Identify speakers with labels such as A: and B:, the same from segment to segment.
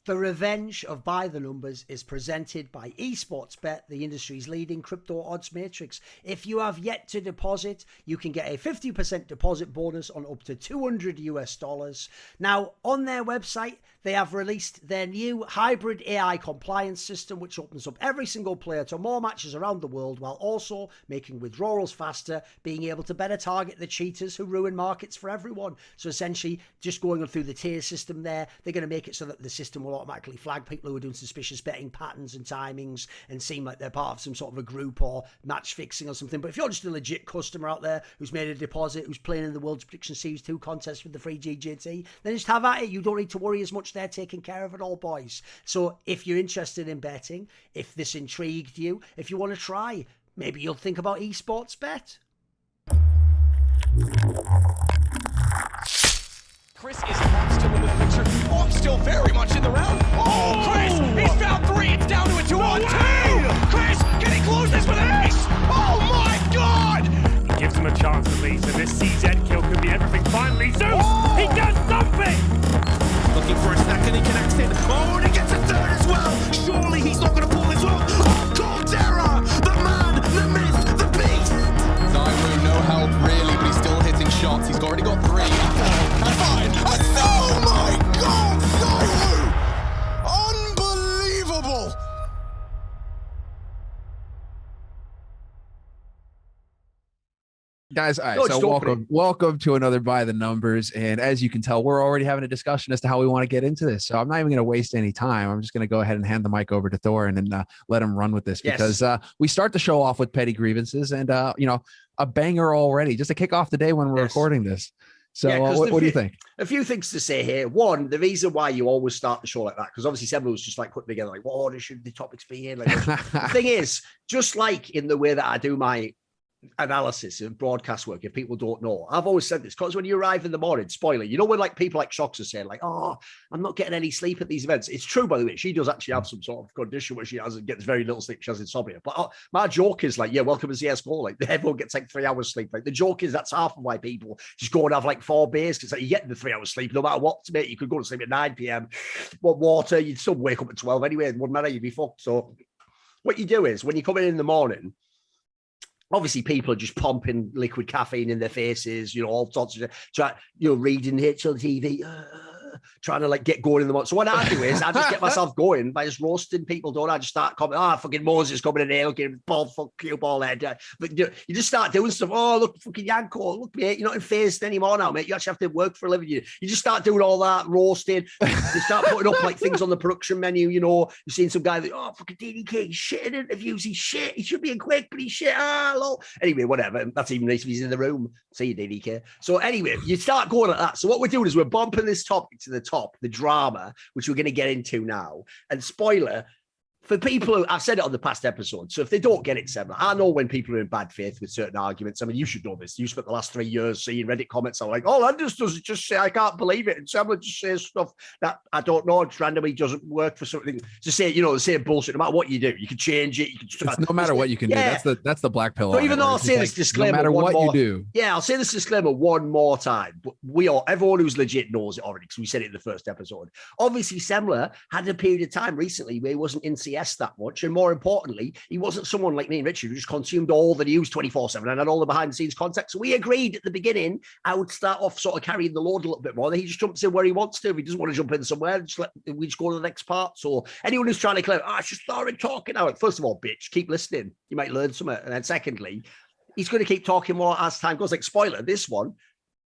A: The revenge of By the Numbers is presented by eSportsBet, the industry's leading crypto odds matrix. If you have yet to deposit, you can get a 50% deposit bonus on up to $200 US. Now, on their website, they have released their new hybrid AI compliance system, which opens up every single player to more matches around the world, while also making withdrawals faster, being able to better target the cheaters who ruin markets for everyone. So essentially, just going on through the tier system there, they're going to make it so that the system will automatically flag people who are doing suspicious betting patterns and timings and seem like they're part of some sort of a group or match fixing or something. But if you're just a legit customer out there who's made a deposit, who's playing in the World's Prediction Series 2 contest with the free GJT, then just have at it. You don't need to worry as much. They're taking care of it all, boys. So if you're interested in betting, if this intrigued you, if you want to try, maybe you'll think about eSportsBet.
B: Chris is still in the picture. Oh, I'm still very much in the round. Oh, Chris, he's found 3. It's down to a 2-on-2. Chris, can he close this with an ace? Oh my God!
C: He gives him a chance at least, and this CZ kill could be everything. Finally, Zeus, he does something!
B: Looking for a second, he can extend. Oh, and he gets a third as well. Surely he's not going to pull this off. Oh, Caldera, the man, the myth, the beast.
D: Zyru, no help really, but he's still hitting shots. He's already got 3. Oh my God, Zyru! Unbelievable!
E: Guys, all right, so welcome to another By the Numbers. And as you can tell, we're already having a discussion as to how we want to get into this. So I'm not even going to waste any time. I'm just going to go ahead and hand the mic over to Thor and then let him run with this, because we start the show off with petty grievances and, you know, a banger already just to kick off the day when we're recording this. So what do you think?
A: A few things to say here. One, the reason why you always start the show like that, because obviously Semler was just like putting together like, what order should the topics be in? Like, the thing is, just like in the way that I do my analysis of broadcast work, if people don't know, I've always said this, because when you arrive in the morning, spoiler, you know, when like people like Shocks are saying like, oh, I'm not getting any sleep at these events. It's true, by the way. She does actually have some sort of condition where she gets very little sleep. She has insomnia. But my joke is like, yeah, welcome to CSGO. Like, everyone gets like 3 hours sleep. Like, the joke is that's half of why people just go and have like 4 beers, because like, you get the 3 hours sleep no matter what, mate. You could go to sleep at 9 p.m. want water, you'd still wake up at 12 anyway. It wouldn't matter, you'd be fucked. So what you do is when you come in the morning, obviously, people are just pumping liquid caffeine in their faces, you know, all sorts of shit, reading HLTV, trying to like get going in the morning. So what I do is I just get myself going by just roasting people, don't I? Just start commenting, fucking Moses coming in here, looking bald, fuck you, ball head. But you just start doing stuff. Oh, look, fucking Yanko, look, mate, you're not in phased anymore now, mate. You actually have to work for a living. You just start doing all that, roasting. You start putting up like things on the production menu, you know. You're seeing some guy that, oh, fucking DDK, he's shit in interviews, he's shit. He should be in quick, but he's shit. Lol. Anyway, whatever. That's even nice if he's in the room. See you, DDK. So anyway, you start going like that. So what we're doing is we're bumping this topic to the top, the drama, which we're going to get into now. And spoiler, for people who, I've said it on the past episode, so if they don't get it, Semler, I know when people are in bad faith with certain arguments. I mean, you should know this. You spent the last 3 years seeing Reddit comments are like, oh, Landis does just say, I can't believe it. And Semler just says stuff that I don't know, just randomly doesn't work for something. Just say, you know, the same bullshit. No matter what you do, you can change it. You can just,
E: no matter what you can do. That's the black pill.
A: So even though I'll say this disclaimer,
E: no matter what you do.
A: Yeah, I'll say this disclaimer one more time. But everyone who's legit knows it already, because we said it in the first episode. Obviously, Semler had a period of time recently where he wasn't in CS that much. And more importantly, he wasn't someone like me and Richard who just consumed all the news 24/7 and had all the behind the scenes context. So we agreed at the beginning I would start off sort of carrying the load a little bit more. Then he just jumps in where he wants to. If he doesn't want to jump in somewhere, we just go to the next part. So anyone who's trying to claim, it's just Thorin talking now. First of all, bitch, keep listening. You might learn something. And then secondly, he's going to keep talking more as time goes. Like, spoiler, this one,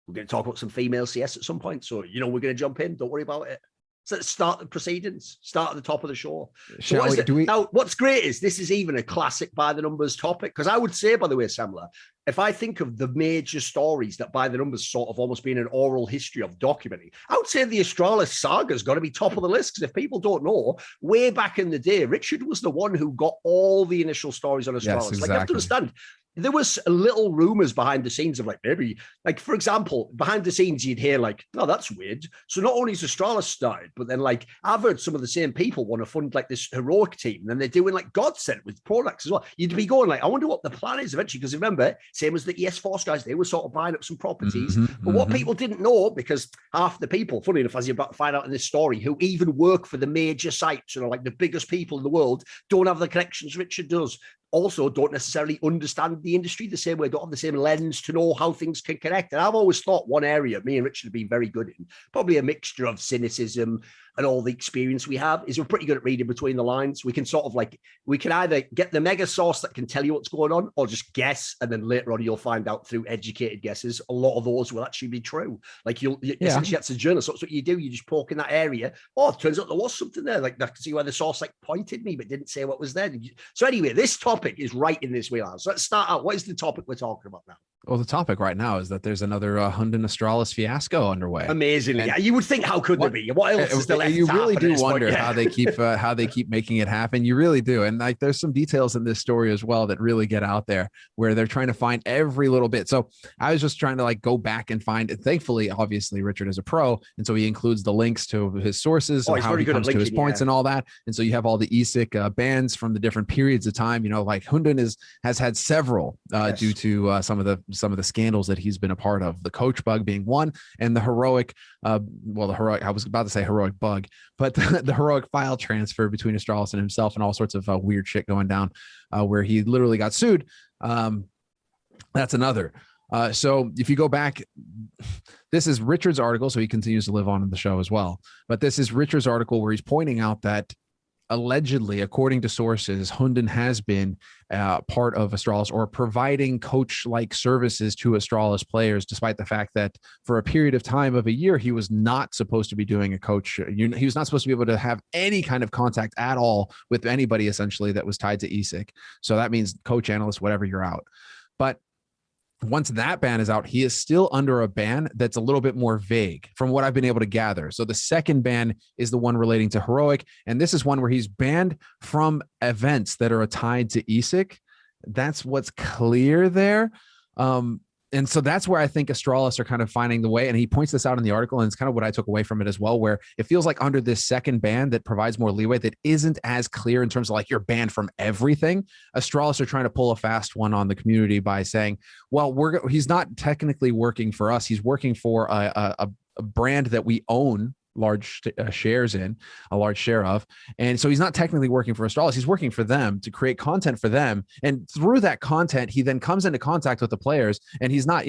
A: we're going to talk about some female CS at some point. So, you know, we're going to jump in. Don't worry about it. So start the proceedings, start at the top of the show. So now, what's great is this is even a classic By the Numbers topic, because I would say, by the way, Semler, if I think of the major stories that By the Numbers sort of almost being an oral history of documenting, I would say the Astralis saga has got to be top of the list, because if people don't know, way back in the day, Richard was the one who got all the initial stories on Astralis.
E: Yes, exactly.
A: Like, you have to understand, there was little rumors behind the scenes of like, maybe, like, for example, behind the scenes, you'd hear like, oh, that's weird. So not only is Astralis started, but then like, I've heard some of the same people want to fund like this heroic team. And then they're doing like Godsent with products as well. You'd be going like, I wonder what the plan is eventually. Because remember, same as the ES Force guys, they were sort of buying up some properties. But what people didn't know, because half the people, funny enough, as you're about to find out in this story, who even work for the major sites, like the biggest people in the world, don't have the connections Richard does. Also don't necessarily understand the industry the same way, don't have the same lens to know how things can connect. And I've always thought one area me and Richard have been very good in, probably a mixture of cynicism and all the experience we have, is we're pretty good at reading between the lines. We can sort of like, we can either get the mega source that can tell you what's going on, or just guess, and then later on you'll find out through educated guesses, a lot of those will actually be true. Like essentially that's a journalist. That's what you do. You just poke in that area. Oh, it turns out there was something there. Like I can see where the source like pointed me, but didn't say what was there. So anyway, this topic is right in this wheelhouse. So let's start out. What is the topic we're talking about now?
E: Well, the topic right now is that there's another HUNDEN and Astralis fiasco underway.
A: Amazingly, yeah. You would think, how could there be? What else is there left?
E: You really do wonder how they keep making it happen. You really do, and like there's some details in this story as well that really get out there, where they're trying to find every little bit. So I was just trying to like go back and find it. Thankfully, obviously, Richard is a pro, and so he includes the links to his sources and how he comes to his points and all that. And so you have all the ESIC bans from the different periods of time. You know, like HUNDEN has had several due to some of the scandals that he's been a part of, the coach bug being one, and the heroic I was about to say heroic bug, but the heroic file transfer between Astralis and himself, and all sorts of weird shit going down where he literally got sued. That's another. So if you go back, this is Richard's article, so he continues to live on in the show as well, but this is Richard's article where he's pointing out that allegedly, according to sources, HUNDEN has been part of Astralis, or providing coach-like services to Astralis players, despite the fact that for a period of time of a year, he was not supposed to be doing a coach. He was not supposed to be able to have any kind of contact at all with anybody, essentially, that was tied to ESIC. So that means coach, analyst, whatever, you're out. But once that ban is out, he is still under a ban that's a little bit more vague from what I've been able to gather. So the second ban is the one relating to heroic. And this is one where he's banned from events that are tied to ESIC. That's what's clear there. And so that's where I think Astralis are kind of finding the way. And he points this out in the article, and it's kind of what I took away from it as well, where it feels like under this second ban that provides more leeway, that isn't as clear in terms of like you're banned from everything. Astralis are trying to pull a fast one on the community by saying, well, he's not technically working for us. He's working for a brand that we own large shares in, a large share of. And so he's not technically working for Astralis. He's working for them to create content for them. And through that content, he then comes into contact with the players, and he's not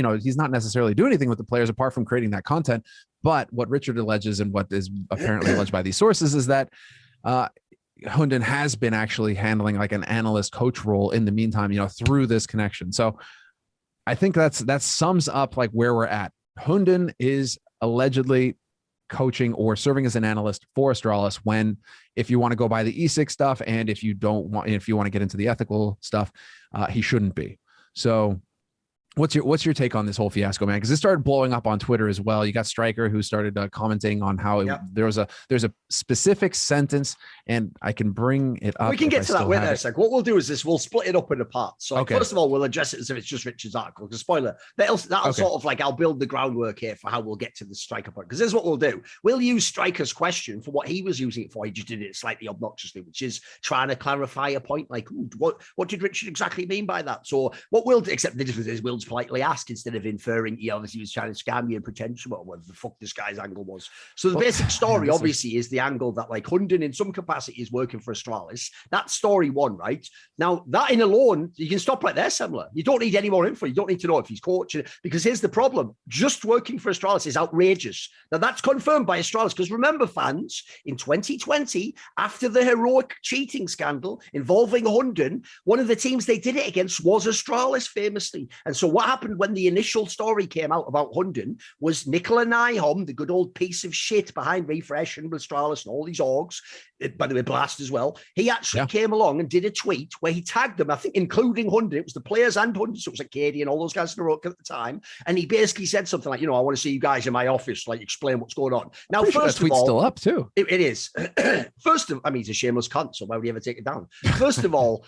E: necessarily doing anything with the players apart from creating that content. But what Richard alleges, and what is apparently alleged by these sources, is that HUNDEN has been actually handling like an analyst coach role in the meantime, through this connection. So I think that sums up like where we're at. HUNDEN is allegedly coaching or serving as an analyst for Astralis, when, if you want to go by the ESIC stuff, and if you want to get into the ethical stuff, he shouldn't be. So what's your take on this whole fiasco, man? Because it started blowing up on Twitter as well. You got Stryker, who started commenting on how there's a specific sentence, and I can bring it up.
A: We can get to that with us. Like, what we'll do is we'll split it up into parts. So first of all, we'll address it as if it's just Richard's article, because spoiler, that'll sort of like, I'll build the groundwork here for how we'll get to the Stryker point. Because this is what we'll do. We'll use Stryker's question for what he was using it for. He just did it slightly obnoxiously, which is trying to clarify a point. Like, what did Richard exactly mean by that? So what we'll do, except the difference is we'll politely ask instead of inferring he obviously was trying to scam you and pretend or whatever the fuck this guy's angle was. So the basic story obviously is the angle that like HUNDEN in some capacity is working for Astralis. That's story one, right? Now that in alone, you can stop right there, Semler. You don't need any more info. You don't need to know if he's coaching, because here's the problem. Just working for Astralis is outrageous. Now that's confirmed by Astralis, because remember, fans, in 2020, after the heroic cheating scandal involving HUNDEN, one of the teams they did it against was Astralis, famously. And so what happened when the initial story came out about HUNDEN was Nicola Nyholm, the good old piece of shit behind Refresh and Astralis and all these orgs, by the way, Blast as well. He actually came along and did a tweet where he tagged them, I think, including HUNDEN. It was the players and HUNDEN, so it was like Katie and all those guys in the row at the time. And he basically said something like, I want to see you guys in my office, like explain what's going on. Now, first of all,
E: still up too.
A: It is. He's a shameless cunt, so why would he ever take it down? First of all,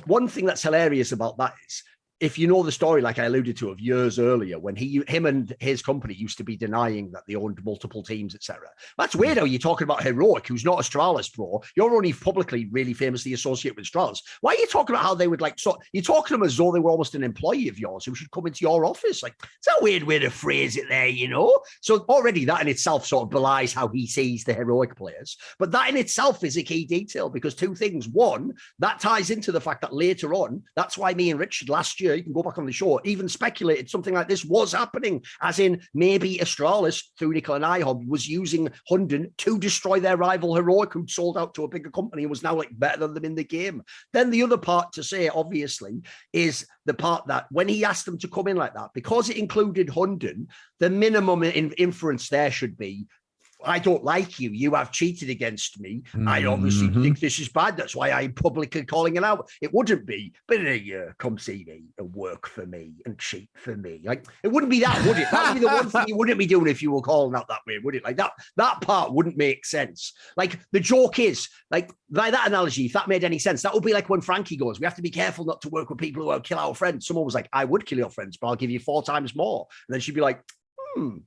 A: one thing that's hilarious about that is, if you know the story, like I alluded to, of years earlier, when him and his company used to be denying that they owned multiple teams, etc. That's weird how you're talking about Heroic, who's not Astralis, bro. You're only publicly really famously associated with Astralis. Why are you talking about how they would like, so you're talking to them as though they were almost an employee of yours who should come into your office? Like, it's a weird way to phrase it there, you know? So already that in itself sort of belies how he sees the Heroic players. But that in itself is a key detail, because two things. One, that ties into the fact that later on, that's why me and Richard last year, you can go back on the show, even speculated something like this was happening, as in maybe Astralis, through NiKo and iHub, was using Hunden to destroy their rival Heroic, who'd sold out to a bigger company and was now like better than them in the game. Then the other part to say, obviously, is the part that when he asked them to come in like that, because it included Hunden, the minimum inference there should be, I don't like you. You have cheated against me. I obviously think this is bad. That's why I'm publicly calling it out. It wouldn't be, but come see me and work for me and cheat for me. Like, it wouldn't be that, would it? That would be the one thing you wouldn't be doing if you were calling out that way, would it? Like that part wouldn't make sense. Like, the joke is, like, by that analogy, if that made any sense, that would be like when Frankie goes, we have to be careful not to work with people who will kill our friends. Someone was like, I would kill your friends, but I'll give you 4 times more. And then she'd be like,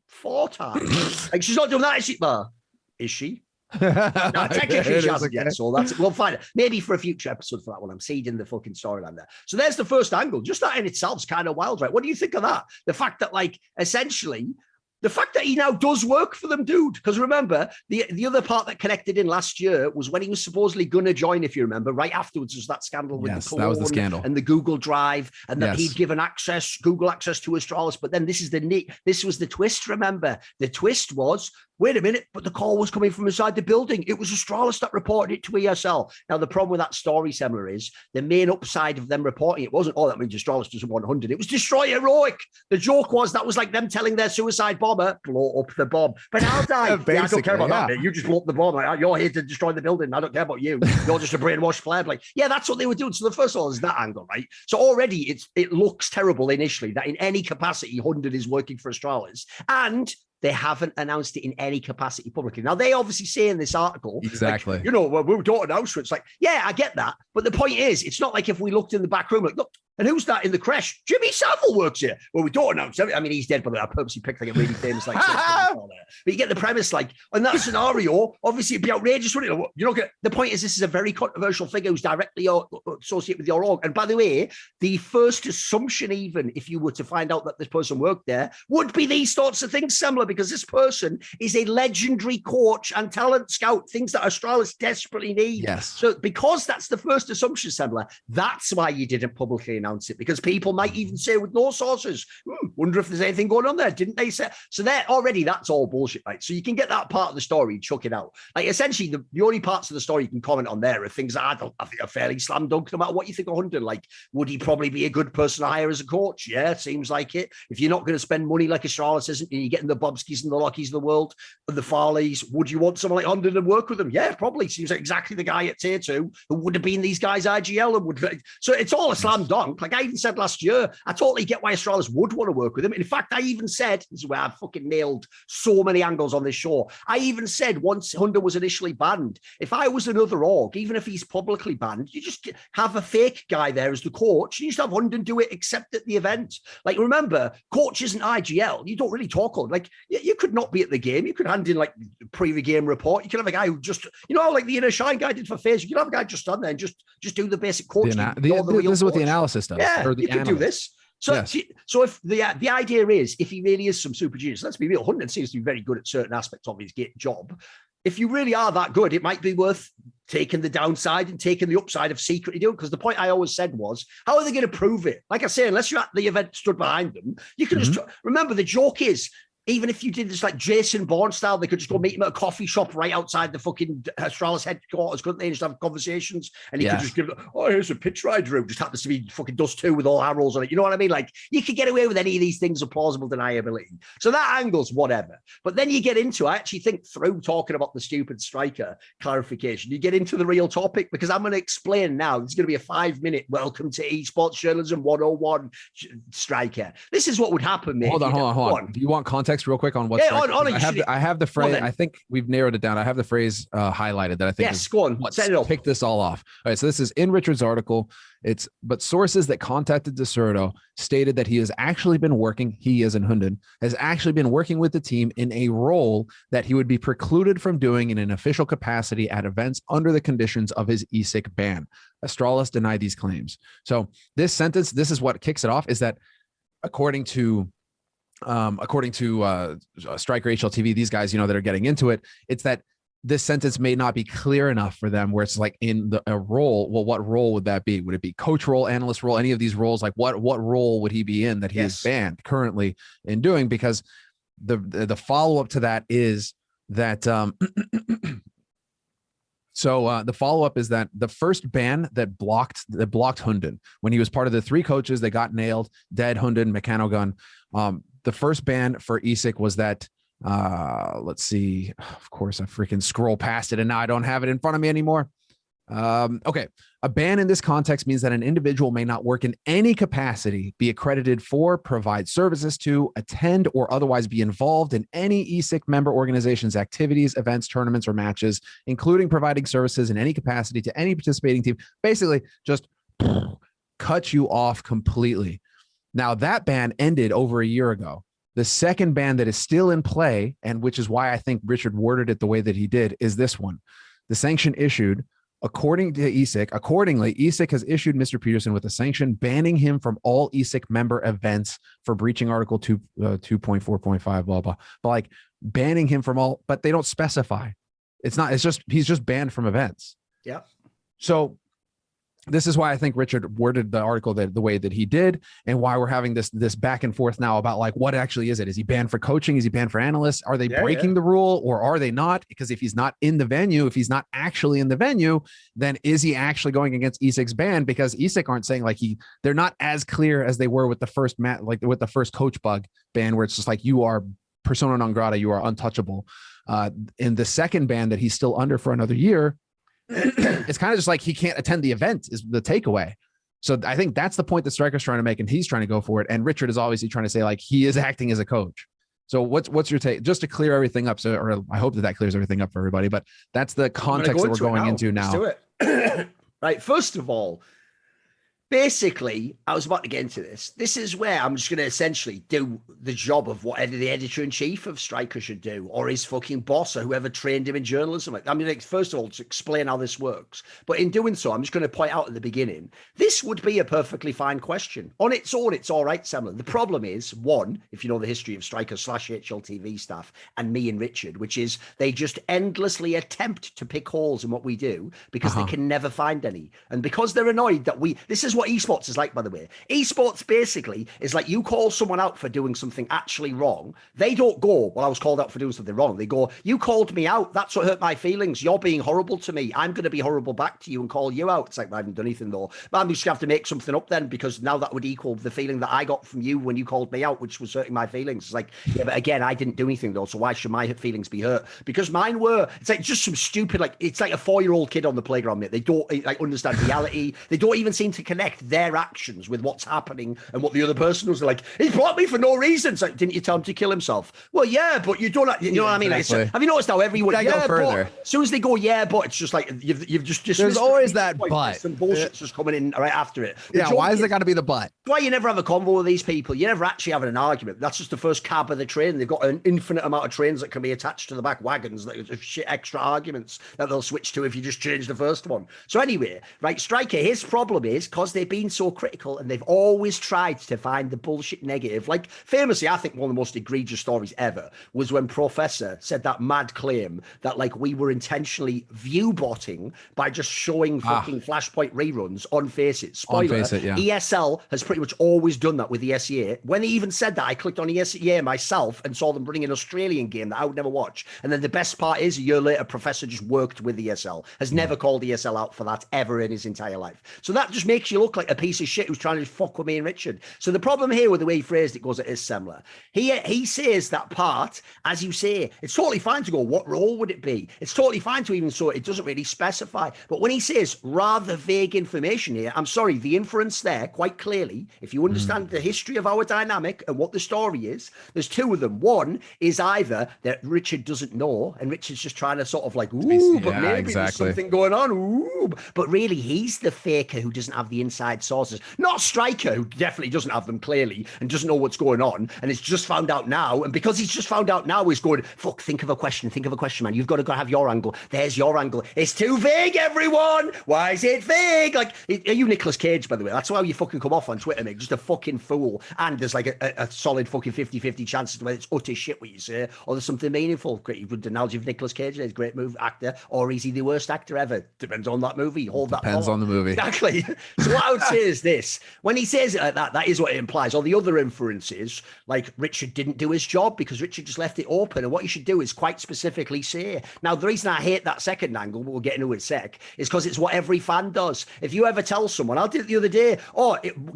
A: 4 times. Like, she's not doing that, is she? Is she? No, technically she hasn't yet, so that's, we'll find it. Maybe for a future episode for that one. I'm seeding the fucking storyline there. So there's the first angle. Just that in itself is kind of wild, right? What do you think of that? The fact that, like, essentially, the fact that he now does work for them, dude. Because remember, the other part that connected in last year was when he was supposedly going to join, if you remember, right afterwards was that scandal with the cologne, that was the scandal, and the Google Drive, and that he'd given Google access to Astralis. But then this was the twist, remember? The twist was, wait a minute, but the call was coming from inside the building. It was Astralis that reported it to ESL. Now, the problem with that story, Semler, is the main upside of them reporting it wasn't, oh, that means Astralis doesn't want 100. It was destroy Heroic. The joke was that was like them telling their suicide bomber, blow up the bomb. But I'll die. I don't care about that, mate. You just blow up the bomb. You're here to destroy the building. I don't care about you. You're just a brainwashed player. Like, yeah, that's what they were doing. So the first of all is that angle, right? So already it looks terrible initially that in any capacity, 100 is working for Astralis. And they haven't announced it in any capacity publicly. Now, they obviously say in this article,
E: exactly,
A: like, you know, well, we don't announce it. It's like, yeah, I get that. But the point is, it's not like if we looked in the back room, like, look, and who's that in the crash? Jimmy Savile works here. Well, we don't announce it. I mean, he's dead, but I purposely picked like a really famous, like, but you get the premise, like, in that scenario, obviously it'd be outrageous, wouldn't it? You're not gonna, the point is, this is a very controversial figure who's directly associated with your org. And by the way, the first assumption, even if you were to find out that this person worked there, would be these sorts of things similar, because this person is a legendary coach and talent scout, things that Astralis desperately need.
E: Yes.
A: So because that's the first assumption, Sembler, that's why you didn't publicly announce it, because people might even say with no sources, wonder if there's anything going on there. Didn't they say? So there already, that's all bullshit, right? So you can get that part of the story and chuck it out. Like, essentially, the only parts of the story you can comment on there are things that I think are fairly slam dunk, no matter what you think of Hunden. Like, would he probably be a good person to hire as a coach? Yeah, it seems like it. If you're not going to spend money like Astralis isn't, and you're getting the Bobskis and the Lockies of the world and the Farleys, would you want someone like Hunden and work with them? Yeah, probably. Seems like exactly the guy at tier 2 who would have been these guys IGL and would. So it's all a slam dunk. Like I even said last year, I totally get why Astralis would want to work with him. In fact, I even said, this is where I've fucking nailed so many angles on this show. I even said once Hunden was initially banned, if I was another org, even if he's publicly banned, you just have a fake guy there as the coach. You just have Hunden do it, except at the event. Like, remember, coach isn't IGL. You don't really talk on. Like, you could not be at the game. You could hand in like pre-game report. You could have a guy who just, you know, like the Inner Shine guy did for FaZe. You could have a guy just stand there and just do the basic coaching.
E: This is what the analysis does.
A: Yeah, you could do this. So, yes. So if the idea is, if he really is some super genius, let's be real, Hunden seems to be very good at certain aspects of his job. If you really are that good, it might be worth taking the downside and taking the upside of secretly doing. Because the point I always said was, how are they going to prove it? Like I say, unless you're at the event stood behind them, you can just remember the joke is, even if you did this like Jason Bourne style, they could just go meet him at a coffee shop right outside the fucking Astralis headquarters, couldn't they? And just have conversations. And he could just give, oh, here's a pitch rider who just happens to be fucking Dust 2 with all arrows on it. You know what I mean? Like, you could get away with any of these things of plausible deniability. So that angle's whatever. But then you get into, I actually think through talking about the stupid striker clarification, you get into the real topic, because I'm going to explain now. It's going to be a 5-minute welcome to esports journalism 101 striker. This is what would happen, mate.
E: Hold on. Do you want context context real quick on what I have the phrase. I think we've narrowed it down. I have the phrase highlighted that I think
A: go on. Set it up.
E: Pick this all off. All right, so this is in Richard's article. But sources that contacted DeSerto stated that he has actually been working, he as in Hunden, has actually been working with the team in a role that he would be precluded from doing in an official capacity at events under the conditions of his ESIC ban. Astralis denied these claims. So this sentence, this is what kicks it off, is that according to Striker HLTV, these guys, that are getting into it, it's that this sentence may not be clear enough for them where it's like in a role. Well, what role would that be? Would it be coach role, analyst role, any of these roles? Like what role would he be in that he is banned currently in doing? Because the follow-up to that is that, so the follow-up is that the first ban that blocked Hunden when he was part of the 3 coaches that got nailed, Dead, Hunden, Mechanogun. The first ban for ESIC was that, let's see, of course I freaking scroll past it and now I don't have it in front of me anymore. Okay. A ban in this context means that an individual may not work in any capacity, be accredited for, provide services to, attend, or otherwise be involved in any ESIC member organization's activities, events, tournaments, or matches, including providing services in any capacity to any participating team. Basically, just cut you off completely. Now, that ban ended over a year ago. The second ban that is still in play, and which is why I think Richard worded it the way that he did, is this one. The sanction issued according to ESIC. Accordingly, ESIC has issued Mr. Peterson with a sanction banning him from all ESIC member events for breaching Article 2.4.5, blah, blah. But like banning him from all, but they don't specify. It's just, he's just banned from events.
A: Yeah.
E: So this is why I think Richard worded the article the way that he did, and why we're having this back and forth now about like, what actually is it? Is he banned for coaching? Is he banned for analysts? Are they breaking the rule or are they not? Because if he's not in the venue, if he's not actually in the venue, then is he actually going against ESIC's ban? Because ESIC aren't saying like they're not as clear as they were with the first with the first coach bug ban, where it's just like, you are persona non grata, you are untouchable. In the second ban that he's still under for another year, it's kind of just like he can't attend the event is the takeaway. So I think that's the point that Striker's trying to make, and he's trying to go for it. And Richard is obviously trying to say like he is acting as a coach. So what's your take, just to clear everything up? So, or I hope that clears everything up for everybody, but that's the context that we're going into now.
A: Let's do it. Right. First of all, basically, I was about to get into this. This is where I'm just going to essentially do the job of what the editor-in-chief of Striker should do, or his fucking boss, or whoever trained him in journalism. I mean, like, first of all, to explain how this works. But in doing so, I'm just going to point out at the beginning, this would be a perfectly fine question. On its own, it's all right, Samuel. The problem is, one, if you know the history of Striker / HLTV staff and me and Richard, which is they just endlessly attempt to pick holes in what we do because they can never find any. And because they're annoyed that this is what esports is like, by the way. Esports basically is like you call someone out for doing something actually wrong. They don't go, well, I was called out for doing something wrong. They go, you called me out. That's what hurt my feelings. You're being horrible to me. I'm going to be horrible back to you and call you out. It's like, I haven't done anything though. But I'm just going to have to make something up then, because now that would equal the feeling that I got from you when you called me out, which was hurting my feelings. It's like, yeah, but again, I didn't do anything though. So why should my feelings be hurt? Because mine were, it's like just some stupid, like, it's like a 4-year-old kid on the playground, mate. They don't like understand reality. They don't even seem to connect their actions with what's happening and what the other person was like. He blocked me for no reason. It's like, didn't you tell him to kill himself? Well, yeah, but you don't. You know what I mean? Exactly. Like, have you noticed how everyone? Yeah, but as soon as they go, yeah, but it's just like you've just
E: there's always that but.
A: Some bullshit's just coming in right after it.
E: Yeah, why is there got to be the but?
A: Why you never have a convo with these people? You never actually having an argument. That's just the first cab of the train. They've got an infinite amount of trains that can be attached to the back wagons. That shit extra arguments that they'll switch to if you just change the first one. So anyway, right, Striker, his problem is because they've been so critical and they've always tried to find the bullshit negative. Like famously, I think one of the most egregious stories ever was when Professor said that mad claim that like we were intentionally view botting by just showing fucking Flashpoint reruns on Faces. Spoiler, on Faceit, yeah. ESL has pretty much always done that with the SEA. When he even said that, I clicked on ESEA myself and saw them bring an Australian game that I would never watch. And then the best part is a year later, Professor just worked with ESL, has never called ESL out for that ever in his entire life. So that just makes you look look like a piece of shit who's trying to fuck with me and Richard. So the problem here with the way he phrased it goes, it is similar. He says that part, as you say, it's totally fine to go, what role would it be? It's totally fine to even so it doesn't really specify. But when he says rather vague information here, I'm sorry, the inference there quite clearly, if you understand the history of our dynamic and what the story is, there's two of them. One is either that Richard doesn't know and Richard's just trying to sort of like, ooh, but maybe there's something going on. Ooh, but really he's the faker who doesn't have the inside sources, not Striker, who definitely doesn't have them clearly and doesn't know what's going on and it's just found out now. And because he's just found out now, he's going, fuck, think of a question, man. You've got to go have your angle. There's your angle. It's too vague, everyone. Why is it vague? Like, are you Nicolas Cage, by the way? That's why you fucking come off on Twitter, mate. Just a fucking fool. And there's like a solid fucking 50-50 chance whether it's utter shit what you say or there's something meaningful. Great good analogy of Nicolas Cage. He's a great actor, or is he the worst actor ever? Depends on that movie. Depends
E: on the movie.
A: Exactly. So what I would say is this: when he says it like that is what it implies. Or the other inference is like Richard didn't do his job because Richard just left it open. And what you should do is quite specifically say. Now, the reason I hate that second angle, but we'll get into it in a sec, is because it's what every fan does. If you ever tell someone, I did it the other day,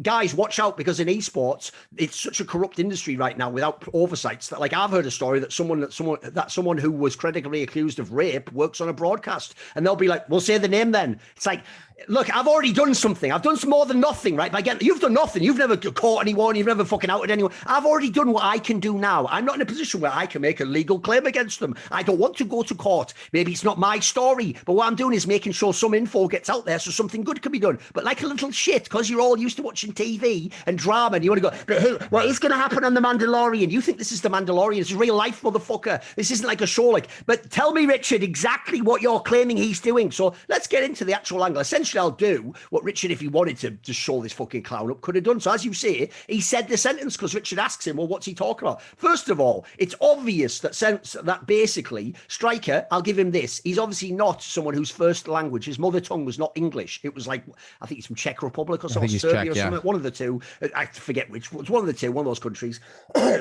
A: guys, watch out because in esports, it's such a corrupt industry right now without oversights that, like, I've heard a story that someone who was credibly accused of rape works on a broadcast, and they'll be like, we'll say the name then. It's like, look, I've already done something. I've done some more than nothing, right? You've done nothing. You've never caught anyone. You've never fucking outed anyone. I've already done what I can do now. I'm not in a position where I can make a legal claim against them. I don't want to go to court. Maybe it's not my story, but what I'm doing is making sure some info gets out there so something good can be done. But like a little shit, because you're all used to watching TV and drama, and you want to go, but hey, what is going to happen on The Mandalorian? You think this is The Mandalorian? It's real life, motherfucker. This isn't like a show. But tell me, Richard, exactly what you're claiming he's doing. So let's get into the actual angle. Essentially, I'll do what Richard, if he wanted to just show this fucking clown up, could have done. So as you say, he said the sentence because Richard asks him, well, what's he talking about? First of all, it's obvious that basically Striker, I'll give him this. He's obviously not someone whose first language, his mother tongue was not English. It was like, I think he's from Czech Republic or something, Serbia or something. One of the two. I forget which. It's one of the two, one of those countries.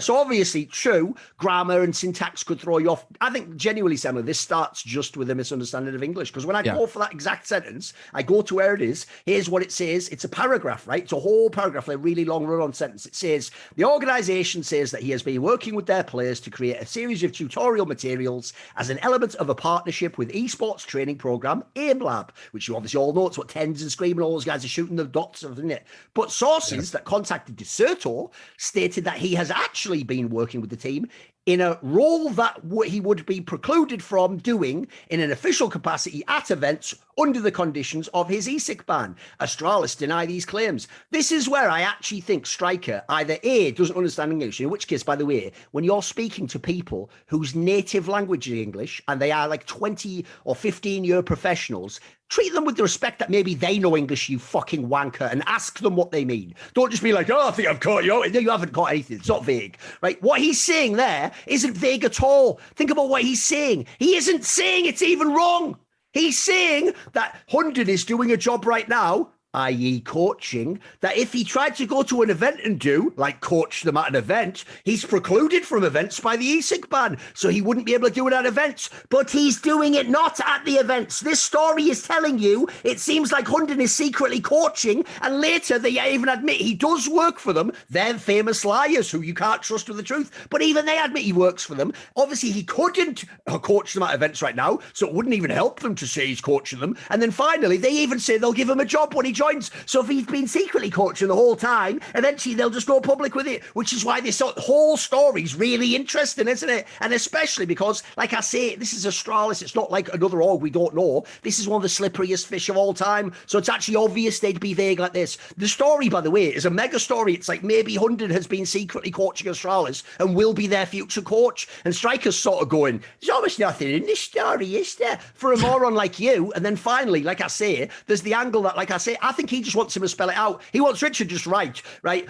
A: So obviously, true, grammar and syntax could throw you off. I think genuinely, Samuel, this starts just with a misunderstanding of English. Because when I go for that exact sentence, I go to where it is. Here's what it says. It's a paragraph, right? It's a whole paragraph, a really long run-on sentence. It says, the organization says that he has been working with their players to create a series of tutorial materials as an element of a partnership with esports training program AIM Lab, which you obviously all know. It's what Tens and Scream and all those guys are shooting the dots of, isn't it? But sources that contacted Deserto stated that he has actually been working with the team in a role that he would be precluded from doing in an official capacity at events under the conditions of his ESIC ban. Astralis deny these claims. This is where I actually think Striker either A, doesn't understand English, in which case, by the way, when you're speaking to people whose native language is English and they are like 20 or 15-year professionals, treat them with the respect that maybe they know English, you fucking wanker, and ask them what they mean. Don't just be like, oh, I think I've caught you. No, you haven't caught anything. It's not vague, right? What he's saying there isn't vague at all. Think about what he's saying. He isn't saying it's even wrong. He's saying that Hunden is doing a job right now, i.e. coaching, that if he tried to go to an event and do, like coach them at an event, he's precluded from events by the ESIC ban, so he wouldn't be able to do it at events. But he's doing it not at the events. This story is telling you it seems like Hunden is secretly coaching, and later they even admit he does work for them. They're famous liars who you can't trust with the truth, but even they admit he works for them. Obviously, he couldn't coach them at events right now, so it wouldn't even help them to say he's coaching them. And then finally, they even say they'll give him a job when he joins. So if he's been secretly coaching the whole time, eventually they'll just go public with it, which is why this whole story's really interesting, isn't it? And especially because, like I say, this is Astralis. It's not like another org we don't know. This is one of the slipperiest fish of all time. So it's actually obvious they'd be vague like this. The story, by the way, is a mega story. It's like maybe Hunden has been secretly coaching Astralis and will be their future coach. And Striker's sort of going, there's almost nothing in this story, is there? For a moron like you. And then finally, like I say, there's the angle that, like I say, I think he just wants him to spell it out. He wants Richard just right?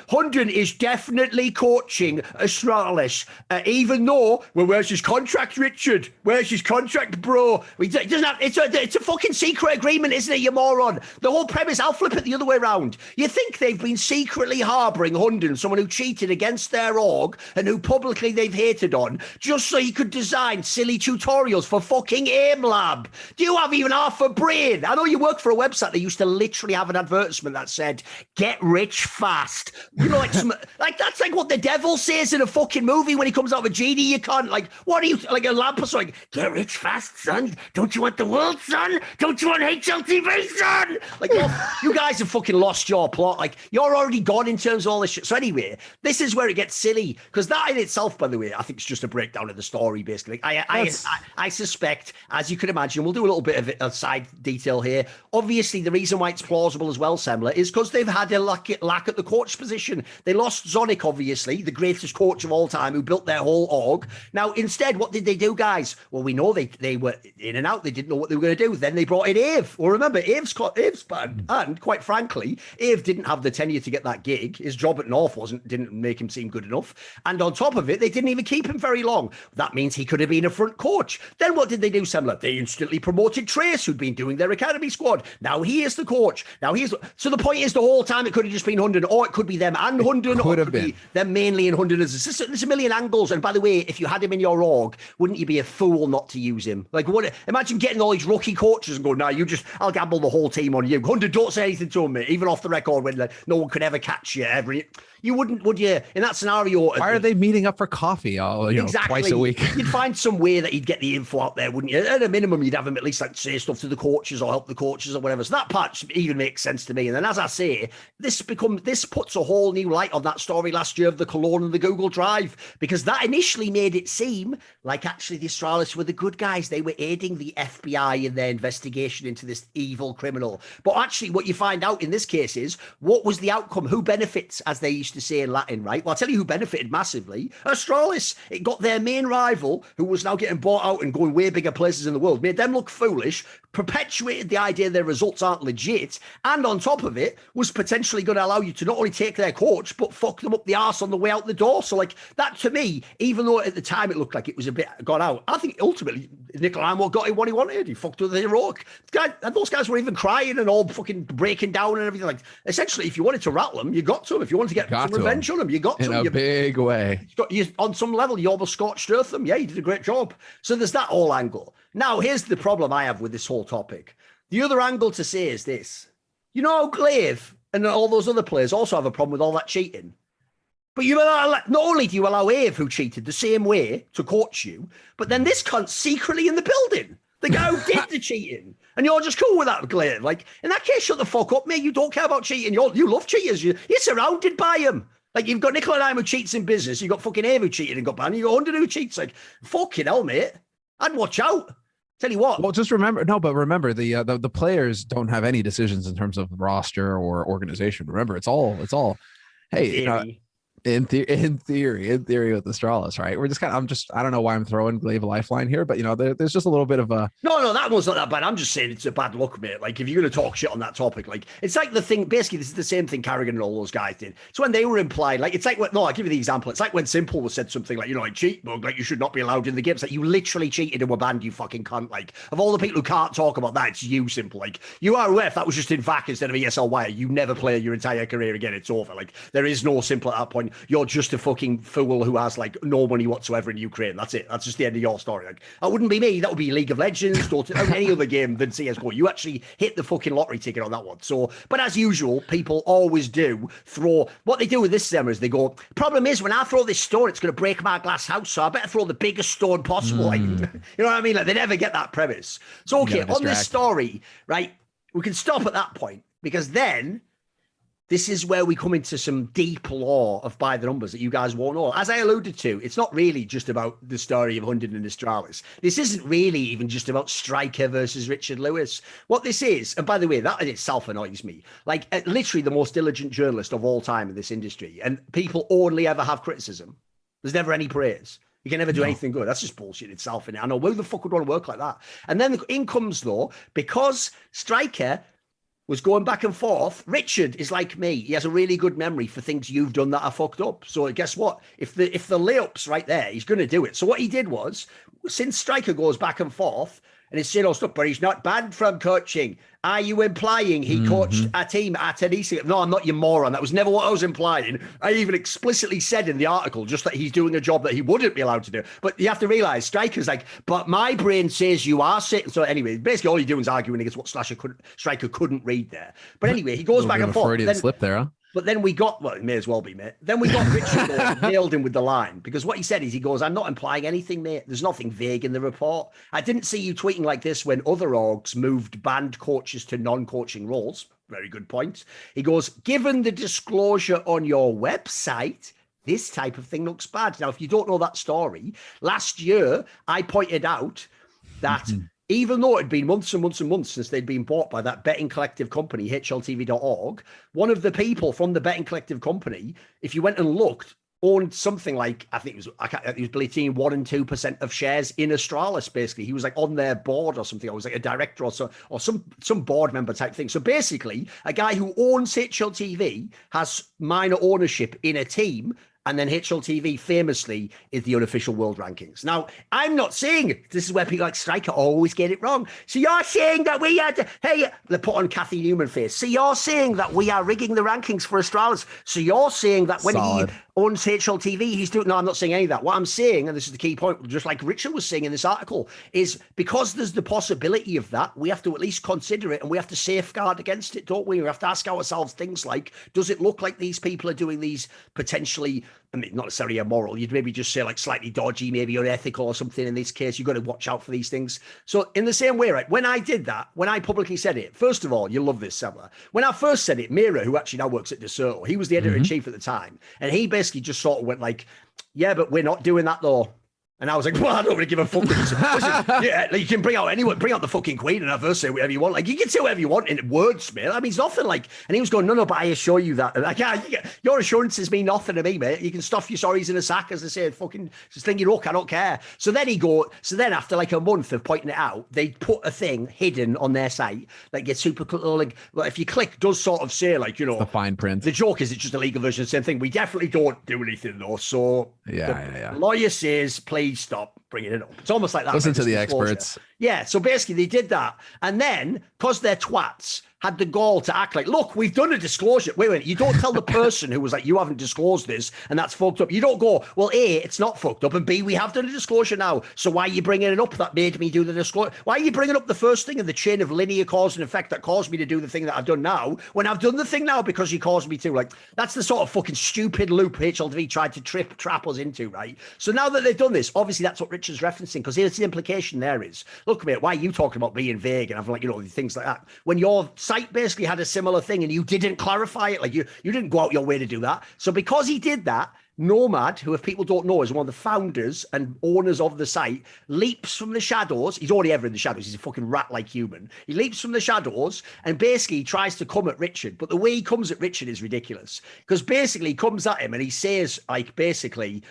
A: Hunden is definitely coaching Astralis, even though, well, where's his contract, Richard? Where's his contract, bro? He doesn't have, it's a fucking secret agreement, isn't it, you moron? The whole premise, I'll flip it the other way around. You think they've been secretly harbouring Hunden, someone who cheated against their org and who publicly they've hated on, just so he could design silly tutorials for fucking AIM Lab? Do you have even half a brain? I know you work for a website that used to literally have an advertisement that said, "Get rich fast." You know, like that's like what the devil says in a fucking movie when he comes out with a genie. You can't, like, what are you, like a lamp or something? Get rich fast, son. Don't you want the world, son? Don't you want HLTV, son? Like, you guys have fucking lost your plot. Like, you're already gone in terms of all this shit. So anyway, this is where it gets silly, because that in itself, by the way, I think it's just a breakdown of the story, basically. I suspect, as you can imagine, we'll do a little bit of a side detail here. Obviously, the reason why it's plausible as well, Semler, is because they've had a lack at the coach position. They lost Zonic, obviously, the greatest coach of all time, who built their whole org. Now, instead, what did they do, guys? Well, we know they were in and out. They didn't know what they were going to do. Then they brought in Ave. Well, remember, Ave's band, and quite frankly, Ave didn't have the tenure to get that gig. His job at North didn't make him seem good enough. And on top of it, they didn't even keep him very long. That means he could have been a front coach. Then what did they do, Semler? They instantly promoted Trace, who'd been doing their academy squad. Now he is the coach. So the point is, the whole time it could have just been Hunden, or it could be them and Hunden, or it could be them mainly and Hunden as assistant. There's a million angles. And by the way, if you had him in your org, wouldn't you be a fool not to use him? Like, what? Imagine getting all these rookie coaches and going, "No, I'll gamble the whole team on you. Hunden, don't say anything to him, mate." Even off the record, when like, no one could ever catch you ever. You wouldn't, would you? In that scenario,
E: why are they meeting up for coffee twice a week?
A: You'd find some way that you'd get the info out there, wouldn't you? At a minimum, you'd have them at least like say stuff to the coaches or help the coaches or whatever. So that part even makes sense to me. And then, as I say, this puts a whole new light on that story last year of the Cologne and the Google Drive, because that initially made it seem like actually the Astralis were the good guys. They were aiding the FBI in their investigation into this evil criminal. But actually, what you find out in this case is, what was the outcome? Who benefits, as they used to say in Latin, right? Well, I'll tell you who benefited massively. Astralis. It got their main rival, who was now getting bought out and going way bigger places in the world, made them look foolish, perpetuated the idea their results aren't legit, and on top of it, was potentially going to allow you to not only take their coach, but fuck them up the arse on the way out the door. So, like, that to me, even though at the time it looked like it was a bit gone out, I think ultimately Nikolai got him what he wanted. He fucked with the heroic. Those guys were even crying and all fucking breaking down and everything. Like, essentially, if you wanted to rattle them, you got to them. If you wanted to get some revenge on them, you got to them.
E: In a big way.
A: On some level, you almost scorched earth them. Yeah, you did a great job. So there's that whole angle. Now, here's the problem I have with this whole topic. The other angle to say is this. You know, Glaive and all those other players also have a problem with all that cheating. But not only do you allow Ave, who cheated the same way, to coach you, but then this cunt's secretly in the building. The guy who did the cheating. And you're just cool with that, Glaive. Like, in that case, shut the fuck up, mate. You don't care about cheating. You love cheaters. You're surrounded by them. Like, you've got Nikolai and I who cheats in business. You've got fucking Ave who cheated and got banned. You've got Hunden who cheats. Like, fucking hell, mate. I'd watch out. Tell you what.
E: Well, just remember, the players don't have any decisions in terms of roster or organization. Remember, it's all. Hey, in theory with Astralis, right? We're just I don't know why I'm throwing Glaive a lifeline here, but there's just a little bit of a
A: no, that one's not that bad. I'm just saying it's a bad look, mate. Like, if you're going to talk shit on that topic, like, it's like the thing, basically this is the same thing Carrigan and all those guys did. It's when they were implied, like, it's like I'll give you the example. It's like when Simple was said something like, like, cheat bug, like, you should not be allowed in the games. Like, you literally cheated and were banned, you fucking cunt. Like, of all the people who can't talk about that, it's you, Simple. Like, you are aware if that was just in VAC instead of ESL wire, you never play your entire career again. It's over. Like, there is no Simple at that point. You're just a fucking fool who has like no money whatsoever in Ukraine. That's it. That's just the end of your story. Like, that wouldn't be me. That would be League of Legends or any other game than CSGO. You actually hit the fucking lottery ticket on that one. So, but as usual, people always do throw. What they do with this Semmer is they go, problem is when I throw this stone, it's going to break my glass house. So I better throw the biggest stone possible. Like, you know what I mean? Like, they never get that premise. So, okay, on this story, right, we can stop at that point, because then this is where we come into some deep lore of By the Numbers that you guys won't know. As I alluded to, it's not really just about the story of Hunden and Astralis. This isn't really even just about Striker versus Richard Lewis. What this is, and by the way, that in itself annoys me. Like, literally the most diligent journalist of all time in this industry, and people only ever have criticism. There's never any praise. You can never do anything good. That's just bullshit itself. I know, who the fuck would want to work like that? And then in comes, though, because Striker was going back and forth. Richard is like me. He has a really good memory for things you've done that are fucked up. So guess what? If the layup's right there, he's going to do it. So what he did was, since Striker goes back and forth, and he's saying all stuff, but he's not banned from coaching. Are you implying he coached a team at an EC? No, I'm not, you moron. That was never what I was implying. I even explicitly said in the article just that he's doing a job that he wouldn't be allowed to do. But you have to realize, Striker's like, but my brain says you are sitting. So anyway, basically all you're doing is arguing against what Striker couldn't read there. But anyway, he goes back and forth.
E: Freudian slip there, huh?
A: But then we got, well, it may as well be, mate. Then we got Richard nailed him with the line, because what he said is, he goes, I'm not implying anything, mate. There's nothing vague in the report. I didn't see you tweeting like this when other orgs moved banned coaches to non-coaching roles. Very good point. He goes, given the disclosure on your website, this type of thing looks bad. Now, if you don't know that story, last year I pointed out that even though it had been months and months and months since they'd been bought by that betting collective company, HLTV.org, one of the people from the betting collective company, if you went and looked, owned something like, I think it was between 1% and 2% of shares in Astralis, basically. He was like on their board or something. I was like a director or some board member type thing. So basically, a guy who owns HLTV has minor ownership in a team. And then HLTV famously is the unofficial world rankings. Now, I'm not saying, this is where people like Striker always get it wrong. So you're saying that we had, hey, they put on Kathy Newman face. So you're saying that we are rigging the rankings for Astralis. So you're saying that when he owns HLTV, he's doing, no, I'm not saying any of that. What I'm saying, and this is the key point, just like Richard was saying in this article, is because there's the possibility of that, we have to at least consider it and we have to safeguard against it, don't we? We have to ask ourselves things like, does it look like these people are doing these potentially, I mean, not necessarily immoral, you'd maybe just say like slightly dodgy, maybe unethical or something in this case. You've got to watch out for these things. So in the same way, right, when I did that, when I publicly said it, first of all, you'll love this, Semler. When I first said it, Mira, who actually now works at Deserto, he was the editor-in-chief at the time, and he basically just sort of went like, yeah, but we're not doing that though. And I was like, well, I don't really give a fuck. Listen, yeah, like you can bring out the fucking Queen and have her say whatever you want. Like you can say whatever you want in words, mate. I mean, it's nothing like, and he was going, no, but I assure you that. Like, your assurances mean nothing to me, mate. You can stuff your sorries in a sack, as they say, fucking just think you're okay, I don't care. So then after like a month of pointing it out, they put a thing hidden on their site, like get super cool. Like, well, if you click, does sort of say like, you know,
E: the fine print. The
A: joke is it's just a legal version of the same thing. We definitely don't do anything though. So the lawyer says, please stop bringing it up. It's almost like that.
E: Listen to the experts.
A: Yeah. So basically they did that. And then because they're twats, had the gall to act like, look, we've done a disclosure. Wait, you don't tell the person who was like, you haven't disclosed this and that's fucked up. You don't go, well, A, it's not fucked up, and B, we have done a disclosure now. So why are you bringing it up that made me do the disclosure? Why are you bringing up the first thing in the chain of linear cause and effect that caused me to do the thing that I've done now when I've done the thing now because you caused me to? Like, that's the sort of fucking stupid loop HLTV tried to trap us into, right? So now that they've done this, obviously that's what Richard's referencing, because here's the implication there is, look, mate, why are you talking about being vague and having like, you know, things like that when your site basically had a similar thing and you didn't clarify it? Like you didn't go out your way to do that. So because he did that, Nomad, who if people don't know is one of the founders and owners of the site, leaps from the shadows. He's already ever in the shadows. He's a fucking rat-like human. He leaps from the shadows and basically tries to come at Richard. But the way he comes at Richard is ridiculous, because basically he comes at him and he says like, basically,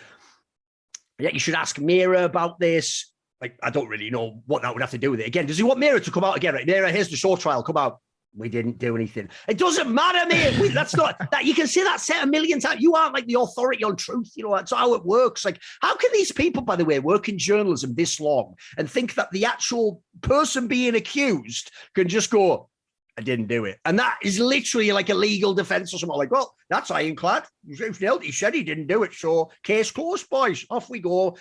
A: yeah, you should ask Mira about this. Like, I don't really know what that would have to do with it. Again, does he want Mira to come out again? Right, Mira, here's the show trial. Come out. We didn't do anything. It doesn't matter, mate. That's not that. You can say that set a million times. You aren't like the authority on truth. You know, that's how it works. Like, how can these people, by the way, work in journalism this long and think that the actual person being accused can just go, I didn't do it? And that is literally like a legal defense or something. Like, well, that's ironclad. He said he didn't do it. So case closed, boys. Off we go.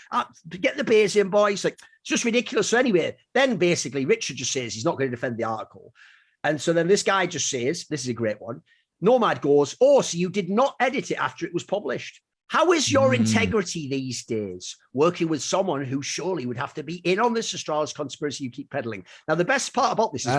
A: Get the base in, boys. Like, it's just ridiculous. So anyway, then basically Richard just says he's not going to defend the article. And so then this guy just says, this is a great one. Nomad goes, oh, so you did not edit it after it was published. How is your integrity these days, working with someone who surely would have to be in on this Astralis conspiracy you keep peddling? Now, the best part about this is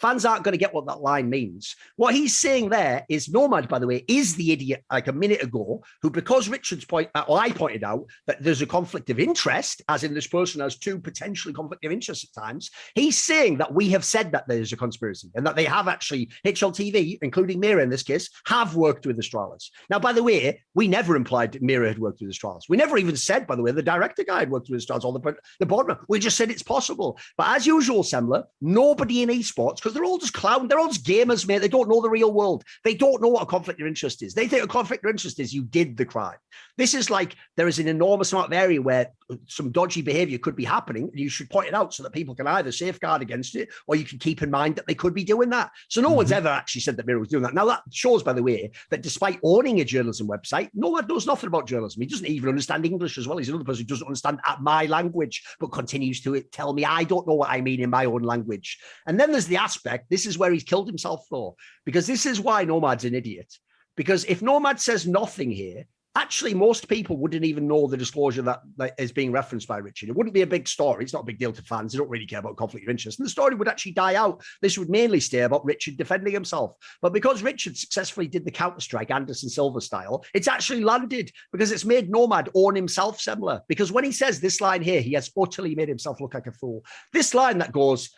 A: fans aren't going to get what that line means. What he's saying there is Nomad, by the way, is the idiot like a minute ago who, because Richard's I pointed out that there's a conflict of interest, as in this person has two potentially conflict of interest at times, he's saying that we have said that there's a conspiracy and that they have actually, HLTV, including Mira in this case, have worked with Astralis. Now, by the way, we never implied Mira had worked with Astralis. We never even said, by the way, the director guy had worked with Astralis or the board member. We just said it's possible. But as usual, Semler, nobody in esports, because they're all just they're all just gamers, mate. They don't know the real world. They don't know what a conflict of interest is. They think a conflict of interest is you did the crime. This is like there is an enormous amount of area where some dodgy behavior could be happening, and you should point it out so that people can either safeguard against it, or you can keep in mind that they could be doing that. So no one's ever actually said that Miro was doing that. Now that shows, by the way, that despite owning a journalism website, Nomad knows nothing about journalism. He doesn't even understand English as well. He's another person who doesn't understand my language, but continues to tell me I don't know what I mean in my own language. And then there's the aspect, this is where he's killed himself though, because this is why Nomad's an idiot. Because if Nomad says nothing here, actually, most people wouldn't even know the disclosure that is being referenced by Richard. It wouldn't be a big story. It's not a big deal to fans. They don't really care about conflict of interest. And the story would actually die out. This would mainly stay about Richard defending himself. But because Richard successfully did the counter-strike Anderson Silva style, it's actually landed because it's made Nomad own himself similar. Because when he says this line here, he has utterly made himself look like a fool. This line that goes,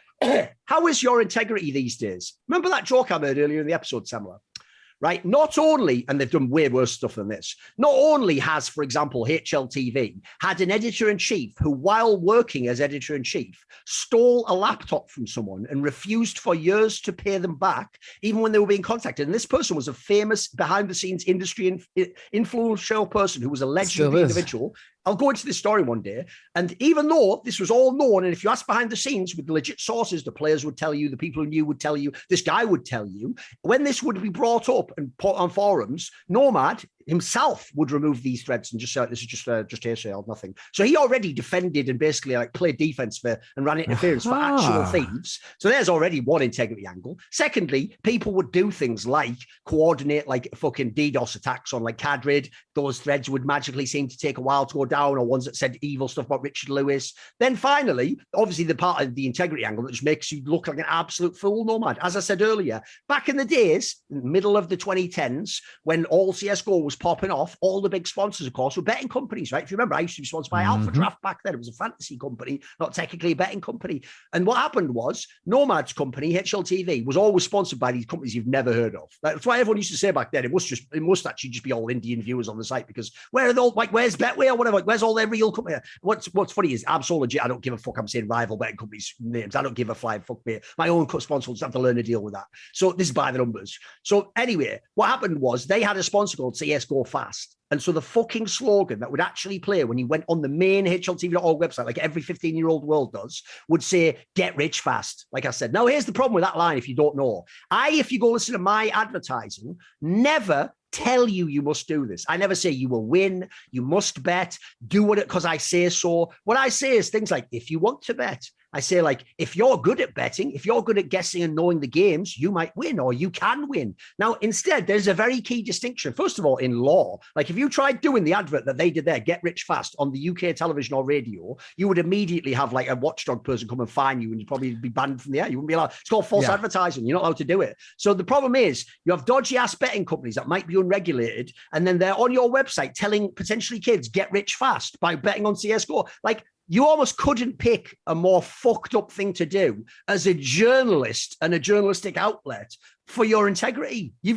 A: how is your integrity these days? Remember that joke I made earlier in the episode, Semler? Right? Not only, and they've done way worse stuff than this, not only has, for example, HLTV had an editor-in-chief who, while working as editor-in-chief, stole a laptop from someone and refused for years to pay them back, even when they were being contacted. And this person was a famous behind-the-scenes industry influential person who was a legendary individual. I'll go into this story one day. And even though this was all known, and if you ask behind the scenes with the legit sources, the players would tell you, the people who knew would tell you, this guy would tell you, when this would be brought up and put on forums, Nomad himself would remove these threads and just say, this is just hearsay, nothing. So he already defended and basically like played defense for and ran interference for actual thieves. So there's already one integrity angle. Secondly, people would do things like coordinate like fucking DDoS attacks on like Cadrid. Those threads would magically seem to take a while to go down, or ones that said evil stuff about Richard Lewis. Then finally, obviously the part of the integrity angle that just makes you look like an absolute fool, Nomad. As I said earlier, back in the days, middle of the 2010s, when all CSGO was popping off, all the big sponsors, of course, were betting companies, right? If you remember, I used to be sponsored by Alpha Draft back then. It was a fantasy company, not technically a betting company. And what happened was Nomad's company, HLTV, was always sponsored by these companies you've never heard of. That's why everyone used to say back then, it must actually just be all Indian viewers on the site, because where are they all, like, where's Betway or whatever? Like, where's all their real company? What's funny is I'm so legit, I don't give a fuck. I'm saying rival betting companies' names. I don't give a flying fuck, me. My own sponsor will just have to learn to deal with that. So this is by the numbers. So anyway, what happened was they had a sponsor called CSGO Fast. And so the fucking slogan that would actually play when you went on the main HLTV.org website, like every 15-year-old world does, would say, get rich fast. Like I said, now here's the problem with that line. If you don't know, if you go listen to my advertising, never tell you must do this. I never say you will win, you must bet, do it because I say so. What I say is things like, if you want to bet, I say, like, if you're good at betting, if you're good at guessing and knowing the games, you might win, or you can win. Now, instead, there's a very key distinction. First of all, in law, like if you tried doing the advert that they did there, get rich fast, on the UK television or radio, you would immediately have like a watchdog person come and fine you, and you'd probably be banned from the air. You wouldn't be allowed. It's called false advertising. You're not allowed to do it. So the problem is you have dodgy ass betting companies that might be unregulated, and then they're on your website telling potentially kids, get rich fast by betting on CSGO. Like, you almost couldn't pick a more fucked up thing to do as a journalist and a journalistic outlet for your integrity. You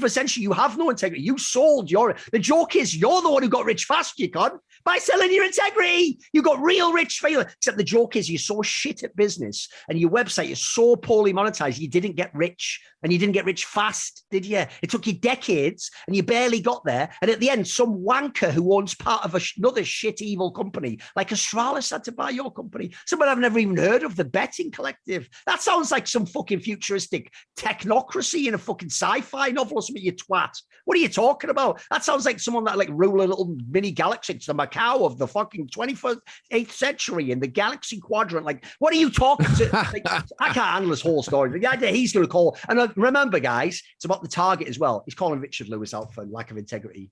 A: have no integrity. You sold the joke is you're the one who got rich fast, you cunt, by selling your integrity. You got real rich, except the joke is you're so shit at business and your website is so poorly monetized, you didn't get rich, and you didn't get rich fast, did you? It took you decades and you barely got there. And at the end, some wanker who owns part of another shit evil company like Astralis had to buy your company. Someone I've never even heard of, the Betting Collective. That sounds like some fucking futuristic technocracy in a fucking sci-fi novel or something, you twat. What are you talking about? That sounds like someone that like rule a little mini galaxy. It's the Macau of the fucking 8th century in the galaxy quadrant. Like, what are you talking to? Like, I can't handle this whole story. The idea he's going to call, and remember, guys, it's about the target as well. He's calling Richard Lewis out for lack of integrity.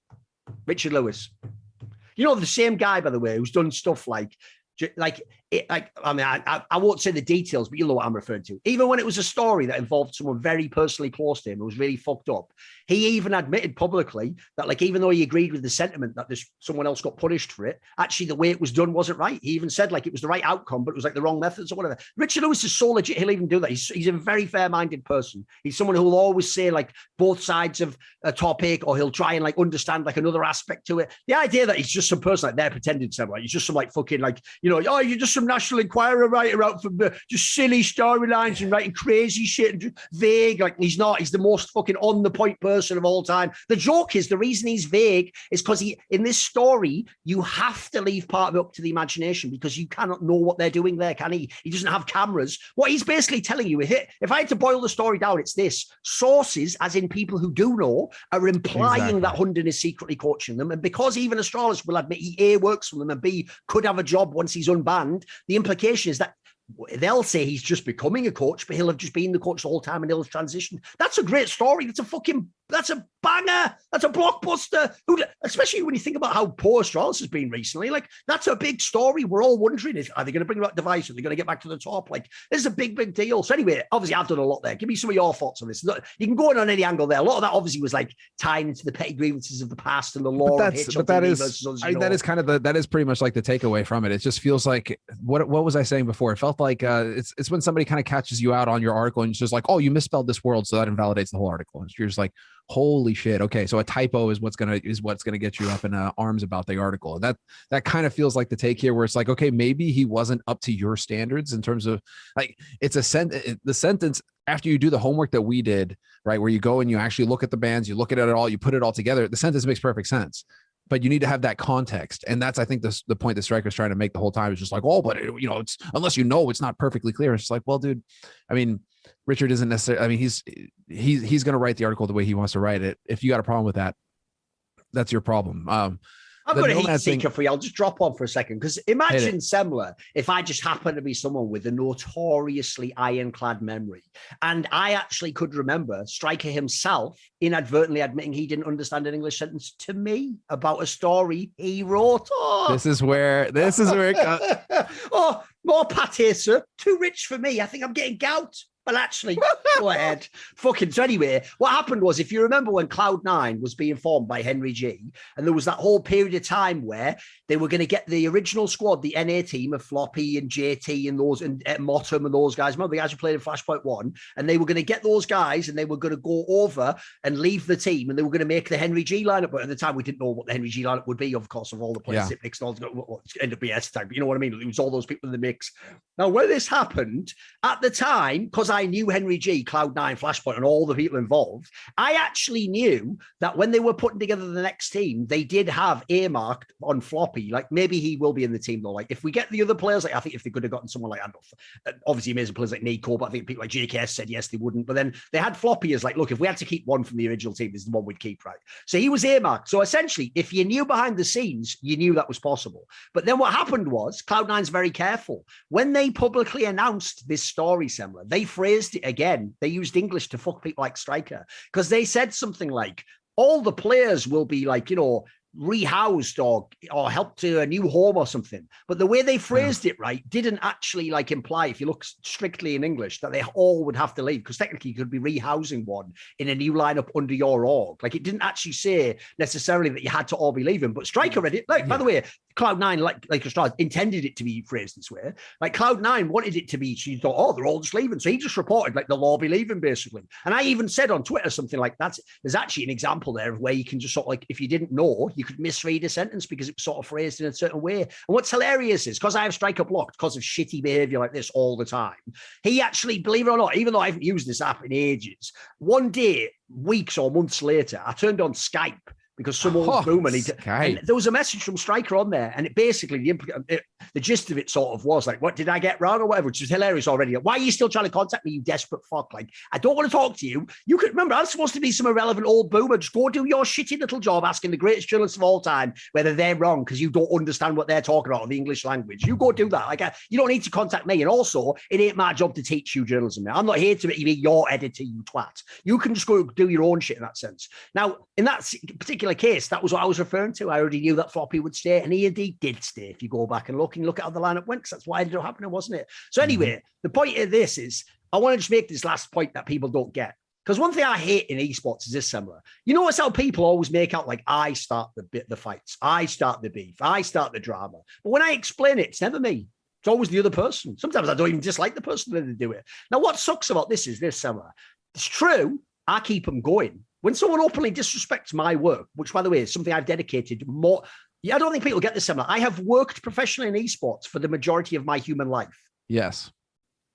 A: Richard Lewis. You know, the same guy, by the way, who's done stuff like I won't say the details, but you'll know what I'm referring to. Even when it was a story that involved someone very personally close to him, it was really fucked up. He even admitted publicly that, like, even though he agreed with the sentiment that someone else got punished for it, actually the way it was done wasn't right. He even said like it was the right outcome, but it was like the wrong methods or whatever. Richard Lewis is so legit, he'll even do that. He's a very fair-minded person. He's someone who will always say like both sides of a topic, or he'll try and like understand like another aspect to it. The idea that he's just some person like they're pretending to, like he's just some like fucking like, you know, oh, you're just some National Enquirer writer out for just silly storylines and writing crazy shit and just vague. Like, he's not. He's the most fucking on the point person of all time. The joke is, the reason he's vague is because in this story, you have to leave part of it up to the imagination, because you cannot know what they're doing there, can he? He doesn't have cameras. What he's basically telling you, if I had to boil the story down, it's this: sources, as in people who do know, are implying that Hunden is secretly coaching them. And because even Astralis will admit he A, works for them, and B, could have a job once he's unbanned, the implication is that they'll say he's just becoming a coach, but he'll have just been the coach the whole time and he'll transition. That's a great story. That's a banger. That's a blockbuster. Especially when you think about how poor Astralis has been recently. Like, that's a big story. We're all wondering, are they going to bring back device? Are they going to get back to the top? Like, this is a big, big deal. So anyway, obviously I've done a lot there. Give me some of your thoughts on this. You can go on any angle there. A lot of that obviously was like tying into the petty grievances of the past and the law.
E: That is pretty much like the takeaway from it. It just feels like, what was I saying before? It felt like it's when somebody kind of catches you out on your article and it's just like, oh, you misspelled this word, so that invalidates the whole article. And you're just like, holy shit. Okay, so a typo is what's gonna get you up in arms about the article. That kind of feels like the take here, where it's like, okay, maybe he wasn't up to your standards in terms of, like, it's the sentence after you do the homework that we did, right, where you go and you actually look at the bands, you look at it all, you put it all together, the sentence makes perfect sense. But you need to have that context. And that's, I think, the point that Striker's trying to make the whole time is just like, oh, but it's, unless it's not perfectly clear. It's just like, well, dude, I mean, Richard isn't necessarily, I mean, he's going to write the article the way he wants to write it. If you got a problem with that, that's your problem.
A: I've got a heat seeker for you. I'll just drop on for a second, because imagine Semler if I just happened to be someone with a notoriously ironclad memory, and I actually could remember Striker himself inadvertently admitting he didn't understand an English sentence to me about a story he wrote. Oh.
E: This is where it got.
A: Oh, more pate, sir. Too rich for me. I think I'm getting gout. But actually, go ahead. Fucking. So anyway, what happened was, if you remember when Cloud9 was being formed by Henry G, and there was that whole period of time where they were going to get the original squad, the NA team of Floppy and JT and those, and Motum and those guys, remember the guys who played in Flashpoint 1, and they were going to get those guys and they were going to go over and leave the team, and they were going to make the Henry G lineup. But at the time, we didn't know what the Henry G lineup would be, of course, of all the players it mixed, and all ended up being S tag, but you know what I mean? It was all those people in the mix. Now, when this happened, at the time, because I knew Henry G, Cloud9, Flashpoint, and all the people involved, I actually knew that when they were putting together the next team, they did have earmarked on Floppy, like, maybe he will be in the team though. Like, if we get the other players, like, I think if they could have gotten someone like, obviously amazing players like NiKo, but I think people like JKS said yes, they wouldn't. But then they had Floppy as like, look, if we had to keep one from the original team, this is the one we'd keep, right? So he was earmarked. So essentially, if you knew behind the scenes, you knew that was possible. But then what happened was, Cloud9's very careful. When they publicly announced this story, Semler, they phrased it again. They used English to fuck people like Striker, because they said something like, all the players will be like, rehoused or helped to a new home or something. But the way they phrased it, right, didn't actually like imply, if you look strictly in English, that they all would have to leave, because technically you could be rehousing one in a new lineup under your org. Like, it didn't actually say necessarily that you had to all be leaving, but Striker read it. Like, by the way, Cloud9, like Astralis, intended it to be phrased this way. Like, Cloud9 wanted it to be, she thought, oh, they're all just leaving. So he just reported, like, they'll all be leaving, basically. And I even said on Twitter something like that. There's actually an example there of where you can just sort of, like, if you didn't know, you could misread a sentence because it was sort of phrased in a certain way. And what's hilarious is, because I have Striker blocked because of shitty behavior like this all the time, he actually, believe it or not, even though I haven't used this app in ages, one day, weeks or months later, I turned on Skype, because someone boomer, and there was a message from Striker on there, and it basically, the gist of it sort of was like, what did I get wrong or whatever, which is hilarious already. Why are you still trying to contact me, you desperate fuck? Like, I don't want to talk to you. You could remember, I'm supposed to be some irrelevant old boomer. Just go do your shitty little job asking the greatest journalists of all time whether they're wrong because you don't understand what they're talking about in the English language. You go do that. Like, you don't need to contact me. And also, it ain't my job to teach you journalism. I'm not here to be your editor, you twat. You can just go do your own shit in that sense. Now, in that particular case, that was what I was referring to. I already knew that Floppy would stay, and he indeed did stay. If you go back and look at how the lineup went, because that's why it ended up happening, wasn't it? So anyway, the point of this is, I want to just make this last point that people don't get. Because one thing I hate in esports is this, similar. You notice how people always make out like I start the fights, I start the beef, I start the drama. But when I explain it, it's never me. It's always the other person. Sometimes I don't even dislike the person that they do it. Now, what sucks about this is this, similar. It's true, I keep them going. When someone openly disrespects my work, which, by the way, is something I've dedicated more Yeah, I don't think people get this similar. I have worked professionally in esports for the majority of my human life.
E: Yes.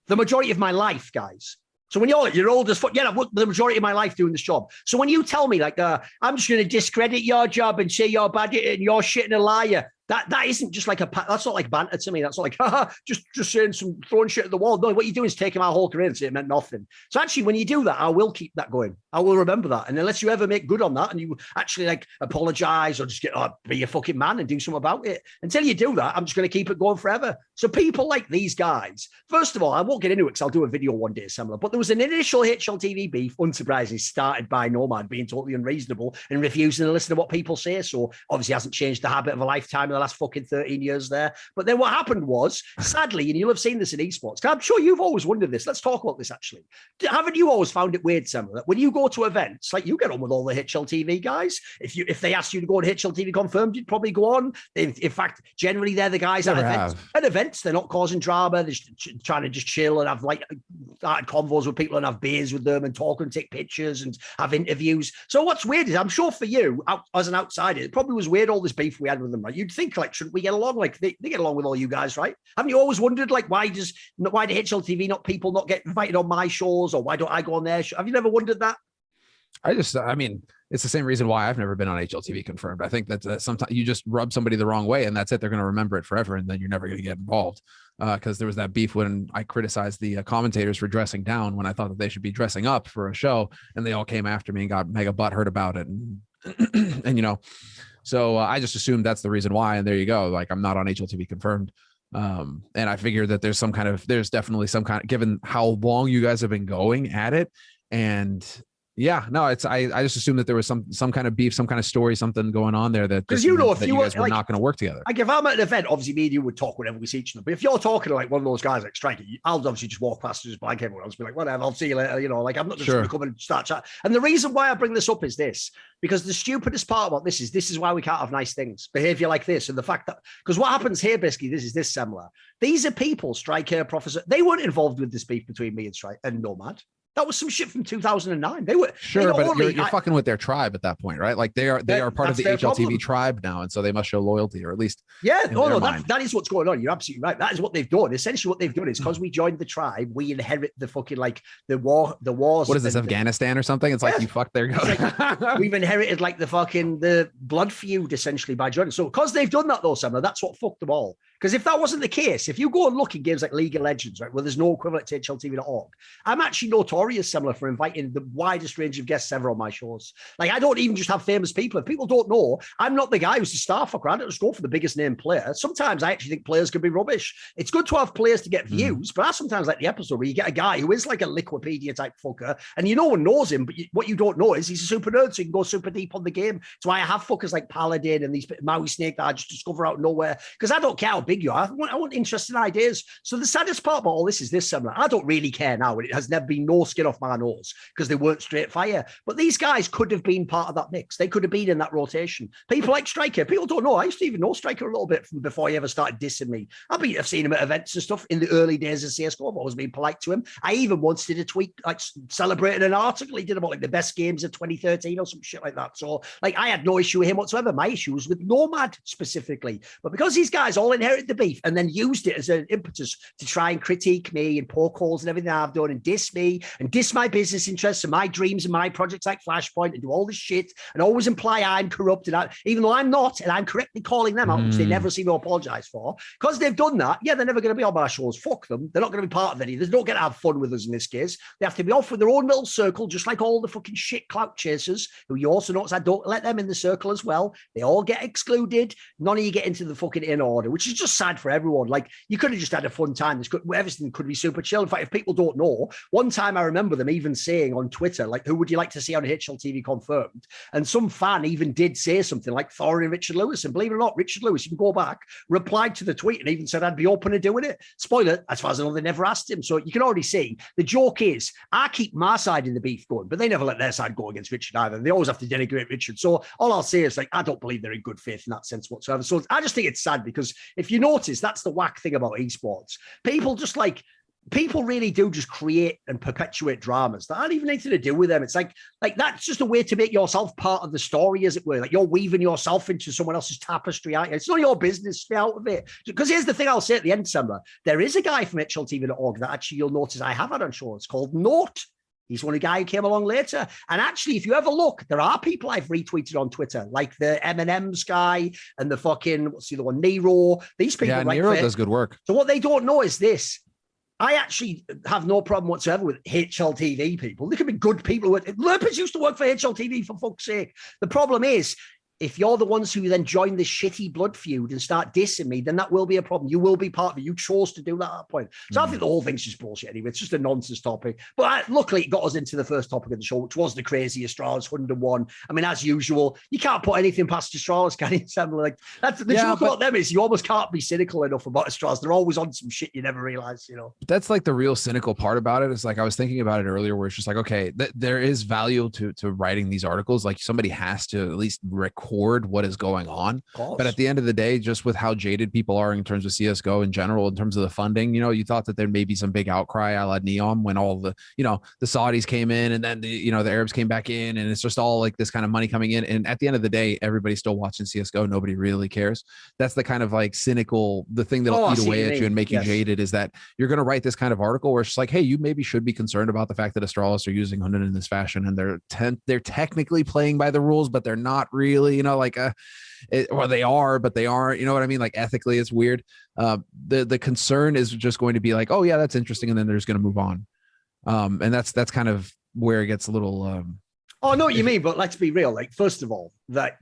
A: The majority of my life, guys. So when you're old as fuck, yeah, I've worked the majority of my life doing this job. So when you tell me like, I'm just going to discredit your job and say you're bad at it and you're shit and a liar, that isn't just like that's not like banter to me. That's not like, just saying throwing shit at the wall. No, what you do is taking my whole career and say it meant nothing. So actually, when you do that, I will keep that going. I will remember that. And unless you ever make good on that and you actually like apologize or just be a fucking man and do something about it, until you do that, I'm just going to keep it going forever. So people like these guys, first of all, I won't get into it because I'll do a video one day similar, but there was an initial HLTV beef, unsurprisingly, started by Nomad being totally unreasonable and refusing to listen to what people say. So obviously hasn't changed the habit of a lifetime in the last fucking 13 years there. But then what happened was, sadly, and you'll have seen this in esports, I'm sure you've always wondered this. Let's talk about this actually. Haven't you always found it weird, Sam, that when you go to events, like you get on with all the HLTV guys, if they asked you to go to HLTV Confirmed, you'd probably go on. In fact, generally they're the guys at events. At events, they're not causing drama. They're just trying to just chill and have like convos with people and have beers with them and talk and take pictures and have interviews. So what's weird is, I'm sure for you, as an outsider, it probably was weird all this beef we had with them, right? You'd think like, shouldn't we get along? Like they get along with all you guys, right? Haven't you always wondered like why do HLTV people not get invited on my shows, or why don't I go on their show? Have you never wondered that?
E: I mean, it's the same reason why I've never been on HLTV Confirmed. I think that sometimes you just rub somebody the wrong way and that's it. They're going to remember it forever. And then you're never going to get involved. Because there was that beef when I criticized the commentators for dressing down when I thought that they should be dressing up for a show, and they all came after me and got mega butthurt about it. And, so I just assumed that's the reason why. And there you go. Like, I'm not on HLTV Confirmed. And I figured that there's definitely some kind of, given how long you guys have been going at it. And yeah, no, I just assumed that there was some kind of beef, some kind of story, something going on there that,
A: because if you
E: guys were not going to work together.
A: Like if I'm at an event, obviously me and you would talk whenever we see each other. But if you're talking to like one of those guys like Striker, I'll obviously just walk past and just blank everyone else, be like, whatever, I'll see you later. Like I'm not just going to come and start chat. And the reason why I bring this up is this, because the stupidest part about this is why we can't have nice things, behavior like this, and the fact that, because what happens here, basically, this similar. These are people, Striker, Professor, they weren't involved with this beef between me and Striker and Nomad. That was some shit from 2009. They were
E: sure, but you're fucking with their tribe at that point, right? Like they are part of the HLTV tribe now, and so they must show loyalty, or at least
A: that is what's going on. You're absolutely right. That is what they've done. Essentially, what they've done is because we joined the tribe, we inherit the fucking like the wars. What
E: is this, Afghanistan or something? It's like you fucked their guys.
A: Like, we've inherited like the blood feud essentially by joining. So because they've done that though, Sam, that's what fucked them all. Because if that wasn't the case, if you go and look at games like League of Legends, right, where there's no equivalent to HLTV.org, I'm actually notorious, similar, for inviting the widest range of guests ever on my shows. Like, I don't even just have famous people. If people don't know, I'm not the guy who's the star fucker. I don't just go for the biggest name player. Sometimes I actually think players can be rubbish. It's good to have players to get views, but I sometimes like the episode where you get a guy who is like a Liquipedia type fucker, and no one knows him, but what you don't know is he's a super nerd, so you can go super deep on the game. That's why I have fuckers like Paladin and these Maui Snake that I just discover out of nowhere, because I don't care how big you are. I want interesting ideas. So the saddest part about all this is this, similar. I don't really care now. It has never been no skin off my nose because they weren't straight fire. But these guys could have been part of that mix. They could have been in that rotation. People like Striker. People don't know. I used to even know Striker a little bit from before he ever started dissing me. I've seen him at events and stuff in the early days of CSGO. I've always been polite to him. I even once did a tweet like celebrating an article he did about like the best games of 2013 or some shit like that. So like I had no issue with him whatsoever. My issue was with Nomad specifically. But because these guys all inherited the beef and then used it as an impetus to try and critique me and poke holes and everything I've done and diss me and diss my business interests and my dreams and my projects like Flashpoint and do all this shit and always imply I'm corrupt, and even though I'm not, and I'm correctly calling them out, which they never seem to apologize for, because they've done that. Yeah, they're never going to be on my shows. Fuck them. They're not going to be part of any. They don't get to have fun with us in this case. They have to be off with their own little circle, just like all the fucking shit clout chasers who you also notice I don't let them in the circle as well. They all get excluded. None of you get into the fucking in order, which is just sad for everyone. Like, you could have just had a fun time. Everything could be super chill. In fact, if people don't know, one time I remember them even saying on Twitter, like, who would you like to see on HLTV Confirmed? And some fan even did say something like Thor and Richard Lewis. And believe it or not, Richard Lewis, you can go back, replied to the tweet and even said I'd be open to doing it. Spoiler, as far as I know, they never asked him. So you can already see the joke is I keep my side in the beef going, but they never let their side go against Richard either. They always have to denigrate Richard. So all I'll say is, like, I don't believe they're in good faith in that sense whatsoever. So I just think it's sad because if you notice, that's the whack thing about esports. People just like, people really do just create and perpetuate dramas that aren't even anything to do with them. It's like that's just a way to make yourself part of the story, as it were. Like you're weaving yourself into someone else's tapestry, aren't you? It's not your business. Stay out of it. Because here's the thing I'll say at the end, December. There is a guy from HLTV.org that actually you'll notice I have had on show. It's called Note. He's one of the guy who came along later. And actually, if you ever look, there are people I've retweeted on Twitter, like the M&M's guy and the fucking, what's the other one, Nero. These people.
E: Yeah, Nero does good work.
A: So what they don't know is this. I actually have no problem whatsoever with HLTV people. They can be good people. Lurpers used to work for HLTV, for fuck's sake. The problem is, if you're the ones who then join this shitty blood feud and start dissing me, then that will be a problem. You will be part of it. You chose to do that at that point. So I think the whole thing's just bullshit anyway. It's just a nonsense topic. But luckily, it got us into the first topic of the show, which was the crazy Astralis 101. I mean, as usual, you can't put anything past Astralis, can you? Like, that's the joke about them is you almost can't be cynical enough about Astralis. They're always on some shit you never realize, you know.
E: That's like the real cynical part about it. Is like I was thinking about it earlier, where it's just like, okay, there is value to writing these articles. Like somebody has to at least record what is going on. But at the end of the day, just with how jaded people are in terms of CSGO in general, in terms of the funding, you know, you thought that there may be some big outcry a la Neom when all the, you know, the Saudis came in and then the, you know, the Arabs came back in, and it's just all like this kind of money coming in. And at the end of the day, everybody's still watching CSGO. Nobody really cares. That's the kind of like cynical, the thing that'll eat away at you and make you jaded is that you're going to write this kind of article where it's just like, hey, you maybe should be concerned about the fact that Astralis are using Hunden in this fashion, and they're technically playing by the rules, but they're not really, you know, like or they are, but they aren't, you know what I mean? Like ethically, it's weird. The concern is just going to be like, oh yeah, that's interesting. And then they're just going to move on. And that's kind of where it gets a little,
A: Oh, I know what you mean, but let's be real. Like, first of all, that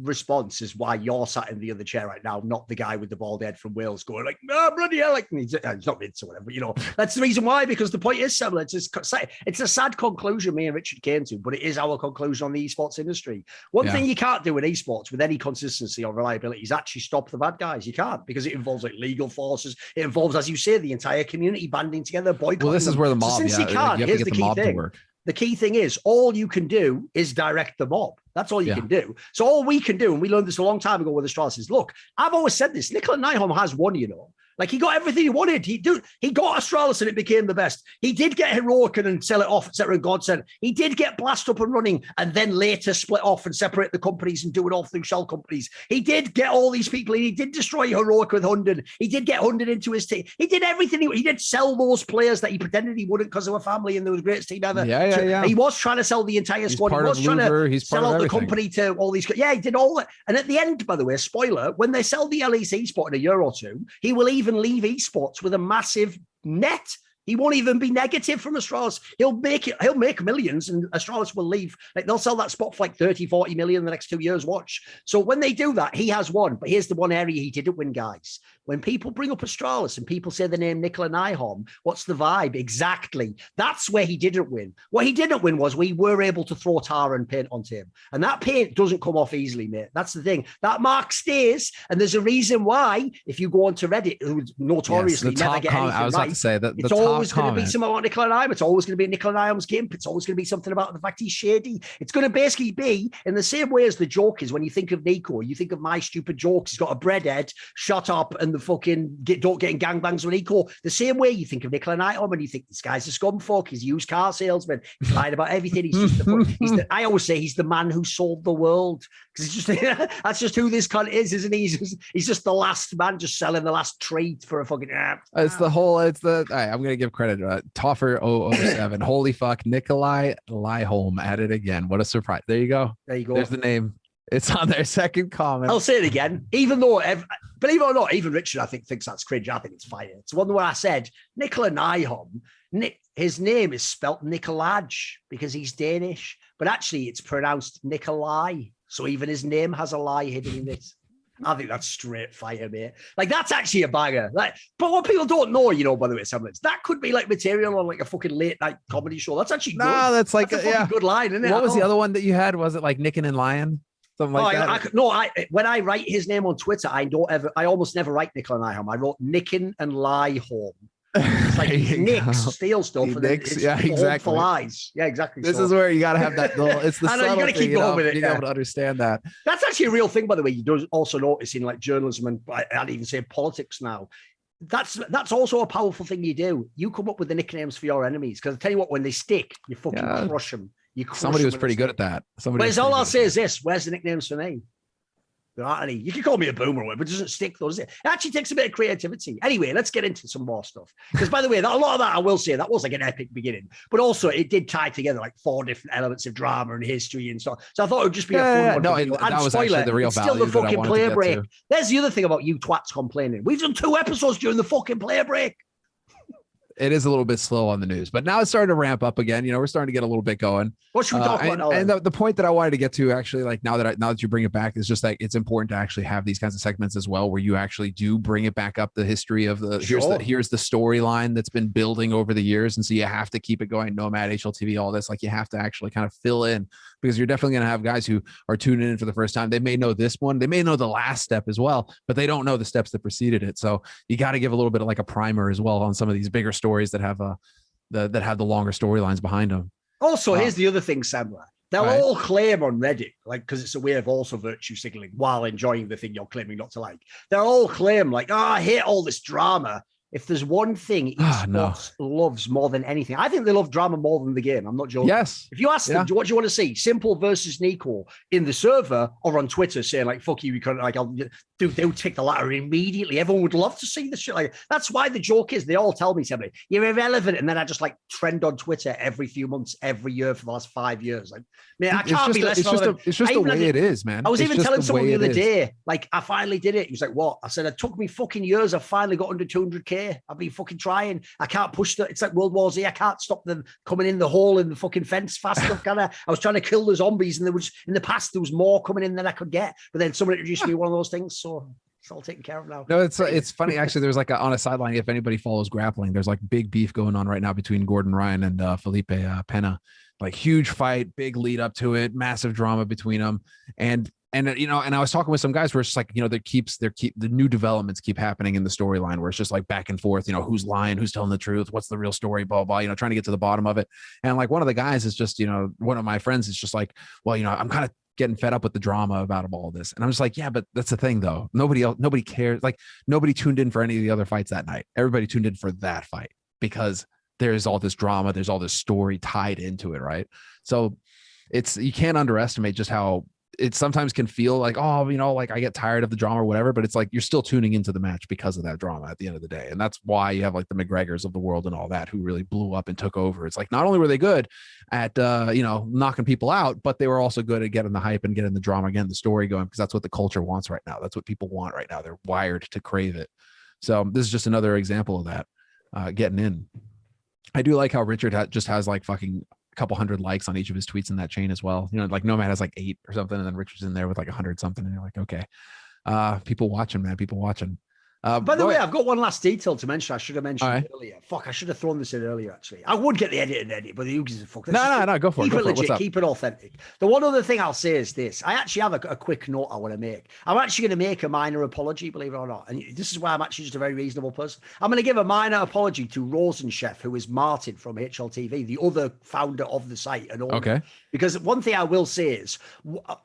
A: response is why you're sat in the other chair right now, not the guy with the bald head from Wales going like, "Oh, bloody hell!" Like he's not Vince or whatever, but you know, that's the reason why. Because the point is similar. It's a sad conclusion me and Richard came to, but it is our conclusion on the esports industry. One thing you can't do in esports with any consistency or reliability is actually stop the bad guys. You can't, because it involves like legal forces. It involves, as you say, the entire community banding together, boycotting.
E: Well, this is where the mob.
A: So since you can't, here's the key thing. The key thing is all you can do is direct the mob. That's all you can do. So all we can do, and we learned this a long time ago with Astralis, is look, I've always said this, NiKo Nyholm has won, you know. Like he got everything he wanted. He got Astralis and it became the best. He did get Heroic and sell it off, etc. And Godsend. He did get Blast up and running and then later split off and separate the companies and do it all through shell companies. He did get all these people. He did destroy Heroic with Hunden. He did get Hunden into his team. He did everything. He did sell those players that he pretended he wouldn't because they were family and they were the greatest team ever. He was trying to sell the entire squad. He was trying to sell out the company to all these. Yeah, he did all that. And at the end, by the way, spoiler, when they sell the LEC spot in a year or two, he will even leave esports with a massive net. He won't even be negative from Astralis. He'll make millions and Astralis will leave. Like they'll sell that spot for like 30, 40 million in the next 2 years. Watch. So when they do that, he has won. But here's the one area he didn't win, guys. When people bring up Astralis and people say the name NiKo Nyholm, what's the vibe? Exactly. That's where he didn't win. What he didn't win was we were able to throw tar and paint onto him. And that paint doesn't come off easily, mate. That's the thing. That mark stays. And there's a reason why, if you go onto Reddit, who notoriously never get anything
E: I was about to say that
A: it's always going to be something about NiKo Nyholm. It's always going to be NiKo Nyholm's gimp. It's always going to be something about the fact he's shady. It's going to basically be in the same way as the joke is when you think of NiKo, you think of my stupid jokes. He's got a breadhead, shut up, and the fucking don't get in gangbangs with NiKo. The same way you think of NiKo Nyholm and you think this guy's a scumfuck. He's a used car salesman. He's lying about everything. He's just I always say he's the man who sold the world, because it's just that's just who this cunt is, isn't he? He's just the last man, just selling the last treat for a fucking.
E: It's the whole. It's the. All right, I'm gonna give credit. Toffer 007. Holy fuck, Nikolai Nyholm at it again. What a surprise! There you go.
A: There you go.
E: There's the name. It's on their second comment.
A: I'll say it again. Even though, believe it or not, even Richard, I think, thinks that's cringe. I think it's fire. It's one where I said, NiKo Nyholm, his name is spelt Nikolaj because he's Danish, but actually it's pronounced Nikolai. So even his name has a lie hidden in it. I think that's straight fire, mate. Like, that's actually a banger. Like, but what people don't know, you know, by the way, semblance, that could be like material on like a fucking late night comedy show. That's actually good.
E: No, that's like
A: that's a good line, isn't it?
E: What was the other one that you had? Was it like Nicken and Lion? Something like that.
A: When I write his name on Twitter, I almost never write NiKo Nyholm. I wrote Nicken and Lyholm. It's like he nicks, steals stuff, and nicks, exactly. For lies. Yeah, exactly.
E: This is where you got to have that little. It's the subtle
A: you got to keep going with it.
E: Being able to understand that.
A: That's actually a real thing, by the way. You do also notice in like journalism and I'd even say politics now. that's also a powerful thing you do. You come up with the nicknames for your enemies, because I tell you what, when they stick, you fucking crush them.
E: Somebody was pretty good at that.
A: Whereas all I'll say is this: where's the nicknames for me? There aren't any. You can call me a boomer, but it doesn't stick, though, does it? It actually takes a bit of creativity. Anyway, let's get into some more stuff. Because, by the way, a lot of that, I will say, that was like an epic beginning. But also, it did tie together like 4 different elements of drama and history and stuff. So I thought it would just be a fun one.
E: No, that was actually the real value.
A: Still the fucking player break. There's the other thing about you twats complaining. We've done 2 episodes during the fucking player break.
E: It is a little bit slow on the news, but now it's starting to ramp up again. We're starting to get a little bit going.
A: What should we talk about now?
E: And the point that I wanted to get to, actually, like now that you bring it back, is just like it's important to actually have these kinds of segments as well, where you actually do bring it back up, the history of the here's the storyline that's been building over the years, and so you have to keep it going. Nomad, HLTV, all this, like you have to actually kind of fill in, because you're definitely going to have guys who are tuning in for the first time. They may know this one, they may know the last step as well, but they don't know the steps that preceded it. So you got to give a little bit of like a primer as well on some of these bigger stories that have the longer storylines behind them.
A: Also, here's the other thing, Samra. They'll all claim on Reddit, like, because it's a way of also virtue signaling while enjoying the thing you're claiming not to like. They'll all claim like, I hate all this drama. If there's one thing esports loves more than anything, I think they love drama more than the game. I'm not joking.
E: Yes.
A: If you ask them, what do you want to see? Simple versus NiKo in the server or on Twitter saying like, fuck you, we couldn't, like, they'll take the latter immediately. Everyone would love to see this shit. Like, that's why the joke is they all tell me something. You're irrelevant. And then I just like trend on Twitter every few months, every year for the last 5 years. Like, man, I can't be less relevant.
E: It's just the way it is, man.
A: I was even telling someone the other day, like, I finally did it. He was like, what? I said, it took me fucking years. I finally got under 200K. I've been fucking trying. I can't push it's like World War Z. I can't stop them coming in the hole in the fucking fence fast enough, can I? I was trying to kill the zombies, and there was, in the past, there was more coming in than I could get. But then someone introduced me one of those things, so it's all taken care of now.
E: No, it's funny. Actually, there's like on a sideline, if anybody follows grappling, there's like big beef going on right now between Gordon Ryan and Felipe Pena. Like huge fight, big lead up to it, massive drama between them. And I was talking with some guys where it's just like, the new developments keep happening in the storyline where it's just like back and forth, who's lying, who's telling the truth, what's the real story, blah, blah, trying to get to the bottom of it. And like one of the guys is just, one of my friends is just like, well, I'm kind of getting fed up with the drama about all this. And I'm just like, yeah, but that's the thing though. Nobody cares. Like nobody tuned in for any of the other fights that night. Everybody tuned in for that fight because there's all this drama. There's all this story tied into it. Right. So you can't underestimate just how it sometimes can feel like, like I get tired of the drama or whatever, but it's like, you're still tuning into the match because of that drama at the end of the day. And that's why you have like the McGregors of the world and all that, who really blew up and took over. It's like, not only were they good at, knocking people out, but they were also good at getting the hype and getting the drama, again, the story going, because that's what the culture wants right now. That's what people want right now. They're wired to crave it. So this is just another example of that, getting in. I do like how Richard just has like fucking couple hundred likes on each of his tweets in that chain as well. Like Nomad has like 8 or something, and then Richard's in there with like 100 something, and you're like, okay, people watching, man, people watching.
A: By the way, I've got one last detail to mention. I should have mentioned earlier. Fuck, I should have thrown this in earlier, actually. I would get the edit, but who gives a fuck?
E: No, go for it.
A: Keep it legit, keep it authentic. The one other thing I'll say is this. I actually have a quick note I want to make. I'm actually going to make a minor apology, believe it or not. And this is why I'm actually just a very reasonable person. I'm going to give a minor apology to Rosenchef, who is Martin from HLTV, the other founder of the site. And all.
E: Okay.
A: Because one thing I will say is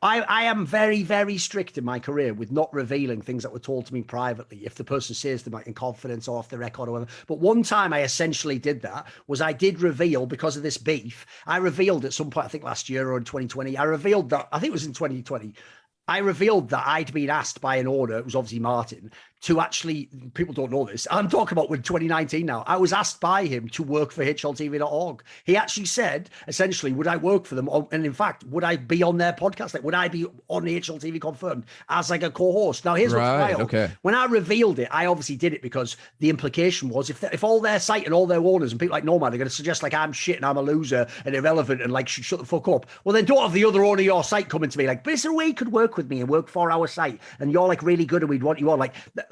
A: I am very, very strict in my career with not revealing things that were told to me privately if the person says them in confidence or off the record or whatever. But one time I essentially did that was I did reveal, because of this beef, I revealed at some point, I think last year or in 2020, I revealed that, I think it was in 2020, I revealed that I'd been asked by an owner, it was obviously Martin, to actually, people don't know this, I'm talking about with 2019 now, I was asked by him to work for HLTV.org. He actually said, essentially, would I work for them? And in fact, would I be on their podcast? Like, would I be on HLTV Confirmed as like a co-host? Now, here's what's wild.
E: Okay.
A: When I revealed it, I obviously did it because the implication was if all their site and all their owners and people like Nomad are going to suggest like I'm shit and I'm a loser and irrelevant and like should shut the fuck up, well, then don't have the other owner of your site coming to me like, but is there a way you could work with me and work for our site and you're like really good and we'd want you on?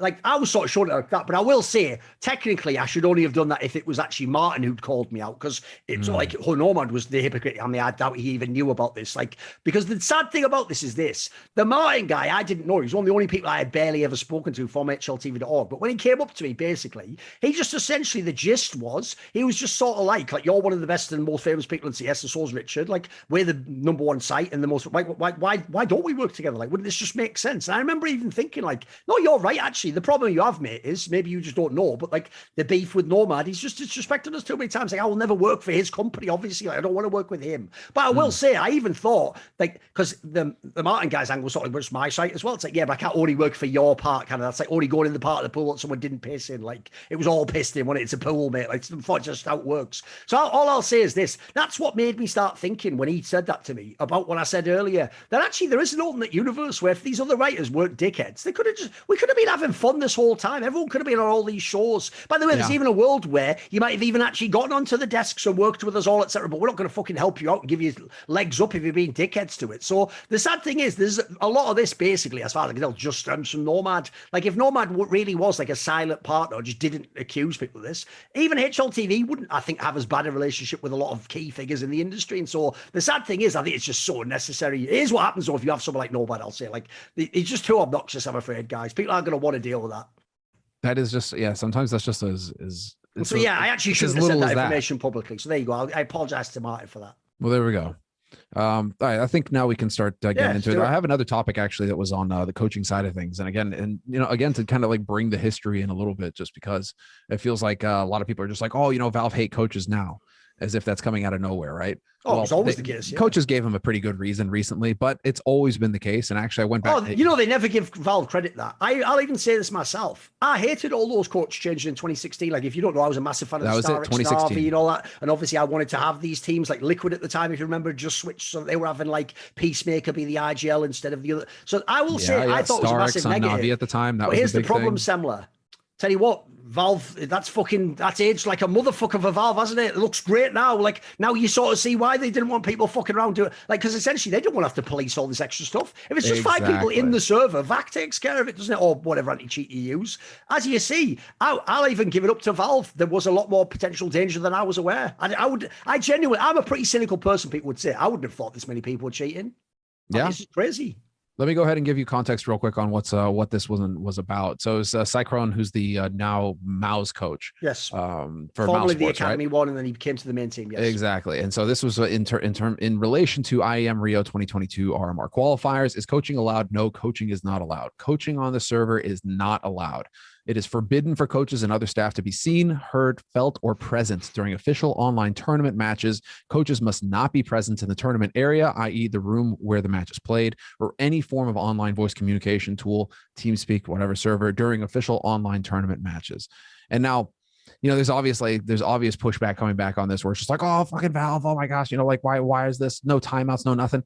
A: Like I was sort of showing it like that, but I will say technically I should only have done that if it was actually Martin who'd called me out, because it's like Nomad was the hypocrite. I mean, I doubt he even knew about this. Like, because the sad thing about this is this: the Martin guy, I didn't know. He was one of the only people I had barely ever spoken to from HLTV.org. But when he came up to me, basically, he just essentially, the gist was, he was just sort of like you're one of the best and most famous people in CS, and so's Richard. Like, we're the #1 site and the most. Why don't we work together? Like, wouldn't this just make sense? And I remember even thinking, like, no, you're right. Actually, actually, the problem you have, mate, is maybe you just don't know, but like the beef with Nomad, he's just disrespected us too many times. Like, I will never work for his company, obviously. Like, I don't want to work with him. But I will say, I even thought, like, because the Martin guy's angle sort of was my site as well. It's like, yeah, but I can't only work for your part, kind of. That's like only going in the part of the pool that someone didn't piss in. Like, it was all pissed in when it's a pool, mate. Like, it's just how it works. So all I'll say is this. That's what made me start thinking when he said that to me about what I said earlier, that actually there is an alternate universe where if these other writers weren't dickheads, we could have been having fun this whole time. Everyone could have been on all these shows. By the way, there's even a world where you might have even actually gotten onto the desks and worked with us all, etc. But we're not going to fucking help you out and give you legs up if you're being dickheads to it. So the sad thing is, there's a lot of this basically, as far as I can tell, just stems from Nomad. Like, if Nomad really was like a silent partner, just didn't accuse people of this, even HLTV wouldn't, I think, have as bad a relationship with a lot of key figures in the industry. And so the sad thing is, I think it's just so unnecessary. It is what happens though if you have someone like Nomad, I'll say. Like, he's just too obnoxious, I'm afraid, guys. People aren't going to want to deal with that.
E: That is just, yeah, sometimes that's just as
A: so yeah, I actually shouldn't have said that information publicly. So there you go. I apologize to Martin for that.
E: Well, there we go. All right, I think now we can start getting into it. I have another topic actually that was on the coaching side of things. And again, to kind of like bring the history in a little bit, just because it feels like a lot of people are just like, oh, Valve hate coaches now, as if that's coming out of nowhere, right?
A: Oh, it's always the case. Yeah.
E: Coaches gave him a pretty good reason recently, but it's always been the case. And actually, I went back.
A: Oh, they never give Valve credit that. I'll even say this myself. I hated all those coach changes in 2016. Like, if you don't know, I was a massive fan of the Star X and all that. And obviously, I wanted to have these teams like Liquid at the time, if you remember, just switched. So they were having like Peacemaker be the IGL instead of the other. So I will say, I thought it was a massive negative.
E: Navi at the time.
A: But here's the problem, Semler. Tell you what, Valve, that's aged like a motherfucker for Valve, hasn't it? It looks great now. Like, now you sort of see why they didn't want people fucking around to it. Like, because essentially they didn't want to have to police all this extra stuff. If it's just 5 people in the server, VAC takes care of it, doesn't it? Or whatever anti-cheat you use. As you see, I'll even give it up to Valve. There was a lot more potential danger than I was aware. I'm a pretty cynical person, people would say. I wouldn't have thought this many people were cheating.
E: Yeah.
A: It's crazy.
E: Let me go ahead and give you context real quick on what this was about. So it's Cyclone, who's the now Mao's coach.
A: Yes.
E: For
A: formerly
E: Mouse
A: the
E: Sports,
A: Academy
E: right?
A: one, and then he came to the main team. Yes.
E: Exactly. And so this was in relation to IEM Rio 2022 RMR qualifiers. Is coaching allowed? No, coaching is not allowed. Coaching on the server is not allowed. It is forbidden for coaches and other staff to be seen, heard, felt, or present during official online tournament matches. Coaches must not be present in the tournament area, i.e. the room where the match is played, or any form of online voice communication tool, TeamSpeak, whatever server, during official online tournament matches. And now, there's obvious pushback coming back on this, where it's just like, oh, fucking Valve, oh my gosh, like why is this? No timeouts, no nothing.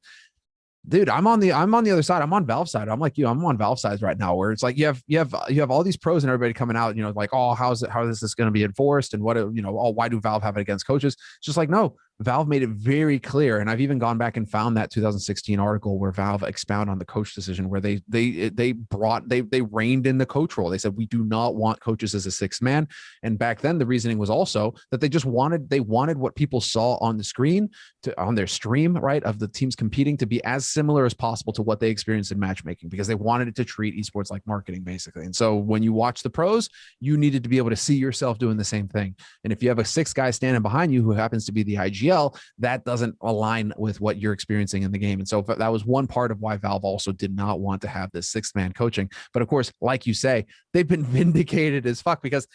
E: Dude, I'm on the other side. I'm on Valve side. I'm like you. I'm on Valve side right now, where it's like you have all these pros and everybody coming out, like, oh, how is this going to be enforced, and what, why do Valve have it against coaches? It's just like, no, Valve made it very clear, and I've even gone back and found that 2016 article where Valve expound on the coach decision, where they reined in the coach role. They said, we do not want coaches as a sixth man. And back then the reasoning was also that they wanted what people saw on the screen on their stream, right, of the teams competing to be as similar as possible to what they experienced in matchmaking, because they wanted it to treat esports like marketing, basically. And so when you watch the pros, you needed to be able to see yourself doing the same thing. And if you have a sixth guy standing behind you who happens to be the IGL, that doesn't align with what you're experiencing in the game. And so that was one part of why Valve also did not want to have this sixth man coaching. But of course, like you say, they've been vindicated as fuck, because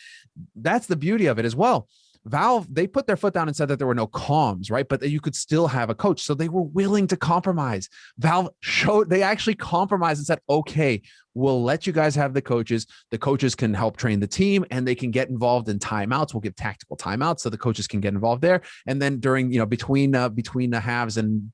E: that's the beauty of it as well. Valve, they put their foot down and said that there were no comms, right? But that you could still have a coach. So they were willing to compromise. Valve they actually compromised and said, okay, we'll let you guys have the coaches. The coaches can help train the team, and they can get involved in timeouts. We'll give tactical timeouts so the coaches can get involved there. And then during, between the halves and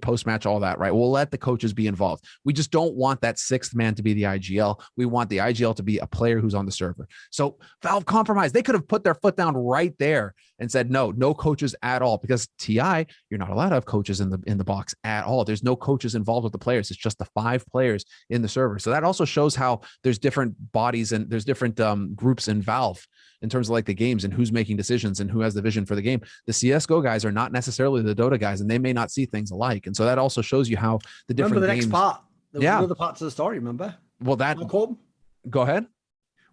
E: post-match, all that, right? We'll let the coaches be involved. We just don't want that sixth man to be the IGL. We want the IGL to be a player who's on the server. So Valve compromised. They could have put their foot down right there and said, no coaches at all, because TI, you're not allowed to have coaches in the box at all. There's no coaches involved with the players. It's just the 5 players in the server. So that also shows how there's different bodies and there's different groups in Valve in terms of like the games and who's making decisions and who has the vision for the game. The CSGO guys are not necessarily the Dota guys, and they may not see things alike. And so that also shows you how the different
A: games. Remember the
E: games,
A: next part? There was another part to the story, remember?
E: Well, that, go ahead.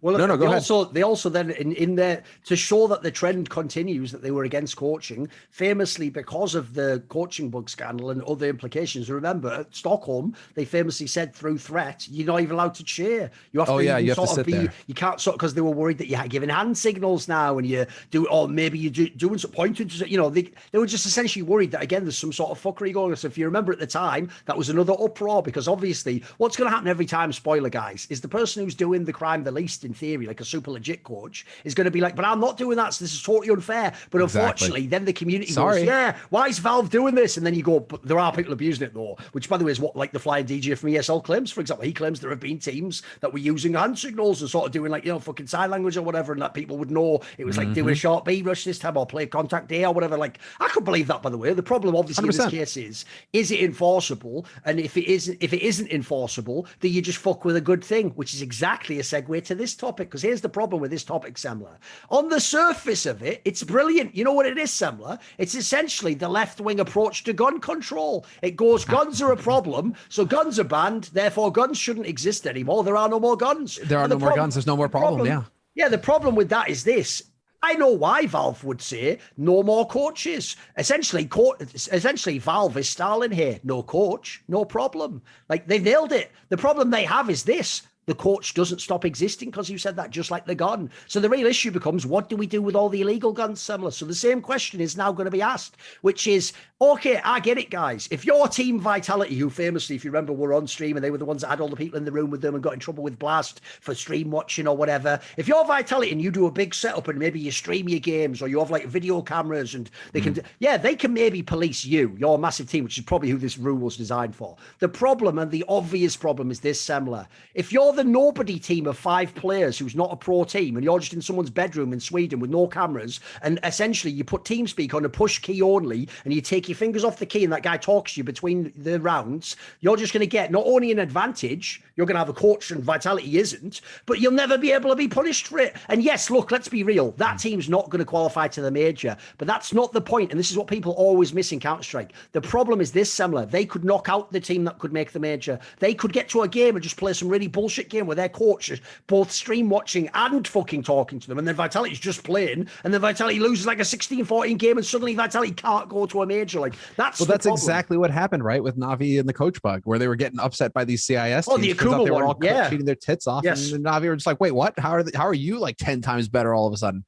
A: Well,
E: no, go ahead.
A: They also then in there to show that the trend continues that they were against coaching, famously because of the coaching bug scandal and other implications. Remember, at Stockholm, they famously said through threat, you're not even allowed to cheer. You have to
E: you have to sit there.
A: You can't because they were worried that you're giving hand signals now and you do, or maybe you're doing some pointing to, they were just essentially worried that again there's some sort of fuckery going on. So if you remember at the time, that was another uproar because obviously what's going to happen every time, spoiler guys, is the person who's doing the crime the least in theory, like a super legit coach, is going to be like, but I'm not doing that, so this is totally unfair. But unfortunately, then the community goes, yeah, why is Valve doing this? And then you go, but there are people abusing it though, which by the way is what like the flying DJ from ESL claims. For example, he claims there have been teams that were using hand signals and sort of doing like, fucking sign language or whatever, and that people would know it was like doing a short B rush this time or play contact A or whatever. Like, I could believe that, by the way. The problem obviously 100%. In this case is it enforceable? And if it isn't enforceable, then you just fuck with a good thing, which is exactly a segue to this topic. Because here's the problem with this topic, Semler. On the surface of it, it's brilliant. You know what it is, Semler? It's essentially the left-wing approach to gun control. It goes, guns are a problem, so guns are banned, therefore guns shouldn't exist anymore. There are no more guns.
E: There are no more guns. There's no more problem, yeah.
A: Yeah, the problem with that is this. I know why Valve would say no more coaches. Essentially, Valve is Stalin here. No coach, no problem. Like, they nailed it. The problem they have is this. The coach doesn't stop existing because you said that, just like the gun. So the real issue becomes, what do we do with all the illegal guns, Semler? So the same question is now going to be asked, which is, okay, I get it, guys. If your team Vitality, who famously, if you remember, were on stream and they were the ones that had all the people in the room with them and got in trouble with Blast for stream watching or whatever. If you're Vitality and you do a big setup and maybe you stream your games or you have like video cameras and they can, they can maybe police you, your massive team, which is probably who this rule was designed for. The problem, and the obvious problem, is this, Semler. If you're the nobody team of 5 players who's not a pro team and you're just in someone's bedroom in Sweden with no cameras and essentially you put TeamSpeak on a push key only and you take your fingers off the key and that guy talks to you between the rounds, you're just going to get not only an advantage, you're going to have a coach and Vitality isn't, but you'll never be able to be punished for it. And yes, look, let's be real. That team's not going to qualify to the major, but that's not the point. And this is what people always miss in Counter-Strike. The problem is this, Semler. They could knock out the team that could make the major. They could get to a game and just play some really bullshit game where their coach is both stream watching and fucking talking to them, and then Vitality's just playing, and then Vitality loses like a 16-14 game, and suddenly Vitality can't go to a major. Like, that's
E: exactly what happened, right, with Navi and the coach bug, where they were getting upset by these CIS teams.
A: The Akuma
E: they were all
A: one,
E: cheating their tits off, and Navi were just like, wait, what? How are you like 10 times better all of a sudden?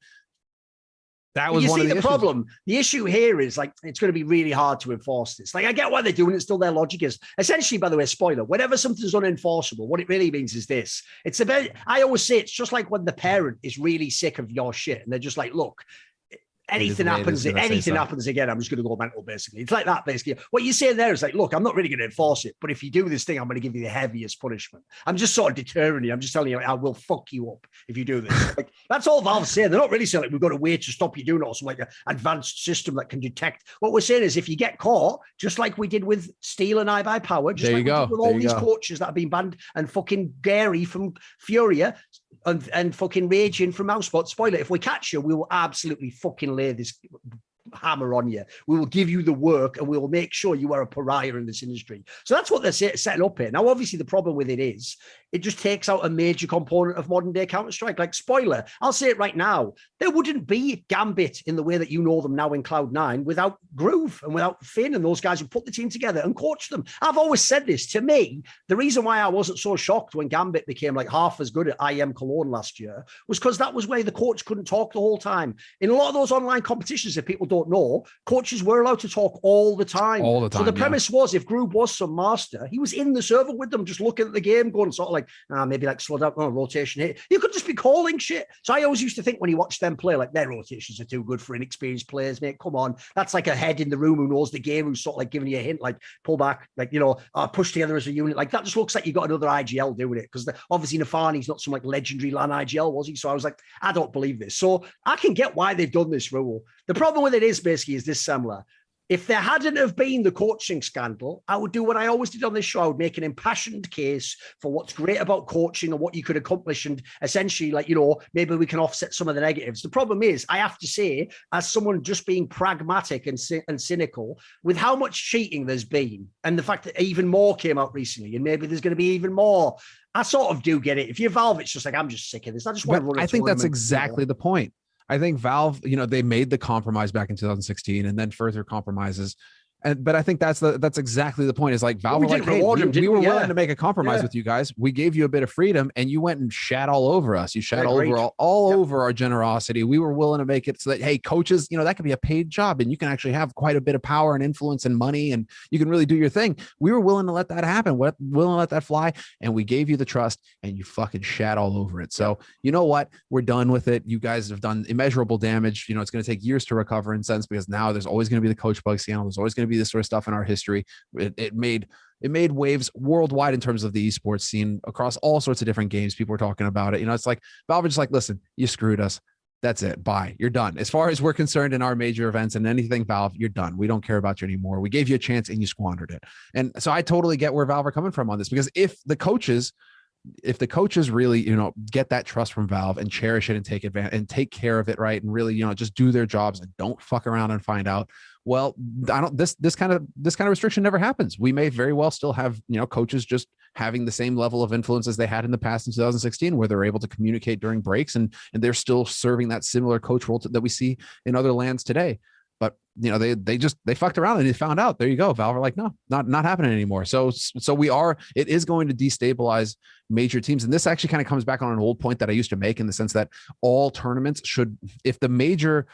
E: That was one of the problem.
A: The issue here is like, it's going to be really hard to enforce this. Like, I get why they're doing it. Still, their logic is essentially, by the way, spoiler, whenever something's unenforceable, what it really means is this. It's about, I always say, it's just like when the parent is really sick of your shit and they're just like, look, anything happens again, I'm just going to go mental, basically. It's like that, basically. What you're saying there is like, look, I'm not really going to enforce it, but if you do this thing, I'm going to give you the heaviest punishment. I'm just sort of deterring you. I'm just telling you, like, I will fuck you up if you do this. Like, that's all Valve's saying. They're not really saying, like, we've got a way to stop you doing it or some like an advanced system that can detect. What we're saying is, if you get caught, just like we did with Steel and I by Power, just like we did with all these coaches that have been banned, and fucking Gary from Furia, and fucking Raging from Mousepot. Spoiler, if we catch you, we will absolutely fucking lay this hammer on you. We will give you the work and we will make sure you are a pariah in this industry. So that's what they're setting up here. Now, obviously, the problem with it is it just takes out a major component of modern day Counter-Strike. Like, spoiler, I'll say it right now, there wouldn't be Gambit in the way that you know them now in Cloud9 without Groove and without Finn and those guys who put the team together and coached them. I've always said this. To me, the reason why I wasn't so shocked when Gambit became like half as good at IM Cologne last year was because that was where the coach couldn't talk the whole time. In a lot of those online competitions, if people don't know, coaches were allowed to talk all the time. So the premise was, if Groove was some master, he was in the server with them, just looking at the game, going sort of like, maybe like slow down, rotation here. You could just be calling shit. So I always used to think when you watch them play, like, their rotations are too good for inexperienced players, mate. Come on. That's like a head in the room who knows the game, who's sort of like giving you a hint, like pull back, like, push together as a unit. Like, that just looks like you got another IGL doing it, because obviously Nafani's not some like legendary LAN IGL, was he? So I was like, I don't believe this. So I can get why they've done this rule. The problem with it is basically is this, Semler. If there hadn't have been the coaching scandal, I would do what I always did on this show. I would make an impassioned case for what's great about coaching and what you could accomplish. And essentially, like, maybe we can offset some of the negatives. The problem is, I have to say, as someone just being pragmatic and cynical, with how much cheating there's been and the fact that even more came out recently, and maybe there's going to be even more, I sort of do get it. If you're Valve, it's just like, I'm just sick of this. I just want to run a
E: I think that's
A: tournament,
E: exactly the point. I think Valve, they made the compromise back in 2016 and then further compromises. But I think that's exactly the point. Is like Valve were like, hey, we were willing to make a compromise with you guys. We gave you a bit of freedom and you went and shat all over us. You shat all over our generosity. We were willing to make it so that, hey, coaches, that could be a paid job and you can actually have quite a bit of power and influence and money and you can really do your thing. We were willing to let that happen. Willing to let that fly. And we gave you the trust and you fucking shat all over it. So you know what? We're done with it. You guys have done immeasurable damage. It's going to take years to recover in sense because now there's always going to be the coach bug scandal. There's always going to be this sort of stuff in our history. It made waves worldwide in terms of the esports scene across all sorts of different games. People were talking about it. It's like Valve is just like, listen, you screwed us. That's it. Bye. You're done. As far as we're concerned in our major events and anything Valve, you're done. We don't care about you anymore. We gave you a chance and you squandered it. And so I totally get where Valve are coming from on this, because if the coaches really, get that trust from Valve and cherish it and take advantage and take care of it, right, and really, just do their jobs and don't fuck around and find out. Well, this kind of restriction never happens. We may very well still have, coaches just having the same level of influence as they had in the past in 2016, where they're able to communicate during breaks and they're still serving that similar coach role that we see in other lands today. But they fucked around and they found out. There you go. Valve are like, no, not happening anymore. So it is going to destabilize major teams. And this actually kind of comes back on an old point that I used to make, in the sense that all tournaments should, if the major,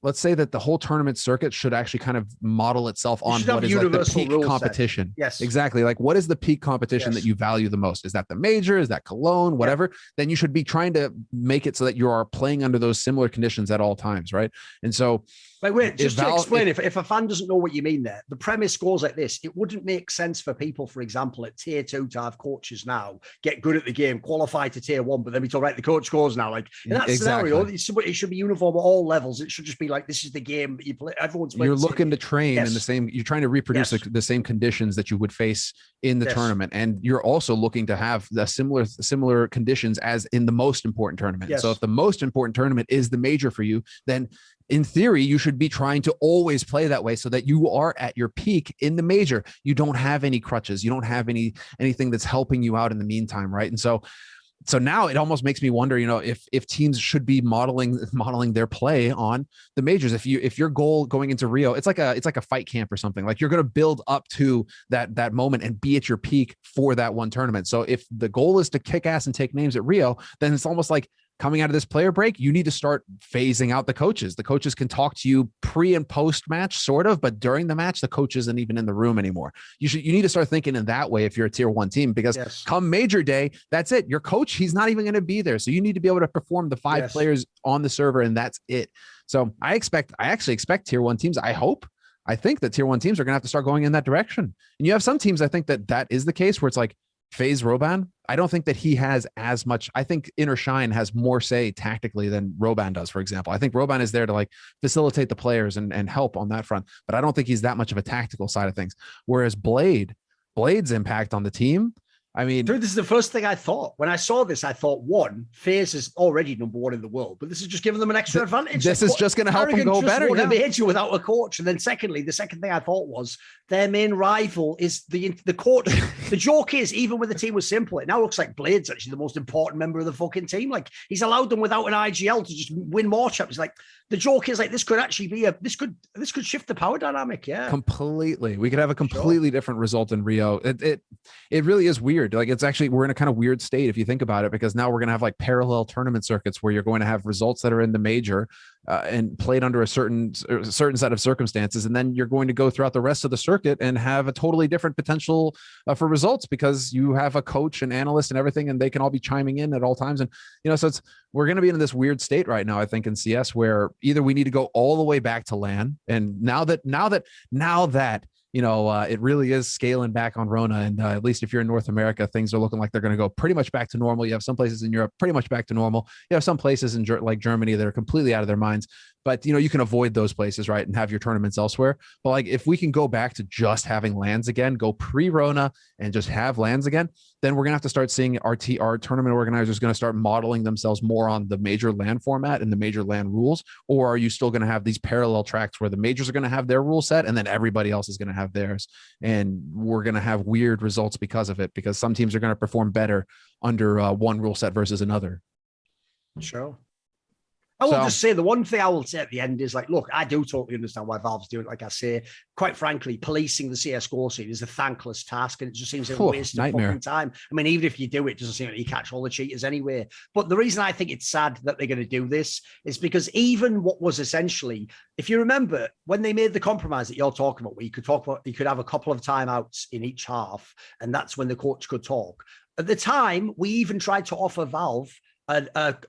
E: let's say that the whole tournament circuit should actually kind of model itself on what is like the peak competition.
A: Yes,
E: exactly. Like, what is the peak competition that you value the most? Is that the major? Is that Cologne? Whatever. Then you should be trying to make it so that you are playing under those similar conditions at all times, right? And so,
A: wait, just to explain, if a fan doesn't know what you mean there, the premise goes like this. It wouldn't make sense for people, for example, at tier 2 to have coaches now get good at the game, qualify to tier 1, but then we talk, right, the coach scores now. Like, in that scenario, it should be uniform at all levels. It should just be like, this is the game that you play. Everyone's playing.
E: You're looking to train in the same, you're trying to reproduce the same conditions that you would face in the tournament. And you're also looking to have the similar conditions as in the most important tournament. So if the most important tournament is the major for you, then in theory, you should be trying to always play that way so that you are at your peak in the major. You don't have any crutches. You don't have anything that's helping you out in the meantime, right? And so now it almost makes me wonder, if teams should be modeling their play on the majors. If your goal going into Rio, it's like a fight camp or something. Like, you're going to build up to that moment and be at your peak for that one tournament. So if the goal is to kick ass and take names at Rio, then it's almost like, coming out of this player break, you need to start phasing out the coaches. The coaches can talk to you pre and post match, sort of, but during the match, the coach isn't even in the room anymore. You need to start thinking in that way if you're a tier 1 team, because come major day, that's it. Your coach, he's not even going to be there. So you need to be able to perform the 5 players on the server, and that's it. So I actually expect tier 1 teams. I think that tier 1 teams are going to have to start going in that direction. And you have some teams, I think that is the case, where it's like, FaZe Roban, I don't think that he has as much. I think Inner Shine has more say tactically than Roban does, for example. I think Roban is there to like facilitate the players and help on that front, but I don't think he's that much of a tactical side of things. Whereas Blade's impact on the team, I mean,
A: dude, this is the first thing I thought. When I saw this, I thought, one, FaZe is already number 1 in the world, but this is just giving them an extra advantage.
E: This is just going to help them go better.
A: They hit you without a coach. And then secondly, the second thing I thought was their main rival is the coach. The joke is, even when the team was simple, it now looks like Blade's actually the most important member of the fucking team. Like, he's allowed them without an IGL to just win more champions. Like, the joke is like, this could actually be this could shift the power dynamic. Yeah,
E: completely. We could have a completely different result in Rio. It really is weird. Like, it's actually, we're in a kind of weird state if you think about it, because now we're going to have like parallel tournament circuits where you're going to have results that are in the major and played under a certain set of circumstances, and then you're going to go throughout the rest of the circuit and have a totally different potential for results, because you have a coach and analyst and everything, and they can all be chiming in at all times. And so we're going to be in this weird state right now, I think, in CS, where either we need to go all the way back to LAN, and now that it really is scaling back on Rona. And at least if you're in North America, things are looking like they're going to go pretty much back to normal. You have some places in Europe pretty much back to normal. You have some places in like Germany that are completely out of their minds. but you can avoid those places, right? And have your tournaments elsewhere. But like, if we can go back to just having lands again, go pre-Rona and just have lands again, then we're going to have to start seeing our tournament organizers going to start modeling themselves more on the major land format and the major land rules. Or are you still going to have these parallel tracks where the majors are going to have their rule set and then everybody else is going to have theirs? And we're going to have weird results because of it, because some teams are going to perform better under one rule set versus another.
A: Sure. I will just say the one thing I will say at the end is like, look, I do totally understand why Valve's doing it. Like I say, quite frankly, policing the CSGO scene is a thankless task, and it just seems like a waste of fucking time. I mean, even if you do it, it doesn't seem like you catch all the cheaters anyway. But the reason I think it's sad that they're going to do this is because even what was essentially, if you remember, when they made the compromise that you're talking about, where you could have a couple of timeouts in each half, and that's when the coach could talk. At the time, we even tried to offer Valve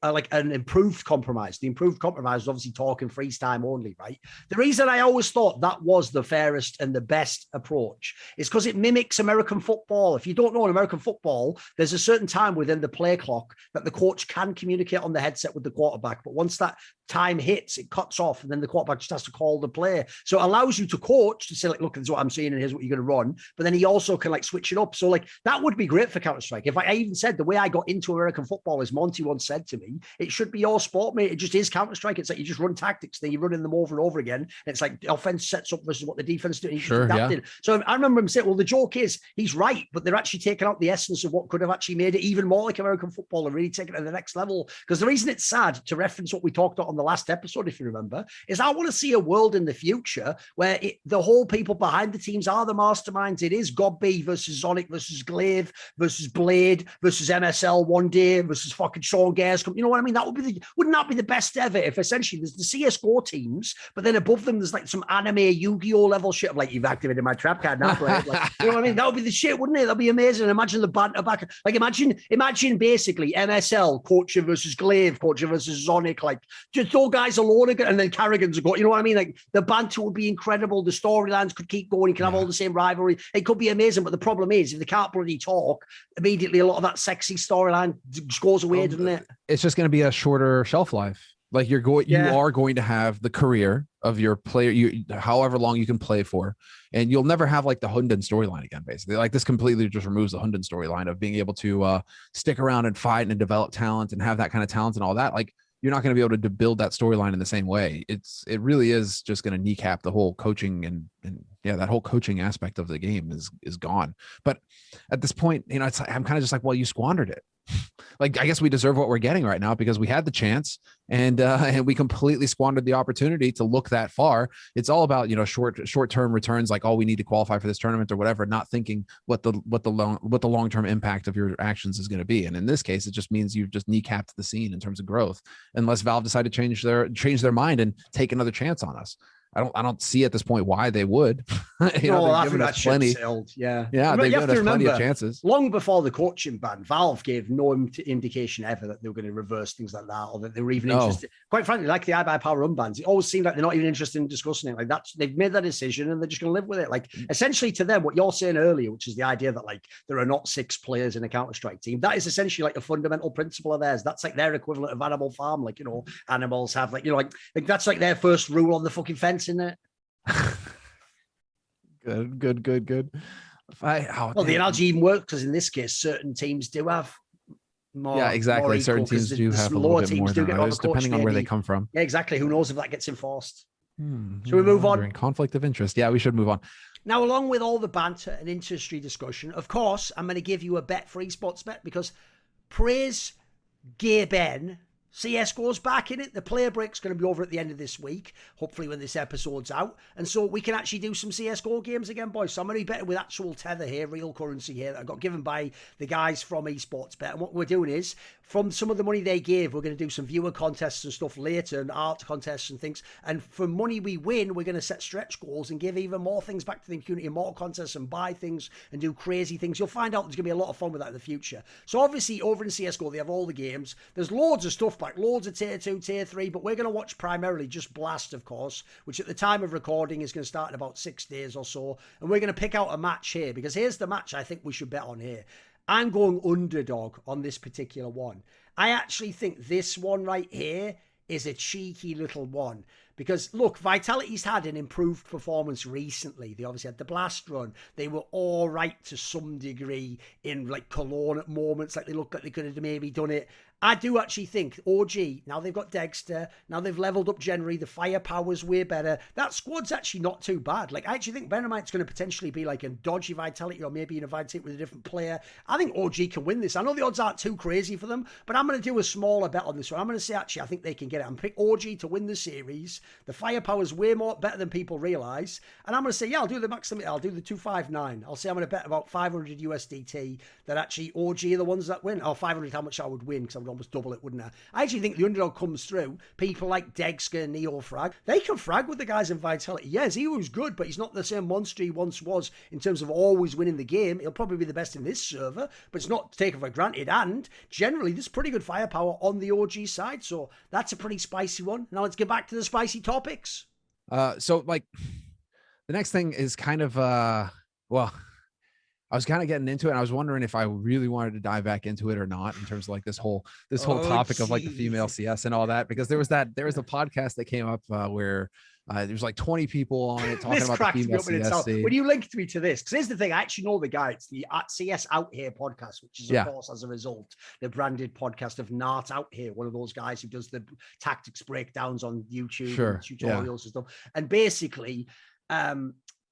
A: like an improved compromise. The improved compromise was obviously talking freeze time only, right? The reason I always thought that was the fairest and the best approach is because it mimics American football. If you don't know, in American football, there's a certain time within the play clock that the coach can communicate on the headset with the quarterback. But once that time hits, it cuts off, and then the quarterback just has to call the play. So it allows you to coach to say, like, look, this is what I'm seeing, and here's what you're going to run. But then he also can like switch it up. So like that would be great for Counter-Strike. If I even said the way I got into American football is Monty once said to me, it should be your sport, mate. It just is Counter-Strike. It's like you just run tactics, then you're running them over and over again. And it's like the offense sets up versus what the defense doing.
E: Sure, yeah.
A: So I remember him saying, well, the joke is he's right, but they're actually taking out the essence of what could have actually made it even more like American football and really taking it to the next level. Because the reason it's sad, to reference what we talked about on the last episode, if you remember, is I want to see a world in the future where the whole people behind the teams are the masterminds. It is Gobby versus Zonic versus Glaive versus Blade versus MSL one day versus fucking Sean Gares. You know what I mean? Wouldn't that be the best ever if essentially there's the CSGO teams, but then above them there's like some anime Yu-Gi-Oh level shit of like, you've activated my trap card now, Blade. Like, you know what I mean? That would be the shit, wouldn't it? That'd be amazing. Imagine the banter back. Like imagine basically MSL coaching versus Glaive coaching versus Zonic, like just all guys alone again, and then Carrigan's a go. You know what I mean? Like the banter would be incredible. The storylines could keep going. You can have all the same rivalry. It could be amazing. But the problem is, if they can't bloody talk, immediately a lot of that sexy storyline just goes away, doesn't it?
E: It's just going to be a shorter shelf life. Like you are going to have the career of your player, however long you can play for, and you'll never have like the Hunden storyline again. Basically, like this completely just removes the Hunden storyline of being able to stick around and fight and develop talent and have that kind of talent and all that. Like you're not going to be able to build that storyline in the same way. It really is just going to kneecap the whole coaching and yeah, that whole coaching aspect of the game is gone. But at this point, I'm kind of just like, well, you squandered it. Like, I guess we deserve what we're getting right now because we had the chance and we completely squandered the opportunity to look that far. It's all about, short-term returns, like, oh, we need to qualify for this tournament or whatever, not thinking what the long-term impact of your actions is going to be. And in this case, it just means you've just kneecapped the scene in terms of growth, unless Valve decided to change their mind and take another chance on us. I don't see at this point why they would. They've given us plenty.
A: Yeah,
E: they've given us plenty of chances.
A: Long before the coaching ban, Valve gave no indication ever that they were going to reverse things like that, or that they were even interested. Quite frankly, like the iBuyPower unbans, it always seemed like they're not even interested in discussing it. Like they've made that decision and they're just going to live with it. Like essentially to them, what you're saying earlier, which is the idea that like there are not 6 players in a Counter-Strike team, that is essentially like a fundamental principle of theirs. That's like their equivalent of Animal Farm. Like, animals have like that's like their first rule on the fucking fence, isn't it?
E: Good.
A: The analogy even works because in this case, certain teams do have more.
E: Yeah, exactly. Certain teams do have a little bit more than others, depending on where they come from.
A: Yeah, exactly. Who knows if that gets enforced? Should we move on?
E: Conflict of interest. Yeah, we should move on.
A: Now, along with all the banter and industry discussion, of course, I'm going to give you a bet for esports bet because praise Gay Ben. CSGO's back in it. The player break's going to be over at the end of this week, hopefully when this episode's out. And so we can actually do some CSGO games again, boys. So I'm going to be betting with actual tether here, real currency here that I got given by the guys from Esports Bet. And what we're doing is, from some of the money they gave, we're going to do some viewer contests and stuff later, and art contests and things. And for money we win, we're going to set stretch goals and give even more things back to the community, and more contests, and buy things and do crazy things. You'll find out there's going to be a lot of fun with that in the future. So obviously over in CSGO, they have all the games. There's loads of stuff back, loads of tier 2, tier 3, but we're going to watch primarily just Blast, of course, which at the time of recording is going to start in about 6 days or so. And we're going to pick out a match here, because here's the match I think we should bet on here. I'm going underdog on this particular one. I actually think this one right here is a cheeky little one, Because look, Vitality's had an improved performance recently. They obviously had the blast run. They were all right to some degree in like Cologne at moments. Like they looked like they could have maybe done it. I do actually think OG, now they've got Dexter, now they've leveled up generally, the firepower's way better. That squad's actually not too bad. Like, I actually think Venomite's going to potentially be like a dodgy Vitality or maybe in a Vitality with a different player. I think OG can win this. I know the odds aren't too crazy for them, but I'm going to do a smaller bet on this one. I'm going to say, actually, I think they can get it. I'm pick OG to win the series. The firepower's way more better than people realise. And I'm going to say, yeah, I'll do the maximum. I'll do the 259. I'll say I'm going to bet about 500 USDT that actually OG are the ones that win. Or 500 how much I would win, because I would almost double it, wouldn't I? I actually think the underdog comes through. People like Dexter, Neo Frag, they can frag with the guys in Vitality. Yes, he was good, but he's not the same monster he once was in terms of always winning the game. He'll probably be the best in this server, but it's not taken for granted. And generally, there's pretty good firepower on the OG side, so that's a pretty spicy one. Now let's get back to the spicy topics.
E: So like the next thing is kind of well, I was kind of getting into it, and I was wondering if I really wanted to dive back into it or not, in terms of like this whole topic of like the female CS and all that, because there was a podcast that came up where there's like 20 people on it talking about the female CS scene.
A: When you linked me to this, because here's the thing, I actually know the guy. It's the CS Out Here podcast, which is of course as a result the branded podcast of Nart Out Here, one of those guys who does the tactics breakdowns on YouTube, and tutorials and stuff. And basically,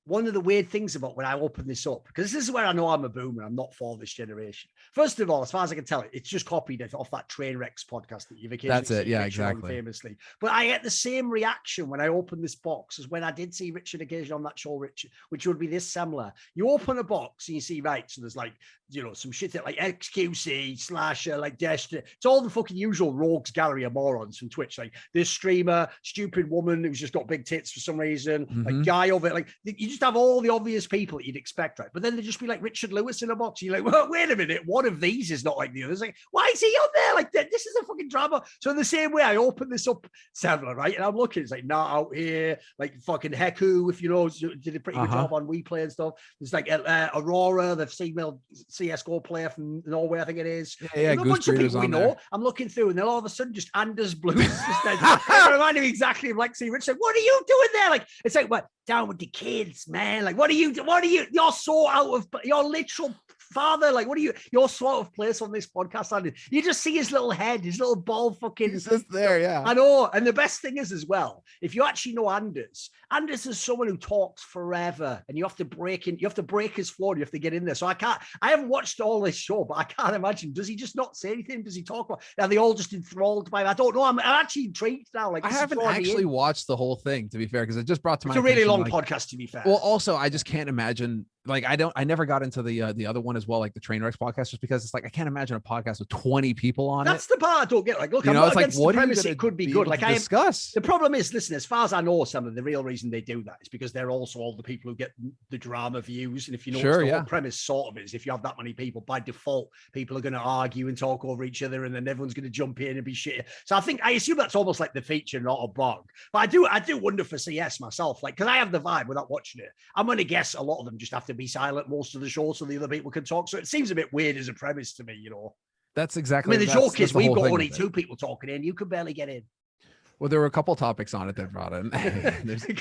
A: one of the weird things about when I open this up, because this is where I know I'm a boomer, I'm not for this generation. First of all, as far as I can tell, it's just copied it off that Trainwrecks podcast that you've occasionally
E: That's it,
A: seen
E: yeah,
A: Richard
E: exactly.
A: on famously. But I get the same reaction when I open this box as when I did see Richard occasionally on that show, Richard, which would be this similar. You open a box and you see, right, so there's like, you know, some shit that like XQC, Slasher, like Destiny. It's all the fucking usual rogues gallery of morons from Twitch. Like this streamer, stupid woman who's just got big tits for some reason, like guy of it. Like you just have all the obvious people that you'd expect, right? But then there'd just be like Richard Lewis in a box. And you're like, well, wait a minute, one of these is not like the others. Like, why is he on there? Like, this is a fucking drama. So in the same way, I open this up similar, right? And I'm looking, it's like Not Out Here, like fucking Heku, if you know, did a pretty good job on WePlay and stuff. There's like Aurora, the female CSGO player from Norway, I think it is.
E: Yeah,
A: a bunch of people we know. There. I'm looking through, and then all of a sudden, just Anders Blues. It reminded me exactly of Lexi Rich. Like, what are you doing there? Like, it's like, what? Down with the kids, man. Like, what are you? You're so out of your literal father. Like, what are you? You're so out of place on this podcast, Andy. You just see his little head, his little ball fucking.
E: He's just there, yeah.
A: I know. And the best thing is as well, if you actually know Anders is someone who talks forever, and you have to break his floor. You have to get in there. So I haven't watched all this show, but I can't imagine. Does he just not say anything? Does he talk about? Are they all just enthralled by? I don't know. I'm actually intrigued now. Like,
E: I haven't actually watched the whole thing, to be fair, because it just brought to my
A: attention. It's a really long
E: like,
A: podcast, to be fair.
E: Well, also, I just can't imagine. Like, I never got into the other one as well, like the Trainwrecks podcast, just because it's like I can't imagine a podcast with 20 people on
A: That's the part I don't get. Like, look,
E: you know,
A: I'm
E: it's
A: not
E: like,
A: against
E: what
A: the premise. It could be good. Like, I
E: discuss.
A: The problem is, listen, as far as I know, some of the real reason they do that is because they're also all the people who get the drama views. And if you know what the whole premise sort of is, if you have that many people, by default, people are going to argue and talk over each other, and then everyone's going to jump in and be shit. So I assume that's almost like the feature, not a bug. But I do wonder for CS myself, like, because I have the vibe without watching it. I'm going to guess a lot of them just have to be silent most of the show so the other people can talk. So it seems a bit weird as a premise to me, you know.
E: That's exactly.
A: I mean, the joke is we've got only two people talking in. You could barely get in.
E: Well, there were a couple of topics on it that brought in.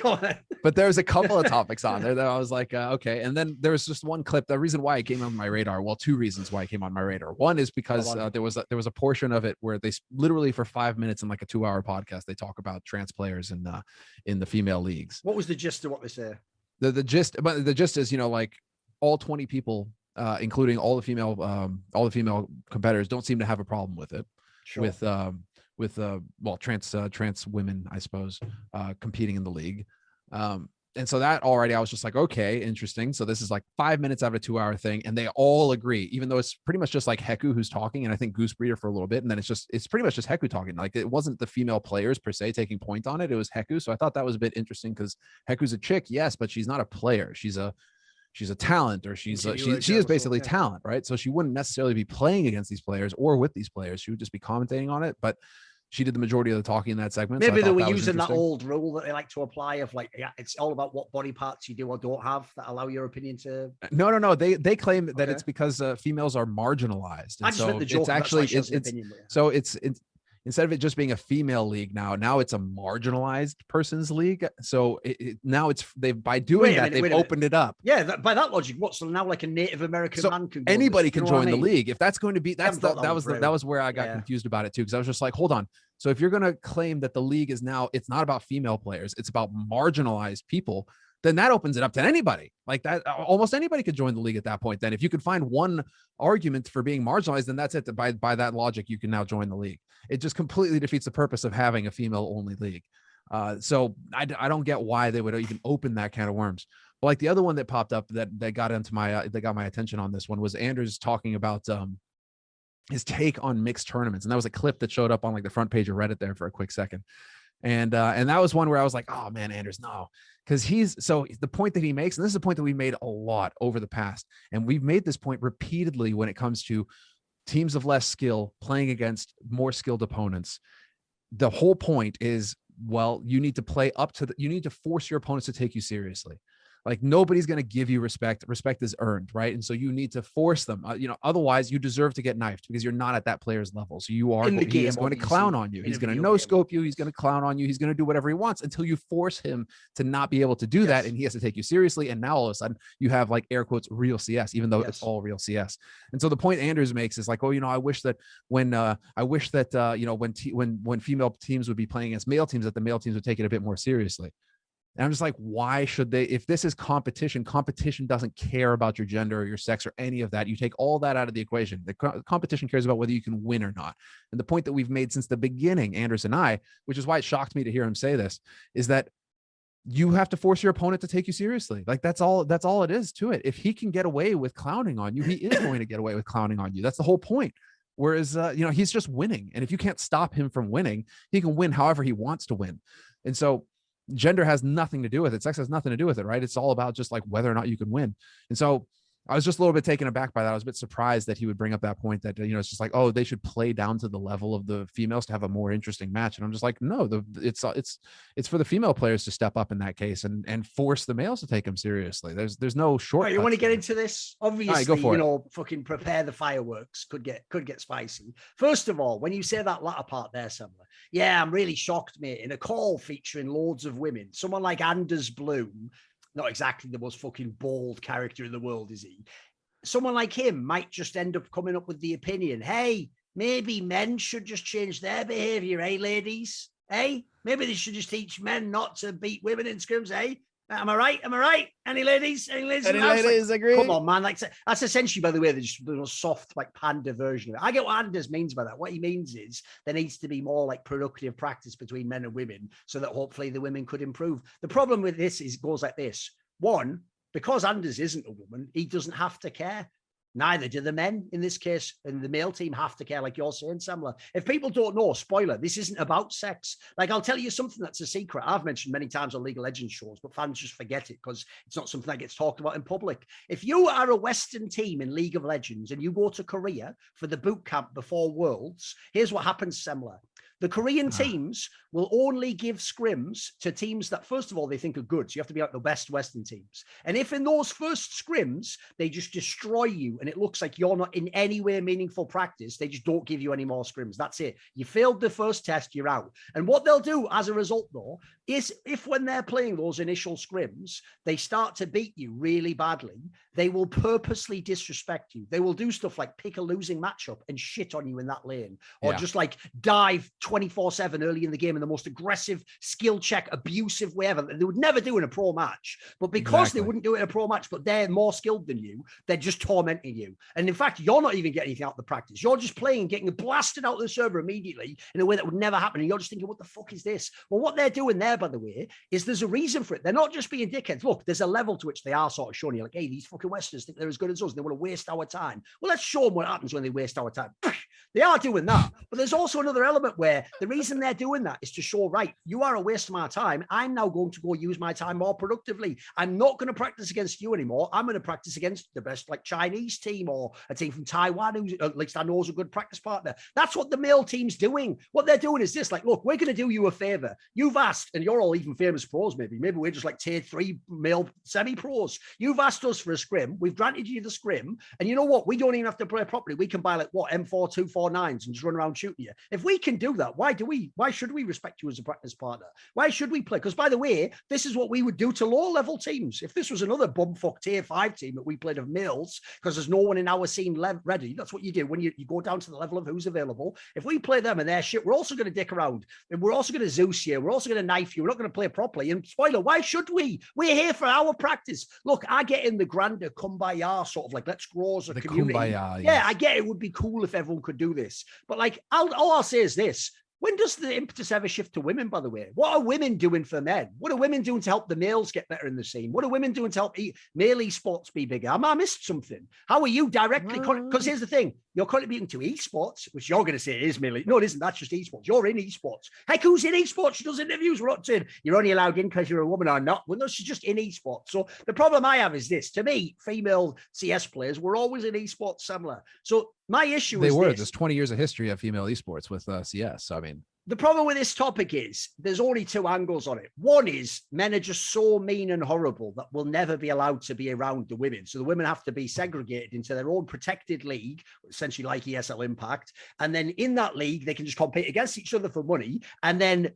A: Go on.
E: But there's a couple of topics on there that I was like, okay. And then there was just one clip. The reason why it came on my radar, well, two reasons why it came on my radar. One is because there was a portion of it where they literally for 5 minutes in like a 2-hour podcast, they talk about trans players in the female leagues.
A: What was the gist of what they say?
E: The gist is, you know, like all 20 people, including all the female competitors, don't seem to have a problem with it. Sure. With trans women, I suppose, competing in the league. And so that already, I was just like, okay, interesting. So this is like 5 minutes out of a 2-hour thing. And they all agree, even though it's pretty much just like Heku who's talking. And I think Goose Breeder for a little bit. And then it's pretty much just Heku talking. Like, it wasn't the female players per se taking point on it. It was Heku. So I thought that was a bit interesting because Heku's a chick. Yes, but she's not a player. She's a talent, or she is basically talent, right? So she wouldn't necessarily be playing against these players or with these players. She would just be commentating on it. But she did the majority of the talking in that segment.
A: Maybe they were using that old rule that they like to apply of like, yeah, it's all about what body parts you do or don't have that allow your opinion to.
E: No. They claim that it's because females are marginalized. And
A: I just meant the joke.
E: It's actually, so it's, instead of it just being a female league now it's a marginalized person's league. So now by doing that, they've opened it up.
A: Yeah, by that logic, what's now like a Native American man can go
E: anybody can join the league if that's going to be. That was where I got
A: Yeah.
E: confused about it too, because I was just like, hold on. So if you're going to claim that the league is now, it's not about female players, it's about marginalized people, then that opens it up to anybody. Like that, almost anybody could join the league at that point. Then if you could find one argument for being marginalized, then that's it. By that logic, you can now join the league. It just completely defeats the purpose of having a female only league. So I don't get why they would even open that can of worms. But like the other one that popped up that got my attention on this one was Anders talking about his take on mixed tournaments. And that was a clip that showed up on like the front page of Reddit there for a quick second. And that was one where I was like, oh man, Anders, no. Because the point that he makes, and this is a point that we made a lot over the past, and we've made this point repeatedly when it comes to teams of less skill playing against more skilled opponents. The whole point is, well, you need to play you need to force your opponents to take you seriously. Like nobody's going to give you respect. Respect is earned, right? And so you need to force them. Otherwise you deserve to get knifed because you're not at that player's level. So he is going to clown on you. He's going to no scope you. He's going to clown on you. He's going to do whatever he wants until you force him to not be able to do that, and he has to take you seriously. And now all of a sudden you have like air quotes real CS, even though it's all real CS. And so the point Anders makes is like, oh, I wish that when female teams would be playing against male teams, that the male teams would take it a bit more seriously. And I'm just like, why should they? If this is competition doesn't care about your gender or your sex or any of that. You take all that out of the equation. The competition cares about whether you can win or not. And the point that we've made since the beginning, Anders and I, which is why it shocked me to hear him say this, is that you have to force your opponent to take you seriously. Like that's all it is to it. If he can get away with clowning on you, he is going to get away with clowning on you. That's the whole point. Whereas, he's just winning. And if you can't stop him from winning, he can win however he wants to win. And so gender has nothing to do with it. Sex has nothing to do with it, right? It's all about just like whether or not you can win. And so I was just a little bit taken aback by that. I was a bit surprised that he would bring up that point that, it's just like, oh, they should play down to the level of the females to have a more interesting match. And I'm just like, no, it's for the female players to step up in that case and force the males to take them seriously. There's no shortcut.
A: Right, you want to get into this? Obviously,
E: go for it.
A: Fucking prepare the fireworks could get spicy. First of all, when you say that latter part there, Semler, yeah, I'm really shocked, mate. In a call featuring loads of women, someone like Anders Bloom, not exactly the most fucking bold character in the world, is he? Someone like him might just end up coming up with the opinion, hey, maybe men should just change their behavior, eh, ladies? Hey, maybe they should just teach men not to beat women in scrims, eh? Am I right? Am I right? Any ladies? Any ladies agree? Come on, man. Like that's essentially, by the way, the soft, like panda version of it. I get what Anders means by that. What he means is there needs to be more like productive practice between men and women so that hopefully the women could improve. The problem with this is it goes like this. One, because Anders isn't a woman, he doesn't have to care. Neither do the men in this case, and the male team have to care, like you're saying, Samler. If people don't know, spoiler, this isn't about sex. Like, I'll tell you something that's a secret. I've mentioned many times on League of Legends shows, but fans just forget it because it's not something that gets talked about in public. If you are a Western team in League of Legends and you go to Korea for the boot camp before Worlds, here's what happens, Semler. The Korean teams will only give scrims to teams that, first of all, they think are good. So you have to be like the best Western teams. And if in those first scrims, they just destroy you and it looks like you're not in any way meaningful practice, they just don't give you any more scrims. That's it. You failed the first test, you're out. And what they'll do as a result, though, is if when they're playing those initial scrims, they start to beat you really badly, they will purposely disrespect you. They will do stuff like pick a losing matchup and shit on you in that lane, or just like dive 24/7 early in the game in the most aggressive, skill check, abusive way ever. They would never do in a pro match, but because they wouldn't do it in a pro match, but they're more skilled than you, they're just tormenting you. And in fact, you're not even getting anything out of the practice. You're just playing, getting blasted out of the server immediately in a way that would never happen. And you're just thinking, what the fuck is this? Well, what they're doing there, by the way, is there's a reason for it. They're not just being dickheads. Look, there's a level to which they are sort of showing you like, hey, these fucking Westerners think they're as good as us and they want to waste our time. Well, let's show them what happens when they waste our time. They are doing that. But there's also another element where the reason they're doing that is to show, right, you are a waste of my time. I'm now going to go use my time more productively. I'm not going to practice against you anymore. I'm going to practice against the best like Chinese team or a team from Taiwan, who at least I know is a good practice partner. That's what the male team's doing. What they're doing is this, like, look, we're going to do you a favor. You've asked, and you're all even famous pros, maybe we're just like tier 3 male semi-pros. You've asked us for a script scrim. We've granted you the scrim. And you know what? We don't even have to play properly. We can buy like what, M4 249s and just run around shooting you. If we can do that, why should we respect you as a practice partner? Why should we play? Because by the way, this is what we would do to lower level teams. If this was another bumfuck tier 5 team that we played of males, because there's no one in our scene ready, that's what you do when you go down to the level of who's available. If we play them and their shit, we're also going to dick around. And we're also going to Zeus you. We're also going to knife you. We're not going to play properly. And spoiler, why should we? We're here for our practice. Look, I get in the grander kumbaya sort of like, let's grow as a community.
E: Kumbaya, yes.
A: Yeah, I get it would be cool if everyone could do this. But like, all I'll say is this. When does the impetus ever shift to women, by the way? What are women doing for men? What are women doing to help the males get better in the scene? What are women doing to help male esports be bigger? I missed something. How are you directly? Because here's the thing. You're contributing to esports, which you're going to say is mainly. No, it isn't. That's just esports. You're in esports. Heck, who's in esports? She does interviews. We're not saying you're only allowed in because you're a woman or not. Well, no, she's just in esports. So the problem I have is this. To me, female CS players were always in esports similar. So my issue is
E: there's 20 years of history of female esports with CS. So, I mean,
A: the problem with this topic is there's only two angles on it. One is men are just so mean and horrible that will never be allowed to be around the women. So the women have to be segregated into their own protected league, essentially like ESL Impact. And then in that league, they can just compete against each other for money. And then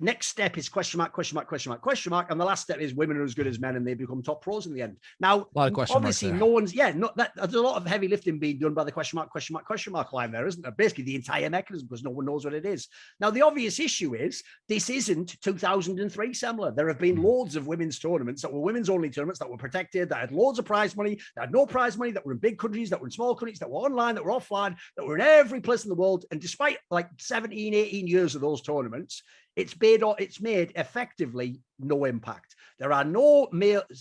A: next step is question mark, question mark, question mark, question mark. And the last step is women are as good as men and they become top pros in the end. Now,
E: a lot of question
A: obviously no one's, there's a lot of heavy lifting being done by the question mark, question mark, question mark line there, isn't there? Basically the entire mechanism because no one knows what it is. Now, the obvious issue is this isn't 2003 Semler. There have been loads of women's tournaments that were women's only tournaments that were protected, that had loads of prize money, that had no prize money, that were in big countries, that were in small countries, that were online, that were offline, that were in every place in the world. And despite like 17, 18 years of those tournaments, it's made effectively no impact. There are no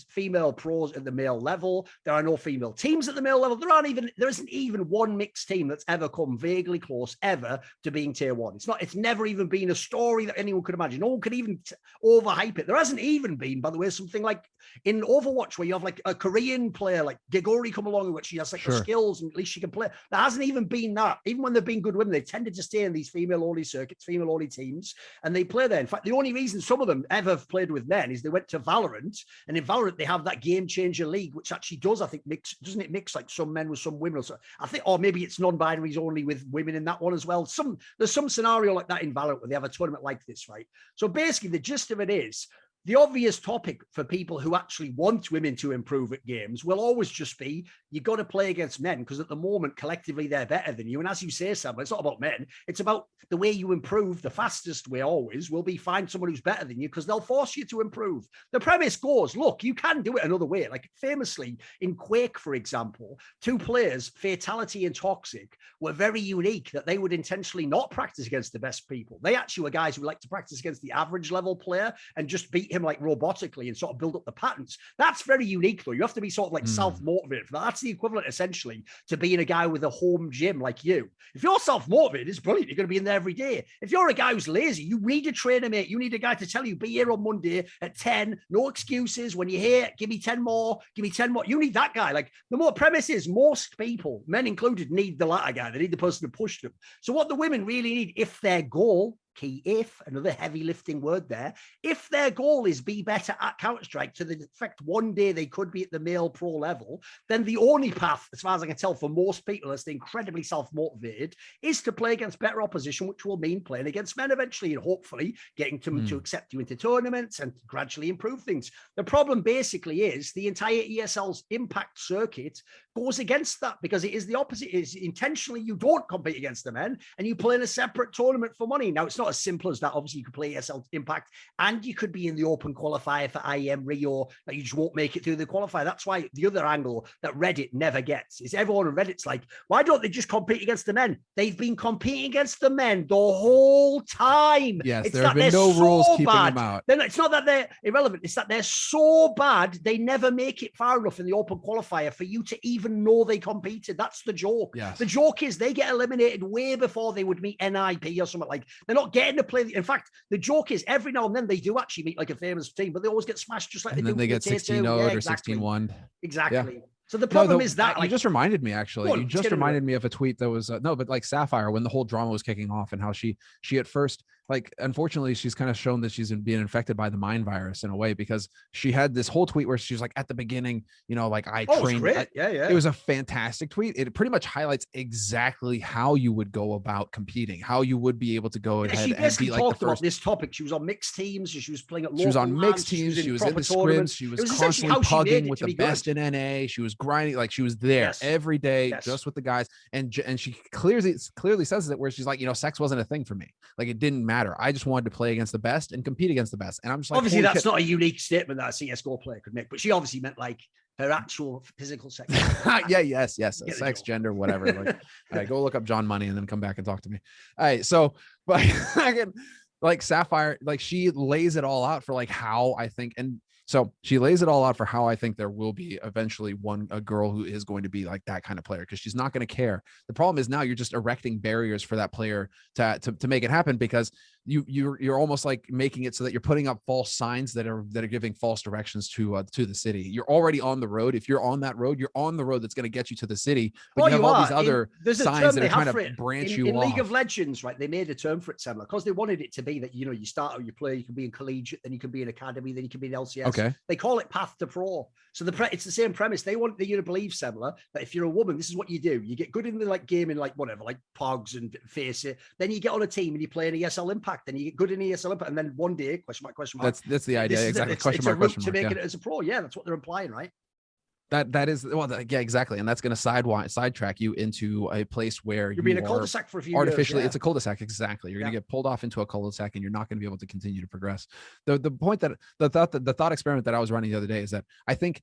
A: female pros at the male level. There are no female teams at the male level. There isn't even one mixed team that's ever come vaguely close ever to being tier 1. It's never even been a story that anyone could imagine. No one could even overhype it. There hasn't even been, by the way, something like in Overwatch where you have like a Korean player like Gigori come along in which she has like the skills and at least she can play. There hasn't even been that. Even when they've been good women, they've tended to stay in these female-only circuits, female-only teams, and they play there. In fact, the only reason some of them ever have played with men is they went to Valorant, and in Valorant they have that game changer league, which actually does, I think, doesn't it mix like some men with some women? Or so, I think, or maybe it's non-binaries only with women in that one as well. There's some scenario like that in Valorant where they have a tournament like this, right? So basically, the gist of it is the obvious topic for people who actually want women to improve at games will always just be, you got to play against men because at the moment, collectively, they're better than you. And as you say, Sam, it's not about men. It's about the way you improve. The fastest way always will be find someone who's better than you because they'll force you to improve. The premise goes, look, you can do it another way. Like famously in Quake, for example, 2 players, Fatality and Toxic, were very unique that they would intentionally not practice against the best people. They actually were guys who like to practice against the average level player and just beat him like robotically and sort of build up the patterns. That's very unique though. You have to be sort of like self-motivated for that. That's the equivalent essentially to being a guy with a home gym like you. If you're self-motivated, it's brilliant. You're going to be in there every day. If you're a guy who's lazy, you need a trainer, mate. You need a guy to tell you, be here on Monday at 10, no excuses. When you're here, give me 10 more, give me 10 more. You need that guy. Like the more premise is most people, men included, need the latter guy. They need the person to push them. So what the women really need, if their goal, key if, another heavy lifting word there, if their goal is be better at Counter-Strike to the effect one day they could be at the male pro level, then the only path, as far as I can tell for most people that's incredibly self-motivated, is to play against better opposition, which will mean playing against men eventually and hopefully getting them to accept you into tournaments and gradually improve things. The problem basically is the entire ESL's impact circuit goes against that because it is the opposite. It is intentionally you don't compete against the men and you play in a separate tournament for money. Now, it's not as simple as that. Obviously, you could play ESL Impact and you could be in the open qualifier for IEM Rio, that you just won't make it through the qualifier. That's why the other angle that Reddit never gets is everyone on Reddit's like, why don't they just compete against the men? They've been competing against the men the whole time.
E: Yes, there have been no rules keeping them out.
A: It's not that they're irrelevant. It's that they're so bad, they never make it far enough in the open qualifier for you to even know they competed. That's the joke.
E: Yes.
A: The joke is they get eliminated way before they would meet NIP or something like. They're not getting to play. In fact, the joke is every now and then they do actually meet like a famous team, but they always get smashed just like
E: and
A: they
E: then
A: do.
E: they get 16-0'd or 16-1.
A: Exactly.
E: Yeah.
A: So the problem is that
E: you just reminded me, actually. You just reminded me of a tweet that was but like Sapphire, when the whole drama was kicking off and how she at first like, unfortunately, she's kind of shown that she's being infected by the mind virus in a way, because she had this whole tweet where she's like, at the beginning, you know, like, I trained.
A: Great. Yeah.
E: It was a fantastic tweet. It pretty much highlights exactly how you would go about competing, how you would be able to go ahead
A: she
E: and be like
A: talked
E: the first.
A: about this topic. She was on mixed teams. She was playing at local.
E: She was on mixed
A: lands,
E: teams. She was in the
A: tournaments.
E: scrims. She was constantly pugging with the best in NA. She was grinding, like, she was there every day, just with the guys. And she clearly says it, where she's like, you know, sex wasn't a thing for me. Like, it didn't matter. I just wanted to play against the best and compete against the best. And I'm just like,
A: obviously that's not a unique statement that a CS:GO player could make, but she obviously meant like her actual physical sex.
E: yes. Sex, gender, whatever. Like, all right, go look up John Money and then come back and talk to me. All right. So, but like Sapphire, like, she lays it all out for like how I think, and so she lays it all out for how I think there will be eventually a girl who is going to be like that kind of player, because she's not going to care. The problem is now you're just erecting barriers for that player to make it happen, because you're almost like making it so that you're putting up false signs that are giving false directions to the city. You're already on the road. If you're on that road, you're on the road that's going to get you to the city. But you have all these other signs that are trying to branch you off.
A: In League of Legends, right? They made a term for it, similar, because they wanted it to be that, you know, you start out, you play, you can be in collegiate, then you can be in academy, then you can be in LCS.
E: Okay.
A: They call it path to pro. So it's the same premise. They want you to believe, similar, that if you're a woman, this is what you do. You get good in the like game in like whatever, like Pogs and Face It. Then you get on a team and you play in ESL Impact. Then you get good in ESL Impact, and then one day, question mark.
E: That's the idea, exactly.
A: It's a route to making it as a pro. Yeah, that's what they're implying, right?
E: That is, well, yeah, exactly. And that's going to sidetrack you into a place where
A: you're being a cul-de-sac for a few
E: artificially
A: years,
E: it's a cul-de-sac. Exactly. You're going to get pulled off into a cul-de-sac, and you're not going to be able to continue to progress. The point that the thought experiment that I was running the other day is that I think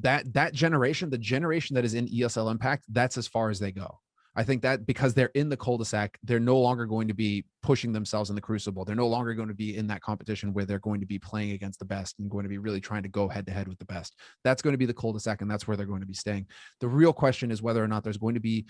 E: that generation, the generation that is in ESL Impact, that's as far as they go. I think that because they're in the cul-de-sac, they're no longer going to be pushing themselves in the crucible. They're no longer going to be in that competition where they're going to be playing against the best and going to be really trying to go head to head with the best. That's going to be the cul-de-sac, and that's where they're going to be staying. The real question is whether or not there's going to be